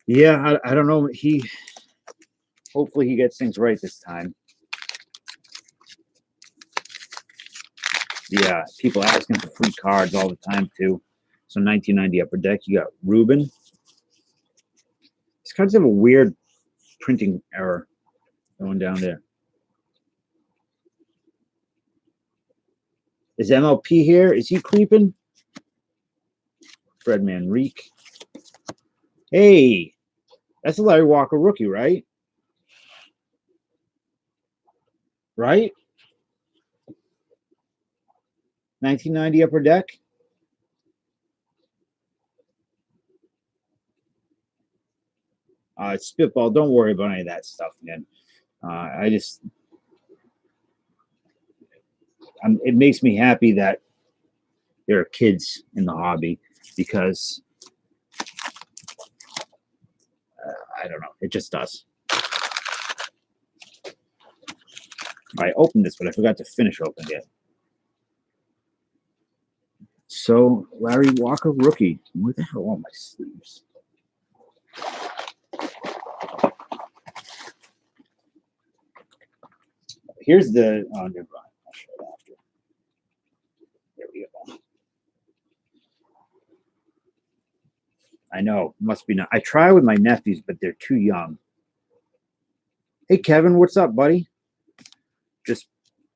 [SPEAKER 1] Yeah, I don't know. Hopefully he gets things right this time. Yeah, people asking for free cards all the time too. So 1990 upper deck, you got Ruben. These cards have a weird printing error going down there. Is MLP here? Is he creeping? Fred Manrique. Hey, that's a Larry Walker rookie, right? Right? 1990 upper deck. It's spitball. Don't worry about any of that stuff, man. It makes me happy that there are kids in the hobby because I don't know. It just does. I opened this, but I forgot to finish opening it. So, Larry Walker rookie. Where the hell are my sleeves? Here's the. Oh, never mind. I'll show it after. There we go. I know. Must be not. I try with my nephews, but they're too young. Hey, Kevin, what's up, buddy? Just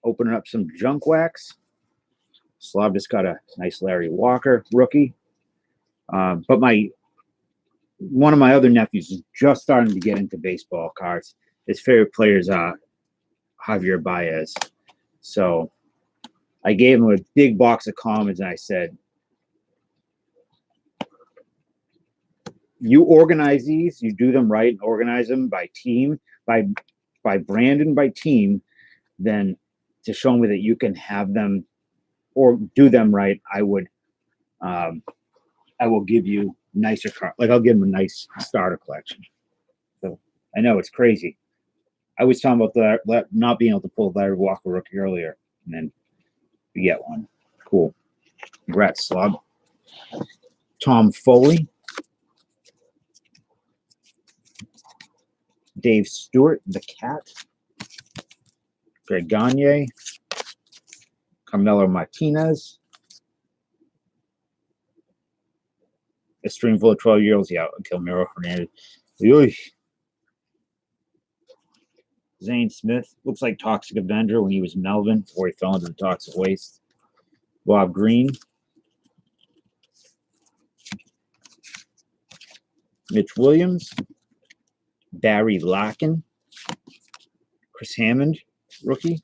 [SPEAKER 1] opening up some junk wax. Slav just got a nice Larry Walker rookie. But one of my other nephews is just starting to get into baseball cards. His favorite player is Javier Baez. So I gave him a big box of commons and I said, you organize these, you do them right and organize them by team, by brand and by team, then to show me that you can have them or do them right, I will give you nicer cards. Like I'll give them a nice starter collection. So I know it's crazy. I was talking about not being able to pull Larry Walker rookie earlier, and then we get one. Cool. Congrats, Slob. Tom Foley. Dave Stewart, the Cat. Greg Gagne. Carmelo Martinez. A stream full of 12-year-olds. Yeah, Kilmero Hernandez. Oy. Zane Smith. Looks like Toxic Avenger when he was Melvin before he fell into the toxic waste. Bob Green. Mitch Williams. Barry Larkin. Chris Hammond, rookie.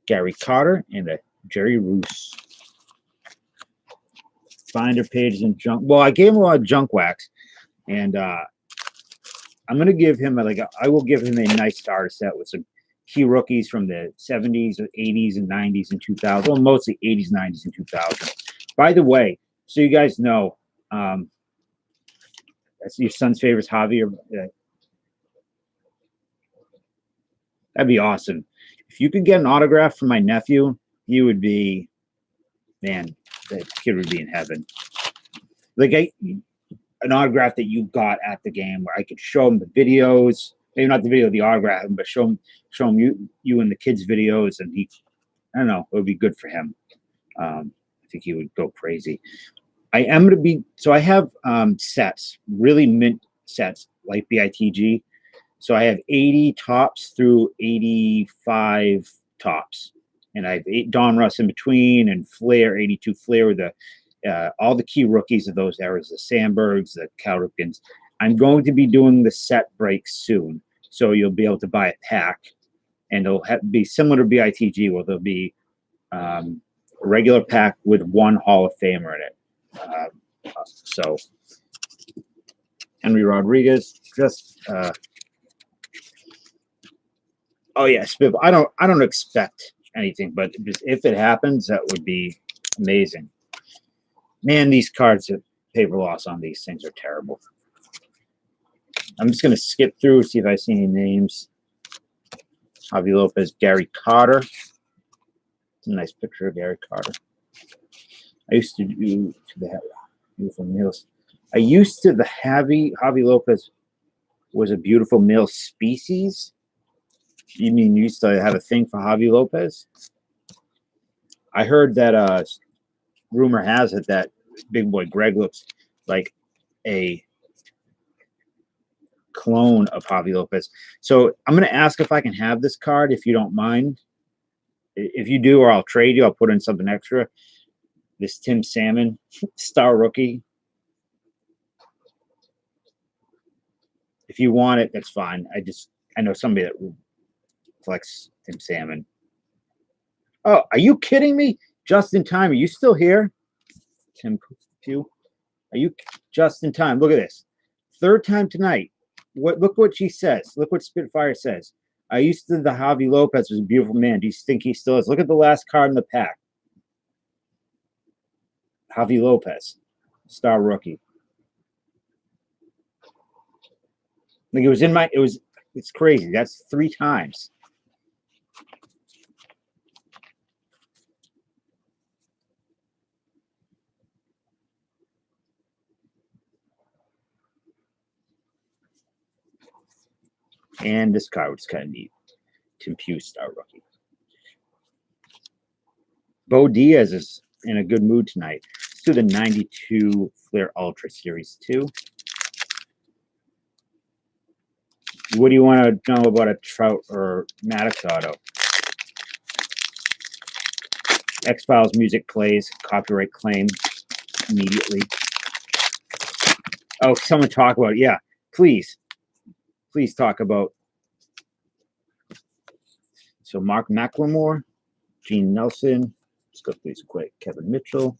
[SPEAKER 1] Gary Carter and a Jerry Roos. Finder pages and junk. Well, I gave him a lot of junk wax, and I'm gonna give him I will give him a nice starter set with some key rookies from the 70s, 80s, and 90s and 2000s. Well, mostly 80s, 90s, and 2000s. By the way, so you guys know, that's your son's favorite hobby. That'd be awesome. If you could get an autograph from my nephew, he would be, man, that kid would be in heaven. Like an autograph that you got at the game where I could show him the videos, maybe not the video of the autograph, but show him you and the kids' videos, and I don't know, it would be good for him. I think he would go crazy. I have sets, really mint sets like BITG. So I have 80 tops through 85 tops, and I have 8 Don Russ in between, and Flair 82 Flair with all the key rookies of those eras, the Sandbergs, the Cal Ripkins. I'm going to be doing the set break soon, so you'll be able to buy a pack, and it'll be similar to BITG, where there'll be a regular pack with one Hall of Famer in it. So Henry Rodriguez, just. Oh yeah, Spiv. I don't expect anything, but if it happens, that would be amazing. Man, these cards, paper loss on these things are terrible. I'm just gonna skip through, see if I see any names. Javi Lopez, Gary Carter. It's a nice picture of Gary Carter. I used to do the beautiful meals. The Javi Lopez was a beautiful male species. You mean you used to have a thing for Javi Lopez? I heard that rumor has it that big boy Greg looks like a clone of Javi Lopez. So I'm going to ask if I can have this card, if you don't mind. If you do, or I'll trade you. I'll put in something extra. This Tim Salmon, star rookie. If you want it, that's fine. I know somebody that collects Tim Salmon. Oh, are you kidding me? Just in time. Are you still here? Tim Pugh. Are you just in time? Look at this. Third time tonight. Look what she says. Look what Spitfire says. I used to the Javi Lopez was a beautiful man. Do you think he still is? Look at the last card in the pack. Javi Lopez, star rookie. Like it's crazy. That's 3 times. And this card was kind of neat. Tim Pugh, star rookie. Bo Diaz is in a good mood tonight. Let's do the 92 Flair Ultra Series 2. What do you want to know about a Trout or Maddox auto? X-Files music plays, copyright claim immediately. Oh, someone talk about it. Yeah, please. Please talk about. So Mark McLemore, Gene Nelson. Let's go through these quick. Kevin Mitchell.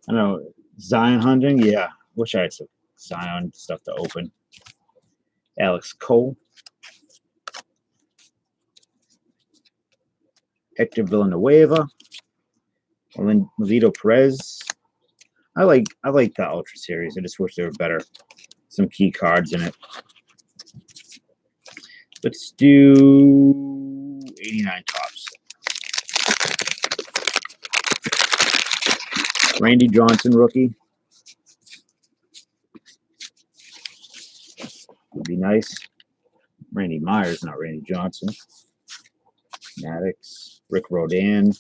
[SPEAKER 1] I don't know. Zion hunting. Yeah. Wish I had some Zion stuff to open. Alex Cole. Hector Villanueva. Melito Perez. I like the Ultra Series. I just wish there were better. Some key cards in it. Let's do 89 tops. Randy Johnson, rookie. nice. Randy Myers, not Randy Johnson. Maddox, Rick Rodan,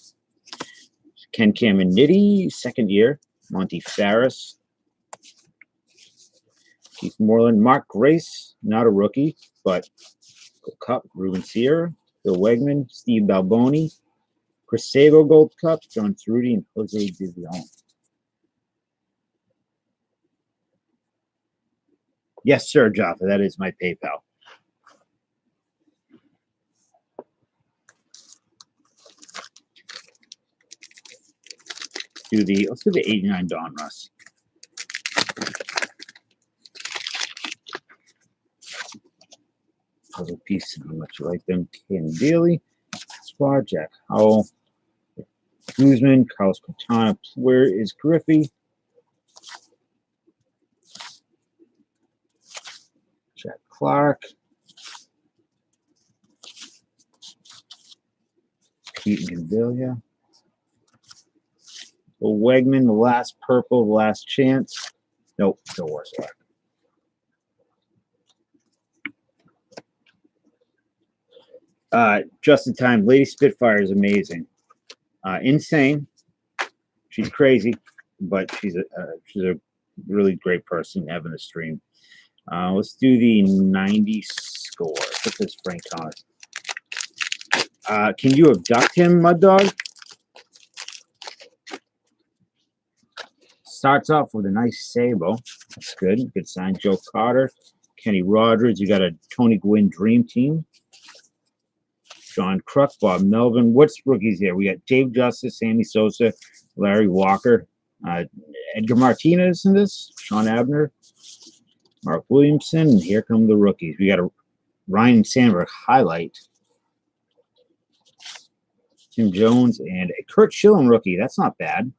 [SPEAKER 1] Ken Caminiti, second year. Monty Farris, Keith Moreland, Mark Grace, not a rookie, but Gold Cup, Ruben Sierra, Bill Wegman, Steve Balboni, Chris Sabo Gold Cup, John Cerruti, and Jose Divion. Yes, sir, Jaffa. That is my PayPal. Let's do the 89 Don Russ. Puzzle piece. How much you like them? Ken Daly, Squad, Jack Howell, Guzman, Carlos Quintana. Where is Griffey? Jack Clark. Pete Gavilia. Wegman, the last purple, the last chance. Nope, no worse luck. Just in time. Lady Spitfire is amazing. Insane. She's crazy, but she's a really great person having a stream. Let's do the 90 score. What does Frank Thomas? Can you abduct him, Mud Dog? Starts off with a nice Sabo. That's good. Good sign. Joe Carter, Kenny Rogers. You got a Tony Gwynn Dream Team. John Kruk, Bob Melvin. What's rookies here? We got Dave Justice, Sammy Sosa, Larry Walker, Edgar Martinez in this, Sean Abner, Mark Williamson, and here come the rookies. We got a Ryan Sandberg highlight, Tim Jones, and a Kurt Schilling rookie. That's not bad.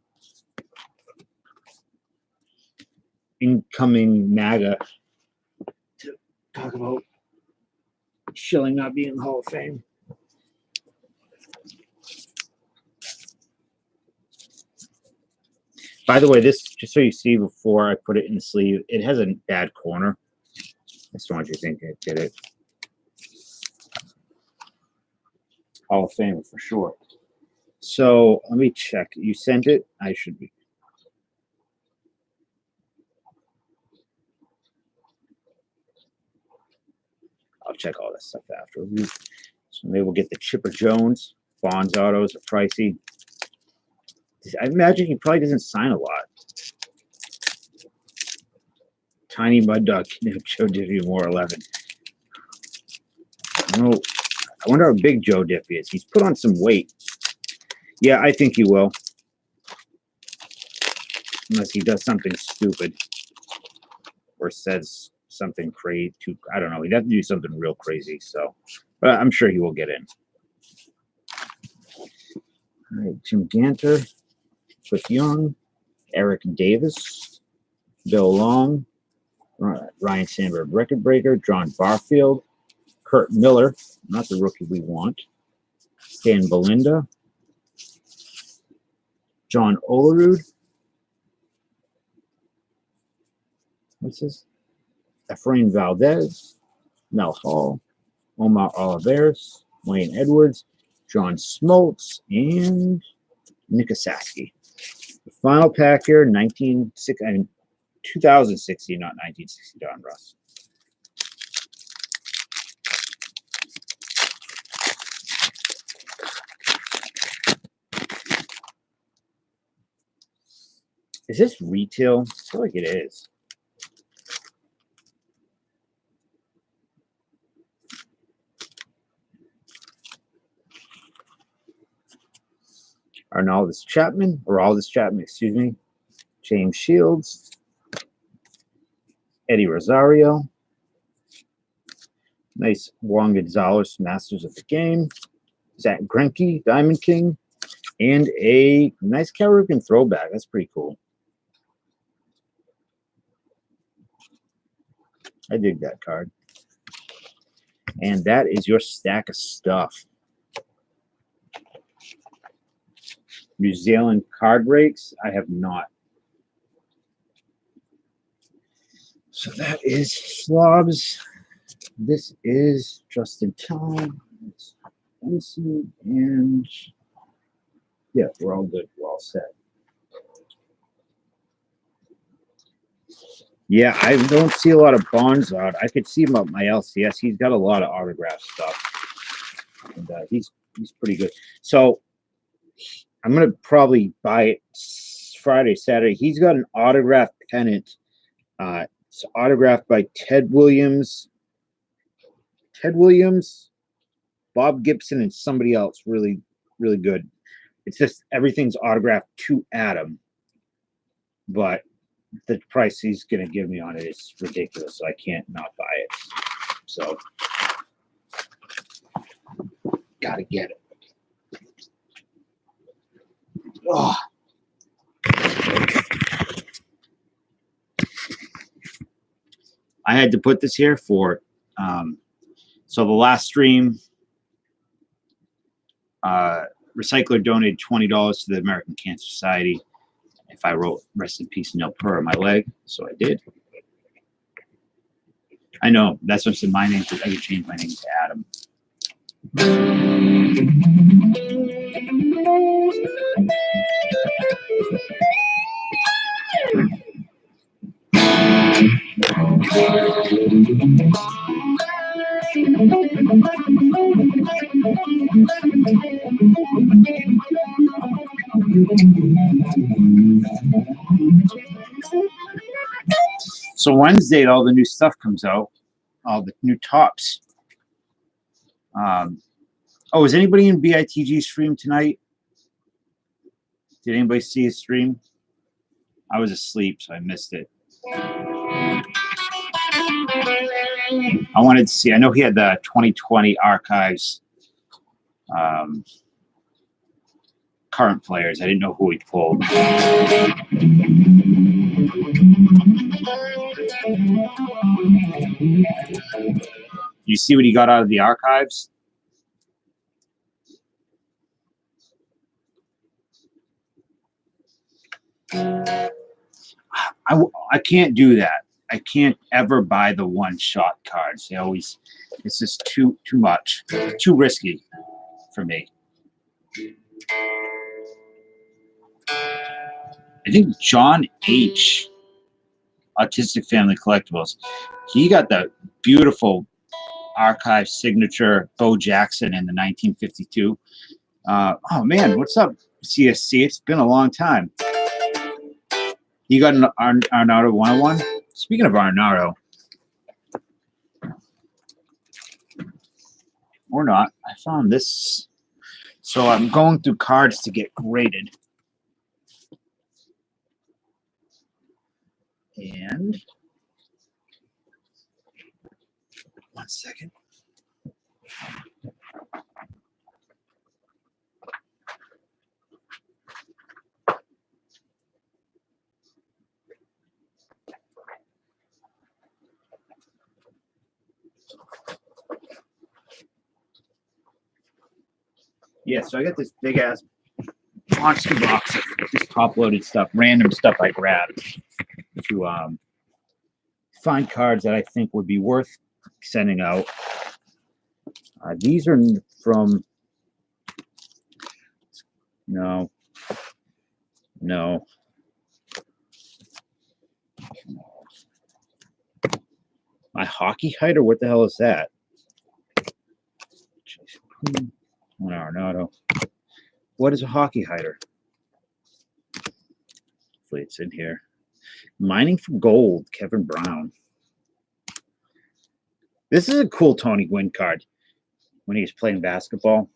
[SPEAKER 1] Incoming MAGA to talk about Schilling not being in the Hall of Fame. By the way, this, just so you see before I put it in the sleeve, it has a bad corner. I just don't want you to think I did it. Hall of Fame for sure. So let me check. You sent it? I should be. I'll check all this stuff after. So maybe we'll get the Chipper Jones. Bonds autos are pricey. I imagine he probably doesn't sign a lot. Tiny Mud Dog, Joe Diffie Moore 11. I wonder how big Joe Diffie is. He's put on some weight. Yeah, I think he will. Unless he does something stupid. Or says something crazy. I don't know. He'd have to do something real crazy. So, but I'm sure he will get in. All right, Jim Ganter. Cliff Young, Eric Davis, Bill Long, Ryan Sandberg, record breaker, John Barfield, Kurt Miller, not the rookie we want, Stan Belinda, John Olerud, what's this? Efrain Valdez, Mel Hall, Omar Oliveros, Wayne Edwards, John Smoltz, and Nick Asaski. The final pack here, 2060, not 1960, Don Russ. Is this retail? I feel like it is. Aldis Chapman, excuse me. James Shields, Eddie Rosario, nice Juan Gonzalez, Masters of the Game, Zach Greinke, Diamond King, and a nice Cal Ripken throwback. That's pretty cool. I dig that card. And that is your stack of stuff. New Zealand card breaks, I have not. So that is Slobs. This is just in time. It's Hansen, and yeah, we're all good. We're all set. Yeah, I don't see a lot of Bonds out. I could see him up my LCS. He's got a lot of autograph stuff, and he's pretty good. So I'm gonna probably buy it Friday, Saturday. He's got an autographed pennant. It's autographed by Ted Williams, Bob Gibson, and somebody else. Really, really good. It's just everything's autographed to Adam, but the price he's going to give me on it is ridiculous, so I can't not buy it. So, gotta get it. Oh. I had to put this here for, so the last stream, Recycler donated $20 to the American Cancer Society. If I wrote "Rest in Peace, no prayer" on my leg, so I did. I know that's what's in my name. I could change my name to Adam. So Wednesday, all the new stuff comes out, all the new tops. Oh, is anybody in BITG stream tonight? Did anybody see his stream? I was asleep, so I missed it. I wanted to see. I know he had the 2020 archives, current players. I didn't know who he pulled. You see what he got out of the archives? I can't do that. I can't ever buy the one-shot cards. They always, it's just too much, too risky for me. I think John H. Autistic Family Collectibles, he got the beautiful archive signature Bo Jackson in the 1952. Oh man, what's up, CSC? It's been a long time. You got an Arnaudo 101? Speaking of Arnaudo, or not, I found this. So I'm going through cards to get graded. And 1 second. Yeah, so I got this big ass monster box of just top loaded stuff, random stuff I grabbed to find cards that I think would be worth sending out. These are from no. My hockey hider? What the hell is that? Arnaudo. What is a hockey hider? Hopefully it's in here. Mining for Gold, Kevin Brown. This is a cool Tony Gwynn card when he was playing basketball.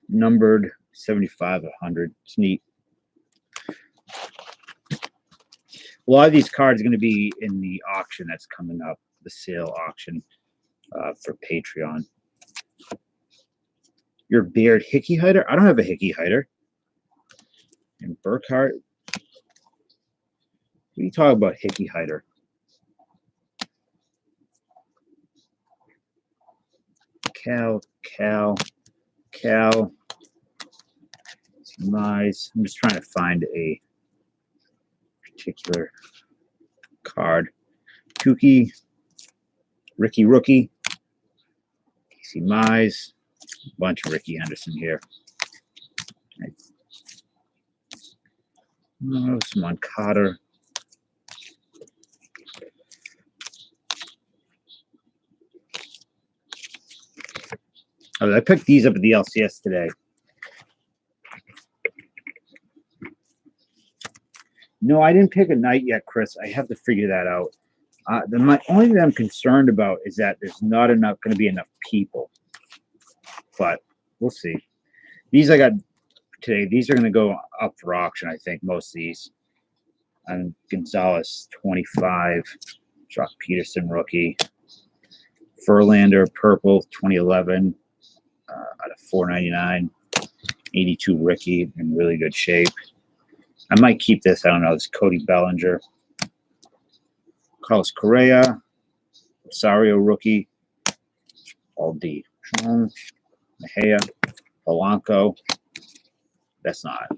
[SPEAKER 1] Numbered 75 of 100. It's neat. A lot of these cards are going to be in the auction that's coming up, the sale auction for Patreon. Your Beard Hickey hider? I don't have a Hickey hider. And Burkhart. What are you talking about, Hickey hider? Cal. Nice. I'm just trying to find a particular card. Tukey, Ricky Rookie, Casey Mize, bunch of Ricky Henderson here. Oh, some on Cotter. Oh, I picked these up at the LCS today. No, I didn't pick a night yet, Chris. I have to figure that out. The only thing I'm concerned about is that there's not going to be enough people. But we'll see. These I got today. These are going to go up for auction, I think, most of these. And Gonzalez, 25. Jock Peterson, rookie. Verlander, purple, 2011. Out of 499. 82 Ricky, in really good shape. I might keep this. I don't know. This Cody Bellinger. Carlos Correa. Rosario, rookie. All D. Mejia. Polanco. That's not.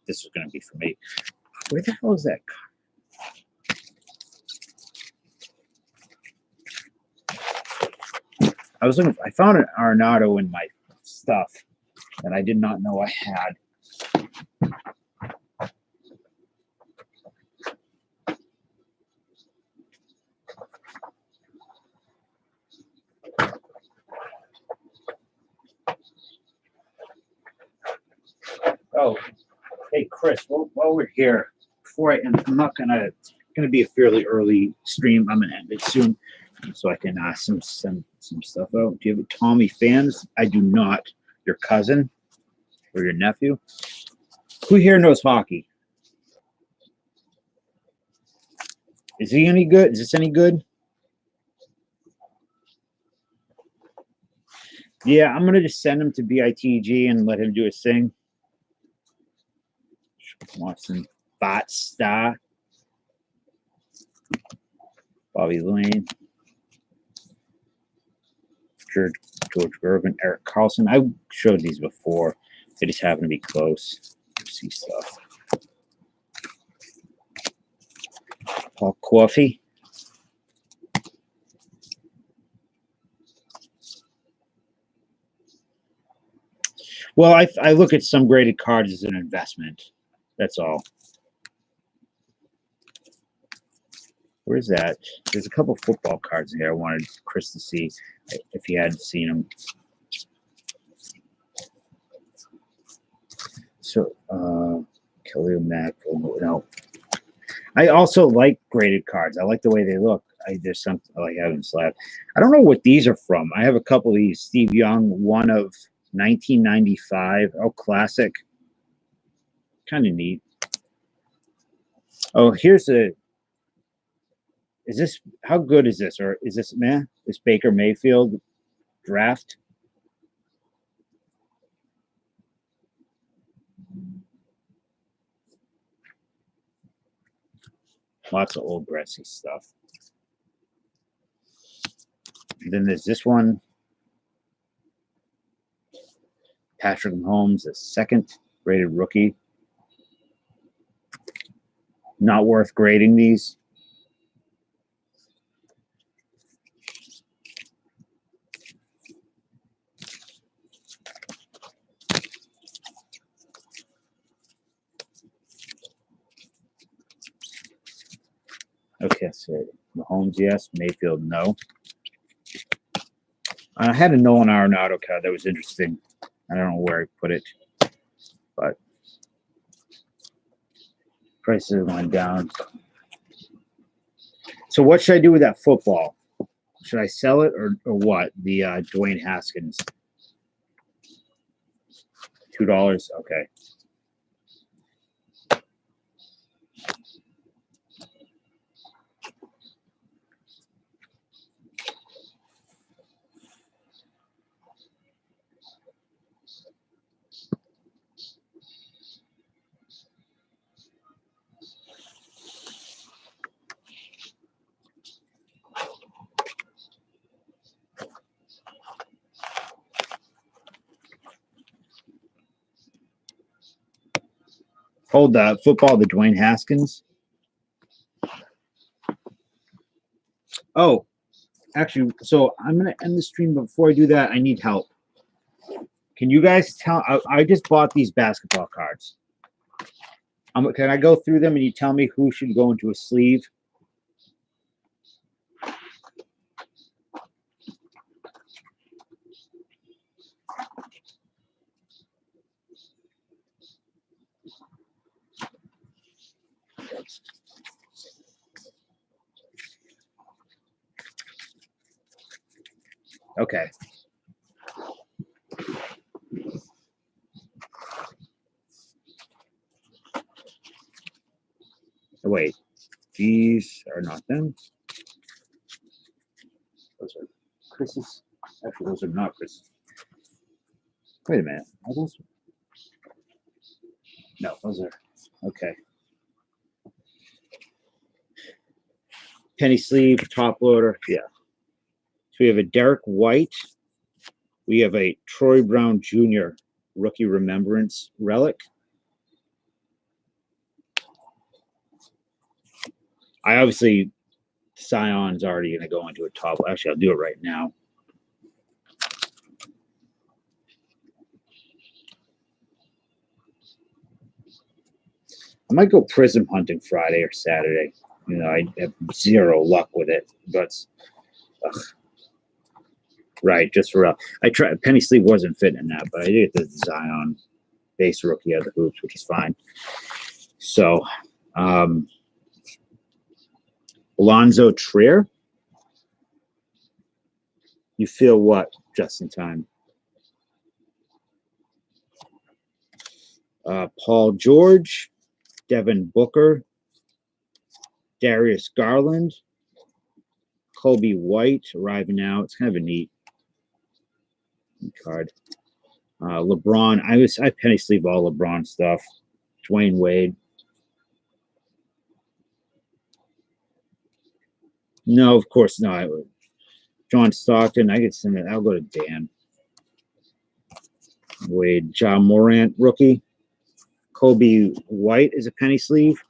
[SPEAKER 1] This is going to be for me. Where the hell is that car? I was looking. I found an Arenado in my stuff that I did not know I had. Oh, hey Chris. While we're here, before I end, I'm not gonna be a fairly early stream. I'm gonna end it soon, so I can send some stuff out. Do you have a Tommy fans? I do not. Your cousin or your nephew? Who here knows hockey? Is he any good? Is this any good? Yeah, I'm gonna just send him to BITG and let him do his thing. Watson, Bot Star, Bobby Lane, George Gervin, Eric Carlson. I showed these before. They just happen to be close. See stuff. Paul Coffey. Well, I look at some graded cards as an investment. That's all. Where's that? There's a couple football cards in here I wanted Chris to see if he hadn't seen them. So, Khalil Mack. No. I also like graded cards. I like the way they look. There's something I like having slab. I don't know what these are from. I have a couple of these. Steve Young, one of 1995. Oh, classic. Kind of neat. Oh, here's is this, how good is this? Or is this, this Baker Mayfield draft? Lots of old Gretzky stuff. And then there's this one. Patrick Mahomes, the second rated rookie. Not worth grading these. Okay, so Mahomes, yes. Mayfield, no. I had a Nolan Arenado card that was interesting. I don't know where I put it, but prices went down. So what should I do with that football? Should I sell it or what? The Dwayne Haskins. $2. Okay. Hold that football, the Dwayne Haskins. Oh, actually, so I'm gonna end the stream. But before I do that, I need help. Can you guys tell? I just bought these basketball cards. Can I go through them and you tell me who should go into a sleeve? Okay. Oh, wait, these are not them. Those are Chris's. Actually, those are not Chris's. Wait a minute. Are those? No, those are. Okay. Penny sleeve, top loader. Yeah. So we have a Derek White. We have a Troy Brown Jr. rookie remembrance relic. I obviously, Scion's already going to go into a top. Actually, I'll do it right now. I might go prism hunting Friday or Saturday. You know, I have zero luck with it, but right, just for I tried. Penny sleeve wasn't fitting in that, but I did get the Zion base rookie out of the hoops, which is fine. So, Alonzo Trier. You feel what just in time? Paul George, Devin Booker, Darius Garland, Kobe White arriving now. It's kind of a neat card. LeBron. I penny sleeve all LeBron stuff. Dwayne Wade. No, of course not. John Stockton. I could send it. I'll go to Dan. Wade. John Morant, rookie. Kobe White is a penny sleeve.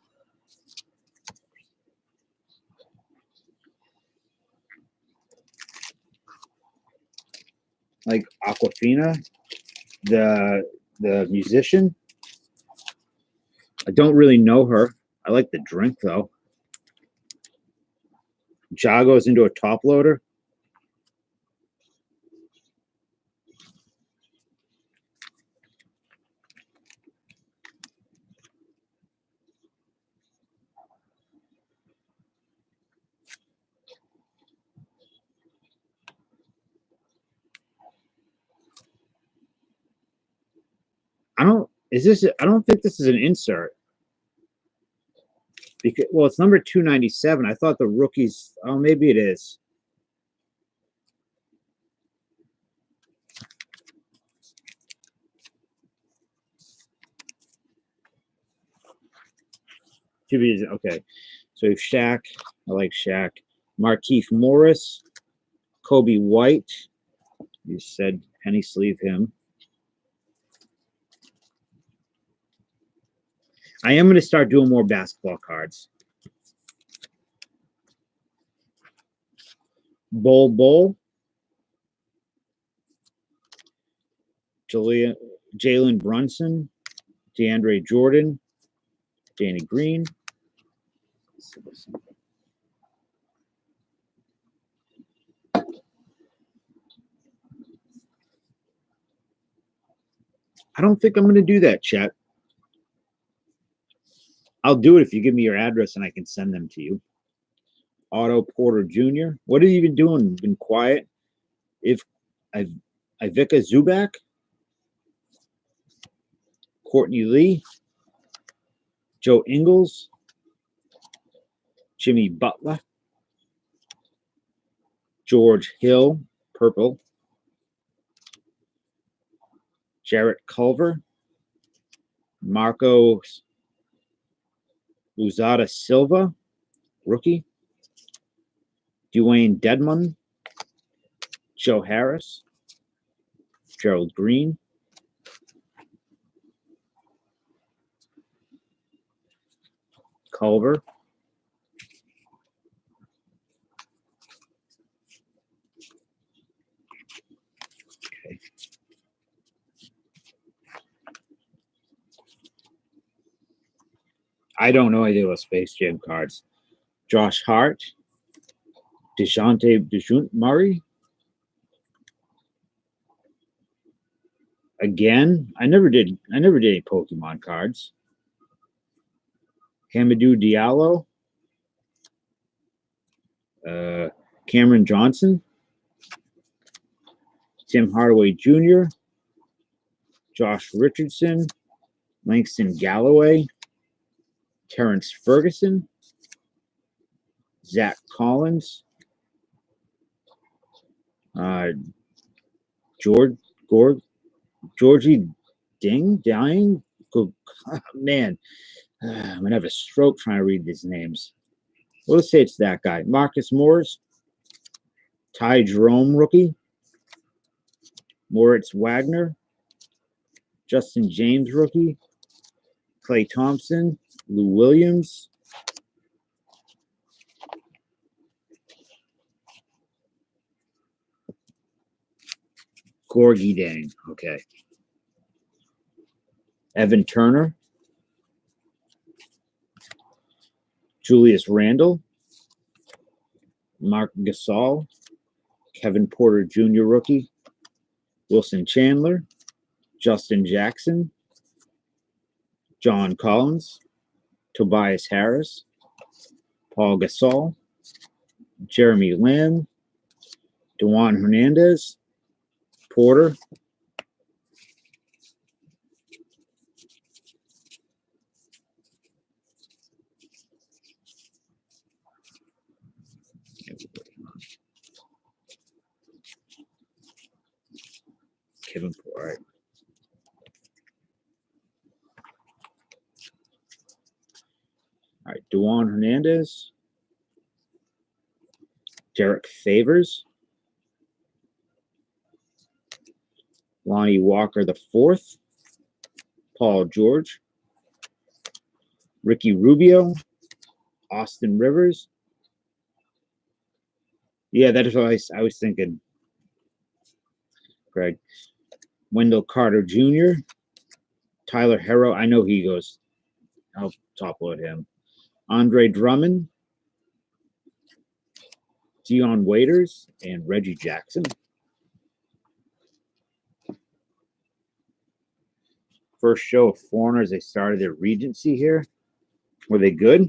[SPEAKER 1] Like Aquafina, the musician. I don't really know her. I like the drink though. Ja goes into a top loader. I don't think this is an insert. Because, well, it's number 297. I thought the rookies. Oh, maybe it is. Okay. So we have Shaq. I like Shaq. Markieff Morris. Kobe White. You said penny sleeve him. I am going to start doing more basketball cards. Bol. Jalen Brunson. DeAndre Jordan. Danny Green. I don't think I'm going to do that, Chet. I'll do it if you give me your address and I can send them to you. Otto Porter Jr. What have you been doing? Been quiet? If Ivica Zubac, Courtney Lee, Joe Ingles, Jimmy Butler, George Hill, purple, Jarrett Culver, Marco Luzada Silva, rookie, Dwayne Dedmon, Joe Harris, Gerald Green, Culver, I don't know anything about Space Jam cards. Josh Hart, DeJounte Murray. Again, I never did any Pokemon cards. Hamidou Diallo, Cameron Johnson, Tim Hardaway Jr., Josh Richardson, Langston Galloway, Terrence Ferguson, Zach Collins, Georgie Dying. Man, I'm going to have a stroke trying to read these names. Well, let's say it's that guy. Marcus Morris, Ty Jerome rookie, Moritz Wagner, Justin James rookie, Clay Thompson, Lou Williams, Gorgie Dang. Okay. Evan Turner, Julius Randle, Mark Gasol, Kevin Porter Jr. rookie, Wilson Chandler, Justin Jackson, John Collins, Tobias Harris, Paul Gasol, Jeremy Lamb, DeJuan Hernandez, Porter, Kevin Porter. All right. All right, DeJuan Hernandez, Derek Favors, Lonnie Walker IV, Paul George, Ricky Rubio, Austin Rivers. Yeah, that is what I was thinking. Greg. Wendell Carter Jr., Tyler Herro. I know he goes. I'll top load him. Andre Drummond, Dion Waiters, and Reggie Jackson. First show of foreigners. They started their Regency here. Were they good?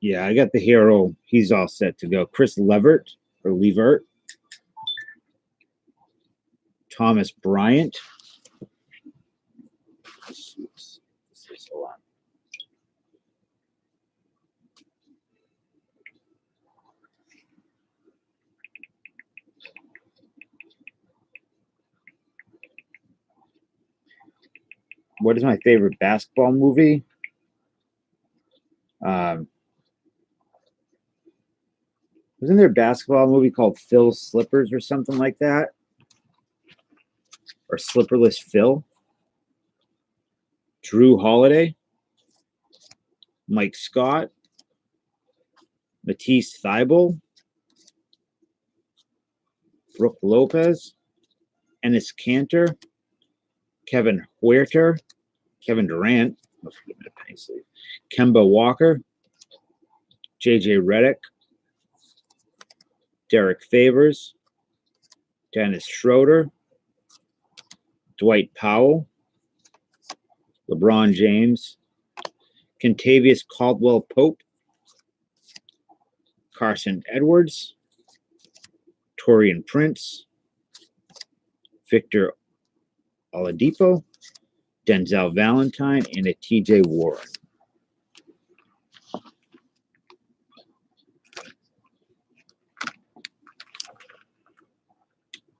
[SPEAKER 1] Yeah, I got the hero. He's all set to go. Chris Levert or Levert. Thomas Bryant. Hold on. What is my favorite basketball movie? Wasn't there a basketball movie called Phil Slippers or something like that? Or Slipperless Phil? Drew Holiday, Mike Scott, Matisse Thybulle, Brooke Lopez, Ennis Cantor, Kevin Huerter, Kevin Durant, Kemba Walker, JJ Redick, Derek Favors, Dennis Schroeder, Dwight Powell, LeBron James, Kentavious Caldwell Pope, Carson Edwards, Torian Prince, Victor Oladipo, Denzel Valentine, and a TJ Warren.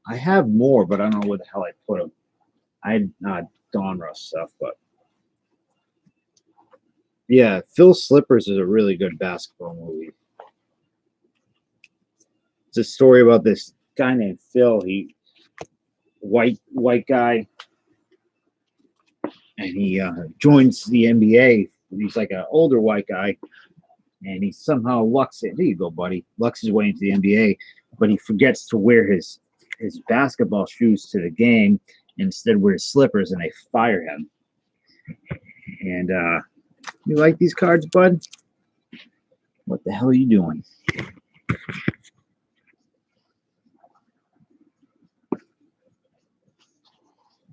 [SPEAKER 1] I have more, but I don't know where the hell I put them. I had Donruss stuff, but yeah, Phil Slippers is a really good basketball movie. It's a story about this guy named Phil. He white guy, and he joins the NBA. He's like an older white guy, and he somehow lucks it. There you go, buddy. Lucks his way into the NBA, but he forgets to wear his basketball shoes to the game. Instead, wears slippers, and they fire him. And you like these cards, bud? What the hell are you doing?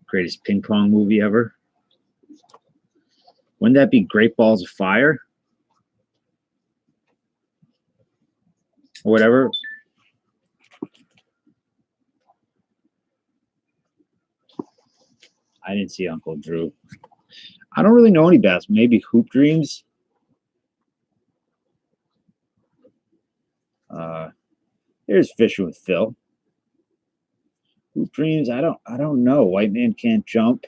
[SPEAKER 1] Greatest ping pong movie ever. Wouldn't that be Great Balls of Fire? Or whatever. I didn't see Uncle Drew. I don't really know any basketball. Maybe Hoop Dreams. There's Fishing with Phil. Hoop Dreams. I don't know. White Man Can't Jump.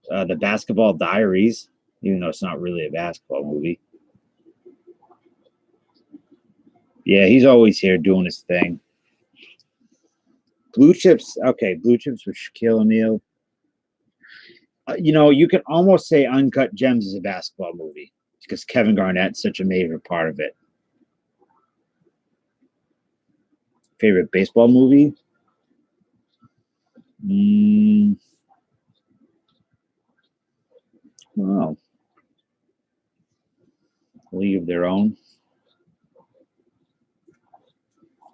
[SPEAKER 1] The Basketball Diaries, even though it's not really a basketball movie. Yeah, he's always here doing his thing. Blue Chips. Okay, Blue Chips with Shaquille O'Neal. You can almost say Uncut Gems is a basketball movie because Kevin Garnett's such a major part of it. Favorite baseball movie? Wow. League of Their Own.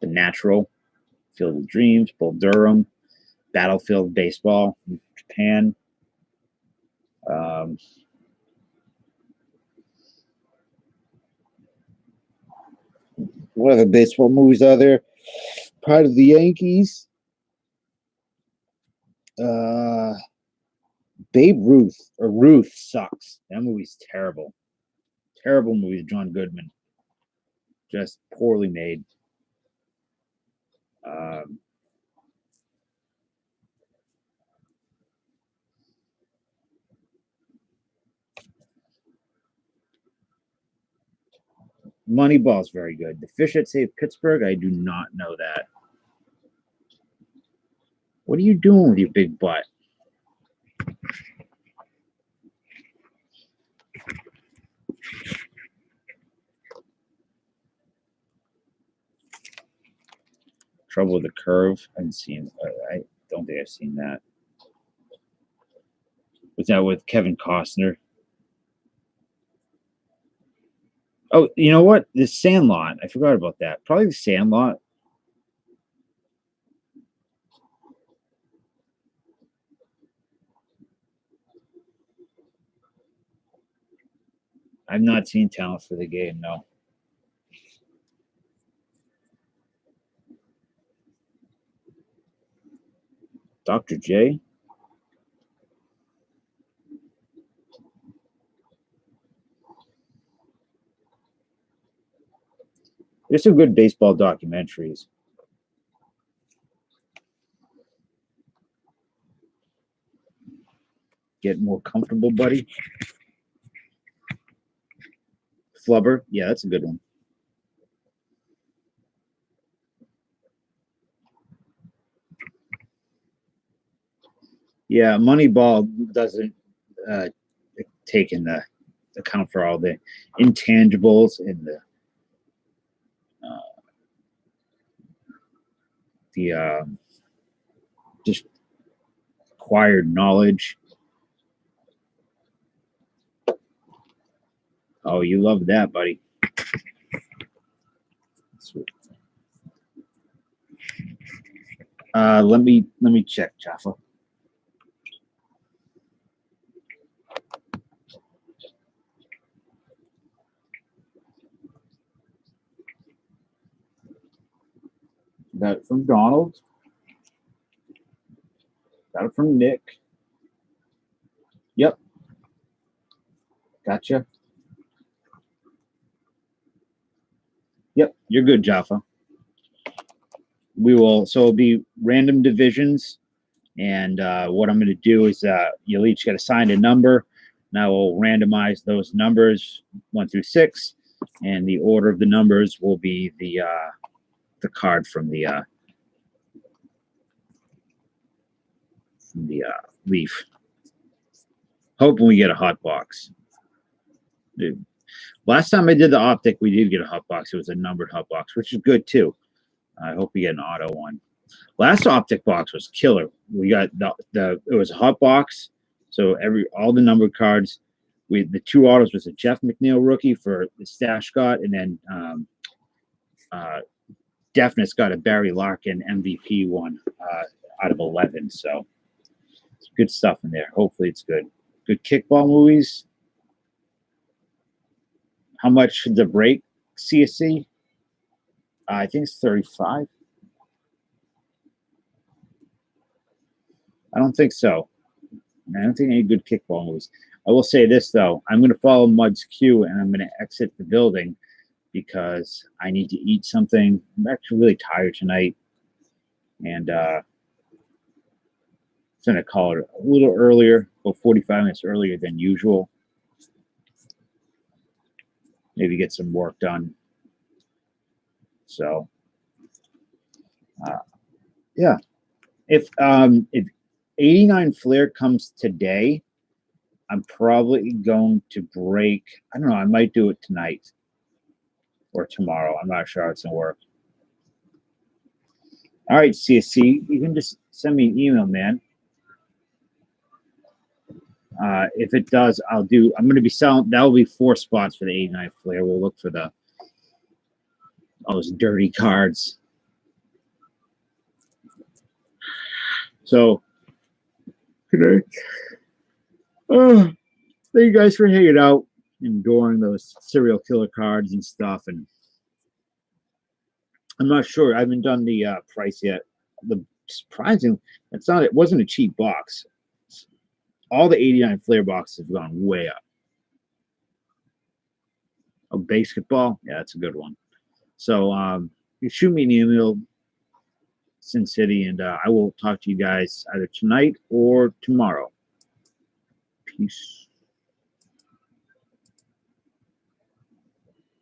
[SPEAKER 1] The Natural. Field of Dreams. Bull Durham. Battlefield Baseball. Japan. What other baseball movies are there? Part of the Yankees. Babe Ruth or Ruth sucks. That movie's terrible. Terrible movie with John Goodman. Just poorly made. Moneyball's very good. The Fish That Saved Pittsburgh, I do not know that. What are you doing with your big butt? Trouble with the Curve. I haven't seen. I don't think I've seen that. Was that with Kevin Costner? Oh, you know what? The Sandlot. I forgot about that. Probably The Sandlot. I've not seen Talent for the Game, no. Dr. J. There's some good baseball documentaries. Get more comfortable, buddy. Flubber. Yeah, that's a good one. Yeah, Moneyball doesn't take in the account for all the intangibles and the just acquired knowledge. Oh, you love that, buddy. Sweet. Let me check, Jaffa. Got it from Donald. Got it from Nick. Yep. Gotcha. Yep, you're good, Jaffa. We will, so it'll be random divisions. And what I'm going to do is you'll each get assigned a number. Now we'll randomize those numbers 1 through 6. And the order of the numbers will be the card from the leaf. Hoping we get a hot box. Dude. Last time I did the optic, we did get a hot box. It was a numbered hot box, which is good too. I hope we get an auto one. Last optic box was killer. We got it was a hot box, So all the numbered cards. The 2 autos was a Jeff McNeil rookie for the Stash Scott, and then Deafness got a Barry Larkin MVP one out of 11. So it's good stuff in there. Hopefully it's good. Good kickball movies. How much should the break CSC? I think it's 35. I don't think so. I don't think any good kickball movies. I will say this, though. I'm going to follow Mud's cue, and I'm going to exit the building because I need to eat something. I'm actually really tired tonight. And I'm going to call it a little earlier, about 45 minutes earlier than usual. Maybe get some work done. So, yeah. If 89 Flair comes today, I'm probably going to break. I don't know. I might do it tonight or tomorrow. I'm not sure how it's going to work. All right, CSC, you can just send me an email, man. If it does, I'm going to be selling. That will be 4 spots for the 89 Flair. We'll look for all those dirty cards. So, today. Thank you guys for hanging out, enduring those serial killer cards and stuff. And I'm not sure. I haven't done the price yet. The surprising, it wasn't a cheap box. All the 89 Flair boxes have gone way up. Oh, basketball? Yeah, that's a good one. So you shoot me an email, Sin City, and I will talk to you guys either tonight or tomorrow. Peace.